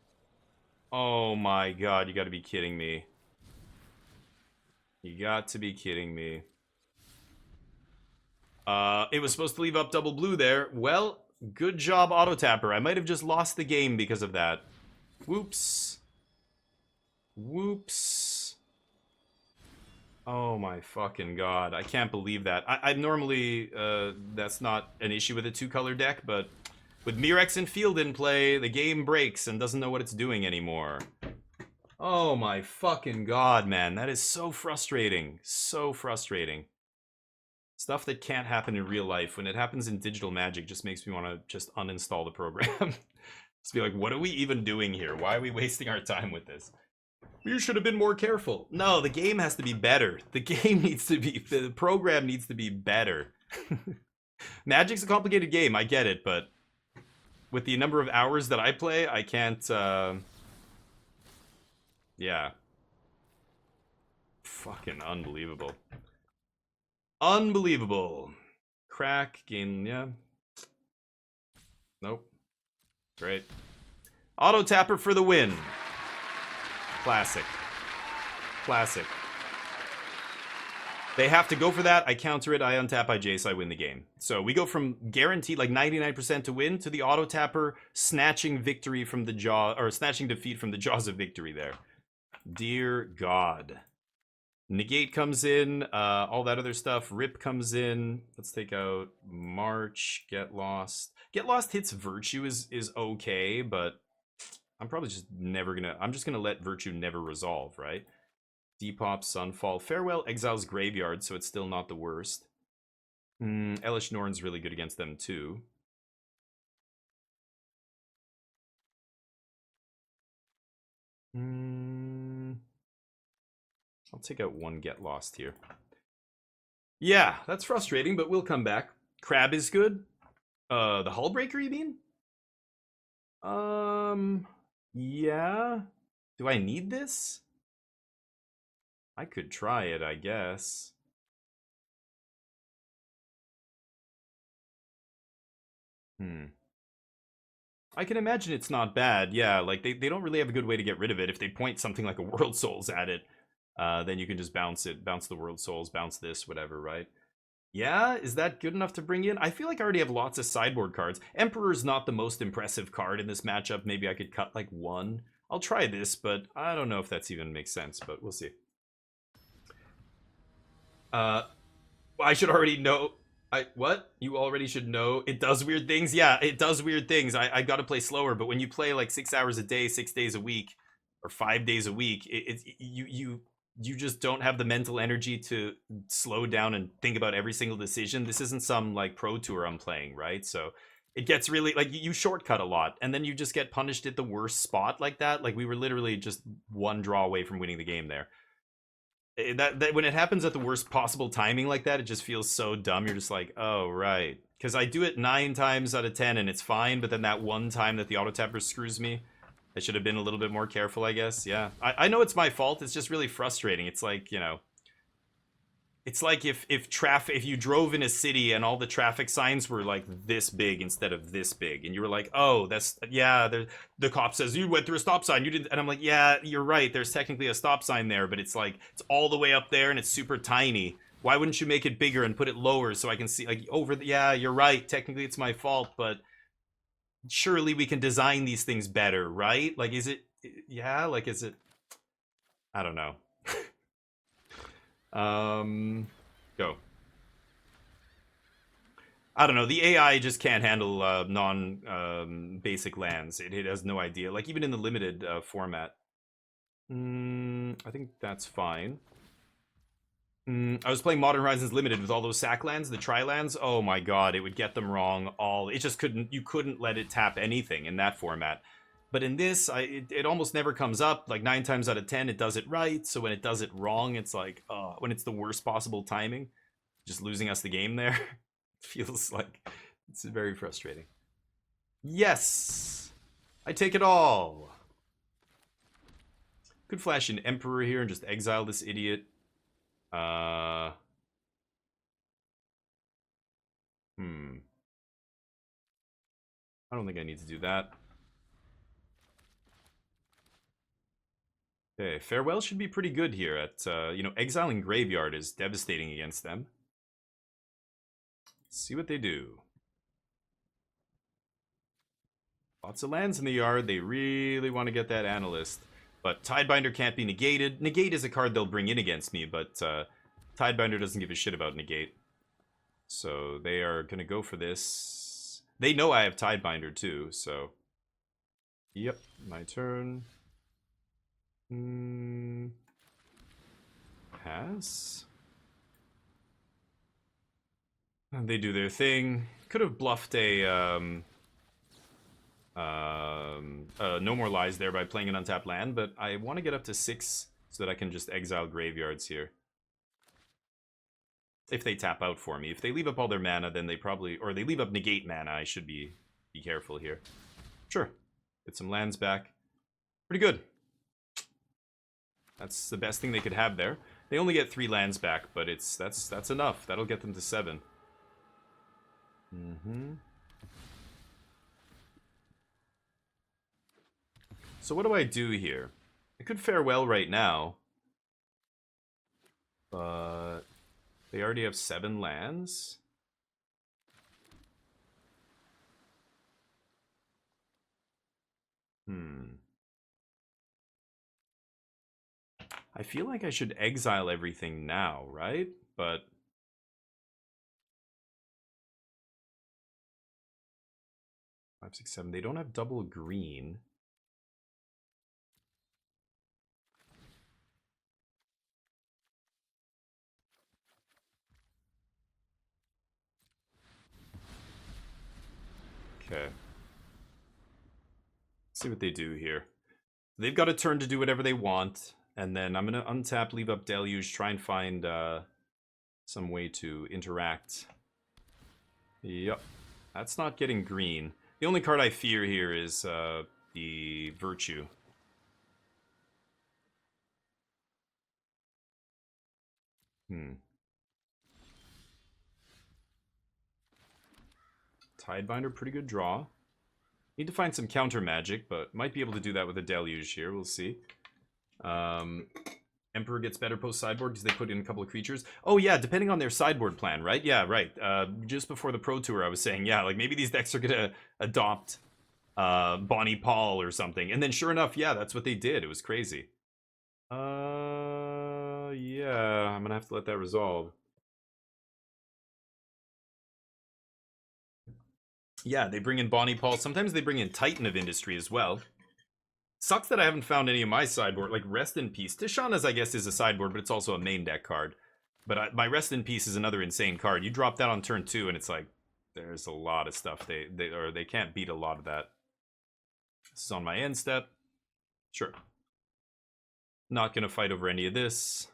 Oh my god, you gotta be kidding me. You got to be kidding me. It was supposed to leave up double blue there. Well, good job, auto tapper. I might have just lost the game because of that. Whoops. Whoops. Oh my fucking god. I can't believe that. I normally, that's not an issue with a two-color deck, but with Murex and Field in play, the game breaks and doesn't know what it's doing anymore. Oh my fucking god, man. That is so frustrating. So frustrating. Stuff that can't happen in real life. When it happens in digital Magic, just makes me want to just uninstall the program. Just be like, what are we even doing here? Why are we wasting our time with this? You should have been more careful. No, the game has to be better. The game needs to be... The program needs to be better. Magic's a complicated game, I get it, but... with the number of hours that I play, I can't, yeah. Fucking unbelievable. Unbelievable. Crack, gain, yeah. Nope. Great. Auto tapper for the win. Classic. Classic. They have to go for that. I counter it. I untap. I Jace. I win the game. So we go from guaranteed like 99% to win to the auto tapper snatching victory from the jaw, or snatching defeat from the jaws of victory there. Dear God. Negate comes in. All that other stuff. Rip comes in. Let's take out March. Get Lost. Get Lost hits Virtue is okay, but I'm probably just never gonna... I'm just gonna let Virtue never resolve, right? Depop, Sunfall, Farewell, Exile's Graveyard, so it's still not the worst. Elish Norn's really good against them too. I'll take out one Get Lost here. Yeah, that's frustrating, but we'll come back. Crab is good. The Hullbreaker, you mean? Yeah. Do I need this? I could try it, I guess. I can imagine it's not bad. Yeah, like they don't really have a good way to get rid of it. If they point something like a World Souls at it, then you can just bounce it, bounce the World Souls, bounce this, whatever, right? Yeah, is that good enough to bring in? I feel like I already have lots of sideboard cards. Emperor's not the most impressive card in this matchup. Maybe I could cut like one. I'll try this, but I don't know if that's even makes sense, but we'll see. I should already know. What? You already should know. It does weird things? Yeah, it does weird things. I gotta play slower, but when you play like 6 hours a day, 6 days a week, or 5 days a week, you just don't have the mental energy to slow down and think about every single decision. This isn't some like pro tour I'm playing, right? So it gets really like you shortcut a lot, and then you just get punished at the worst spot like that. Like we were literally just one draw away from winning the game there. That when it happens at the worst possible timing like that, it just feels so dumb. You're just like, oh right, because I do it 9 times out of 10 and it's fine, but then that one time that the auto tapper screws me, I should have been a little bit more careful, I guess. Yeah, I know it's my fault. It's just really frustrating. It's like, you know, it's like if you drove in a city and all the traffic signs were like this big instead of this big, and you were like, oh, that's, yeah, the cop says you went through a stop sign, you didn't, and I'm like, yeah, you're right, there's technically a stop sign there, but it's like it's all the way up there and it's super tiny. Why wouldn't you make it bigger and put it lower so I can see like over the, yeah, you're right, technically it's my fault, but surely we can design these things better, right? Like, is it, yeah, like, is it, I don't know. Go. I don't know. The AI just can't handle basic lands. It has no idea. Like even in the limited format. I think that's fine. I was playing Modern Horizons Limited with all those sack lands, the tri lands. Oh my god, it would get them wrong. It just couldn't. You couldn't let it tap anything in that format. But in this, it almost never comes up. Like 9 times out of 10, it does it right. So when it does it wrong, it's like, when it's the worst possible timing, just losing us the game there. Feels like it's very frustrating. Yes! I take it all! Could flash an Emperor here and just exile this idiot. I don't think I need to do that. Okay, Farewell should be pretty good here at, you know, exiling Graveyard is devastating against them. Let's see what they do. Lots of lands in the yard. They really want to get that Analyst. But Tidebinder can't be negated. Negate is a card they'll bring in against me, but Tidebinder doesn't give a shit about Negate. So they are going to go for this. They know I have Tidebinder too, so... Yep, my turn. Pass. They do their thing. Could have bluffed a No More Lies there by playing an untapped land, but I want to get up to 6 so that I can just exile graveyards here. If they tap out for me. If they leave up all their mana, then they probably... Or they leave up negate mana, I should be careful here. Sure. Get some lands back. Pretty good. That's the best thing they could have there. They only get 3 lands back, but that's enough. That'll get them to 7. So what do I do here? I could Farewell right now. But they already have 7 lands. I feel like I should exile everything now, right? But... Five, 6, 7. They don't have double green. Okay. Let's see what they do here. They've got a turn to do whatever they want. And then I'm going to untap, leave up Deluge, try and find some way to interact. Yep. That's not getting green. The only card I fear here is the Virtue. Tidebinder, pretty good draw. Need to find some counter magic, but might be able to do that with a Deluge here. We'll see. Emperor gets better post sideboard because they put in a couple of creatures. Oh yeah, depending on their sideboard plan, right? Yeah, right. Just before the Pro Tour, I was saying, yeah, like maybe these decks are gonna adopt Bonnie Paul or something. And then sure enough, yeah, that's what they did. It was crazy. Yeah, I'm gonna have to let that resolve. Yeah, they bring in Bonnie Paul. Sometimes they bring in Titan of Industry as well. Sucks that I haven't found any of my sideboard. Like, Rest in Peace. Tishana's, I guess, is a sideboard, but it's also a main deck card. But my Rest in Peace is another insane card. You drop that on turn 2, and it's like, there's a lot of stuff. They can't beat a lot of that. This is on my end step. Sure. Not going to fight over any of this.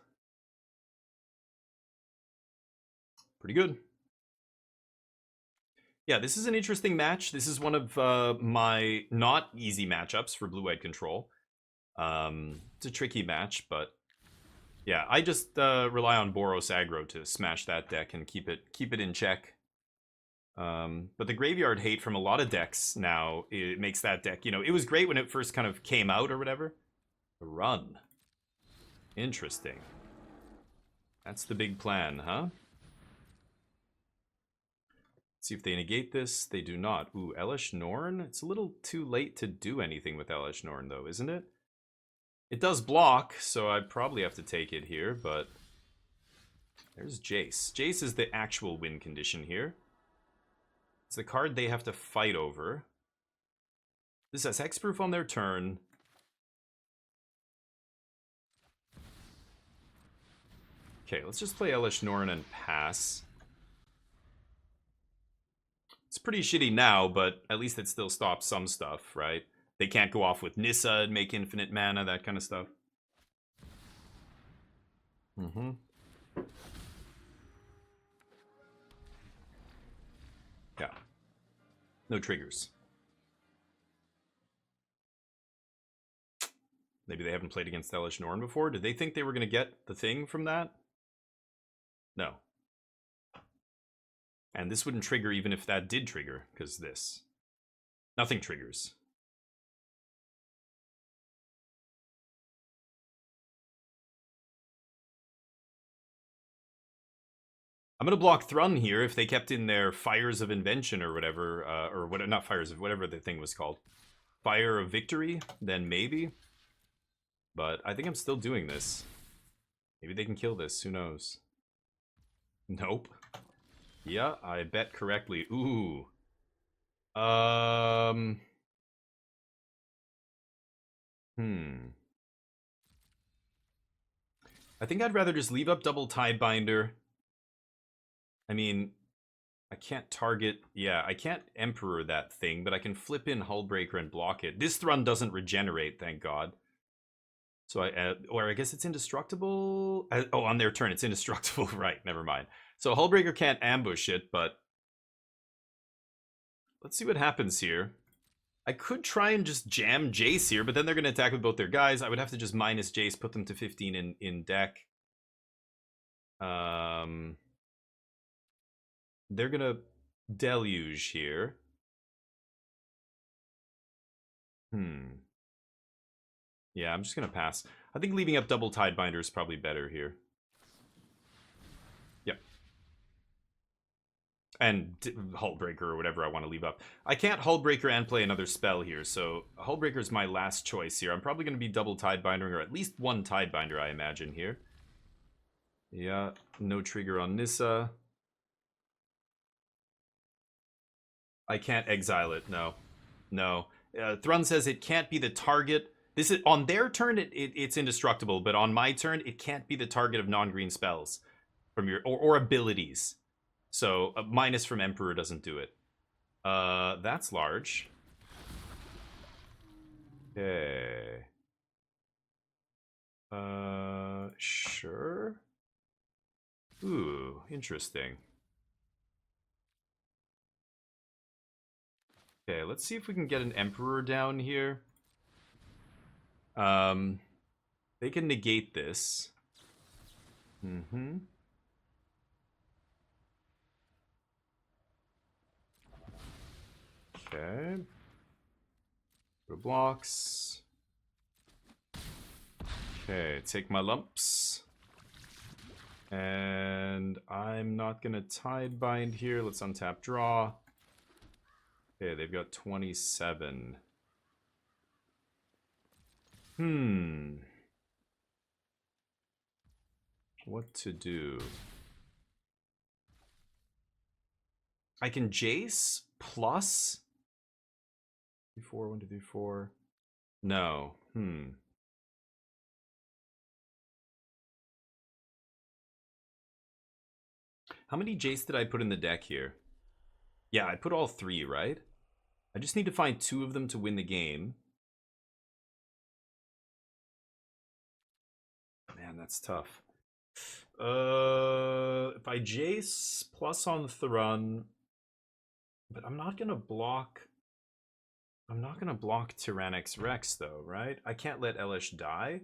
Pretty good. Yeah, this is an interesting match. This is one of my not easy matchups for Blue-White Control. It's a tricky match, but yeah, I just rely on Boros aggro to smash that deck and keep it in check. But the graveyard hate from a lot of decks now, it makes that deck, you know, it was great when it first kind of came out or whatever. The run. Interesting. That's the big plan, huh? See if they negate this. They do not. Ooh, Elesh Norn? It's a little too late to do anything with Elesh Norn, though, isn't it? It does block, so I probably have to take it here, but... There's Jace. Jace is the actual win condition here. It's the card they have to fight over. This has hexproof on their turn. Okay, let's just play Elesh Norn and pass. It's pretty shitty now, but at least it still stops some stuff, right? They can't go off with Nissa and make infinite mana, that kind of stuff. Yeah. No triggers. Maybe they haven't played against Elesh Norn before. Did they think they were going to get the thing from that? No. And this wouldn't trigger even if that did trigger, because this. Nothing triggers. I'm gonna block Thrun here if they kept in their Fires of Invention or whatever, or what? Not Fires of whatever the thing was called, Fire of Victory. Then maybe, but I think I'm still doing this. Maybe they can kill this. Who knows? Nope. Yeah, I bet correctly. Ooh. I think I'd rather just leave up double Tidebinder. I mean, I can't target... Yeah, I can't Emperor that thing, but I can flip in Hullbreaker and block it. This Thrun doesn't regenerate, thank God. So or I guess it's indestructible? Oh, on their turn, it's indestructible. Right, never mind. So Hullbreaker can't ambush it, but... Let's see what happens here. I could try and just jam Jace here, but then they're going to attack with both their guys. I would have to just minus Jace, put them to 15 in deck. They're going to deluge here. Yeah, I'm just going to pass. I think leaving up double Tidebinder is probably better here. Yep. And Hullbreaker or whatever I want to leave up. I can't Hullbreaker and play another spell here, so Hullbreaker is my last choice here. I'm probably going to be double Tidebindering, or at least one Tidebinder, I imagine, here. Yeah, no trigger on Nissa. I can't exile it, no. No. Thrun says it can't be the target. This is on their turn, it's indestructible, but on my turn, it can't be the target of non-green spells from your or abilities. So a minus from Emperor doesn't do it. That's large. Okay. Sure. Ooh, interesting. Okay, let's see if we can get an Emperor down here. They can negate this. Okay. Go blocks. Okay, take my lumps. And I'm not gonna Tidebind here. Let's untap draw. Okay, they've got 27. What to do? I can Jace plus 4, 1, 2, 3, 4. No. How many Jace did I put in the deck here? Yeah, I put all 3, right? I just need to find 2 of them to win the game. Man, that's tough. If I Jace plus on Thrun, but I'm not gonna block. I'm not gonna block Tyrannix Rex though, right? I can't let Elesh die.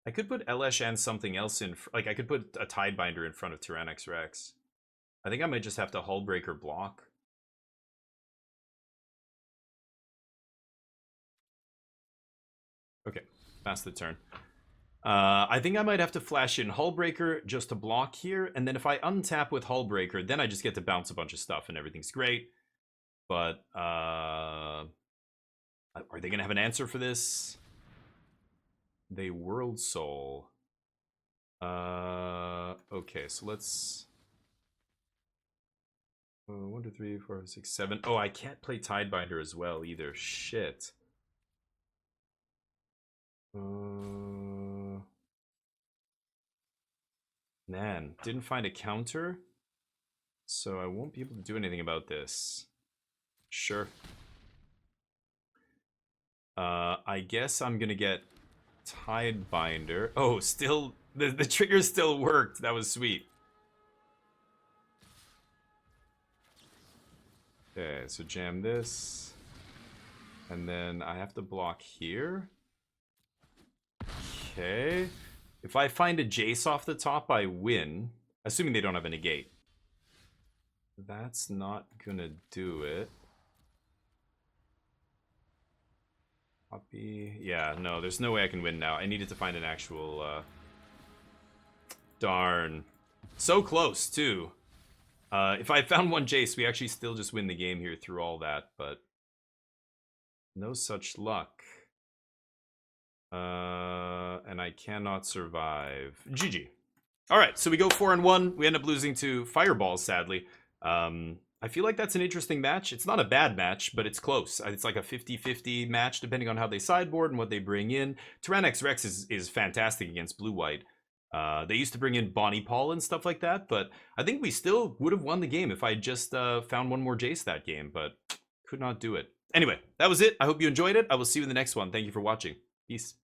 I could put Elesh and something else in, like I could put a Tidebinder in front of Tyrannix Rex. I think I might just have to Hullbreaker block. Okay, pass the turn. I think I might have to flash in Hullbreaker just to block here, and then if I untap with Hullbreaker, then I just get to bounce a bunch of stuff and everything's great. But, are they going to have an answer for this? They World Soul. Okay, so let's... 1, 2, 3, 4, 5, 6, 7. Oh, I can't play Tidebinder as well either. Shit. Man, didn't find a counter, so I won't be able to do anything about this. Sure. I guess I'm gonna get Tidebinder. Oh, still, the trigger still worked. That was sweet. Okay, so jam this. And then I have to block here. Okay. If I find a Jace off the top, I win. Assuming they don't have a negate. That's not gonna do it. Copy. Yeah, no, there's no way I can win now. I needed to find an actual, darn. So close, too. If I found one Jace, we actually still just win the game here through all that, but no such luck. And I cannot survive. GG. All right, so we go 4-1. We end up losing to Fireballs, sadly. I feel like that's an interesting match. It's not a bad match, but it's close. It's like a 50-50 match, depending on how they sideboard and what they bring in. Tyranix Rex is fantastic against blue-white. They used to bring in Bonnie Paul and stuff like that, but I think we still would have won the game if I just found one more Jace that game, but could not do it. Anyway, that was it. I hope you enjoyed it. I will see you in the next one. Thank you for watching. Peace.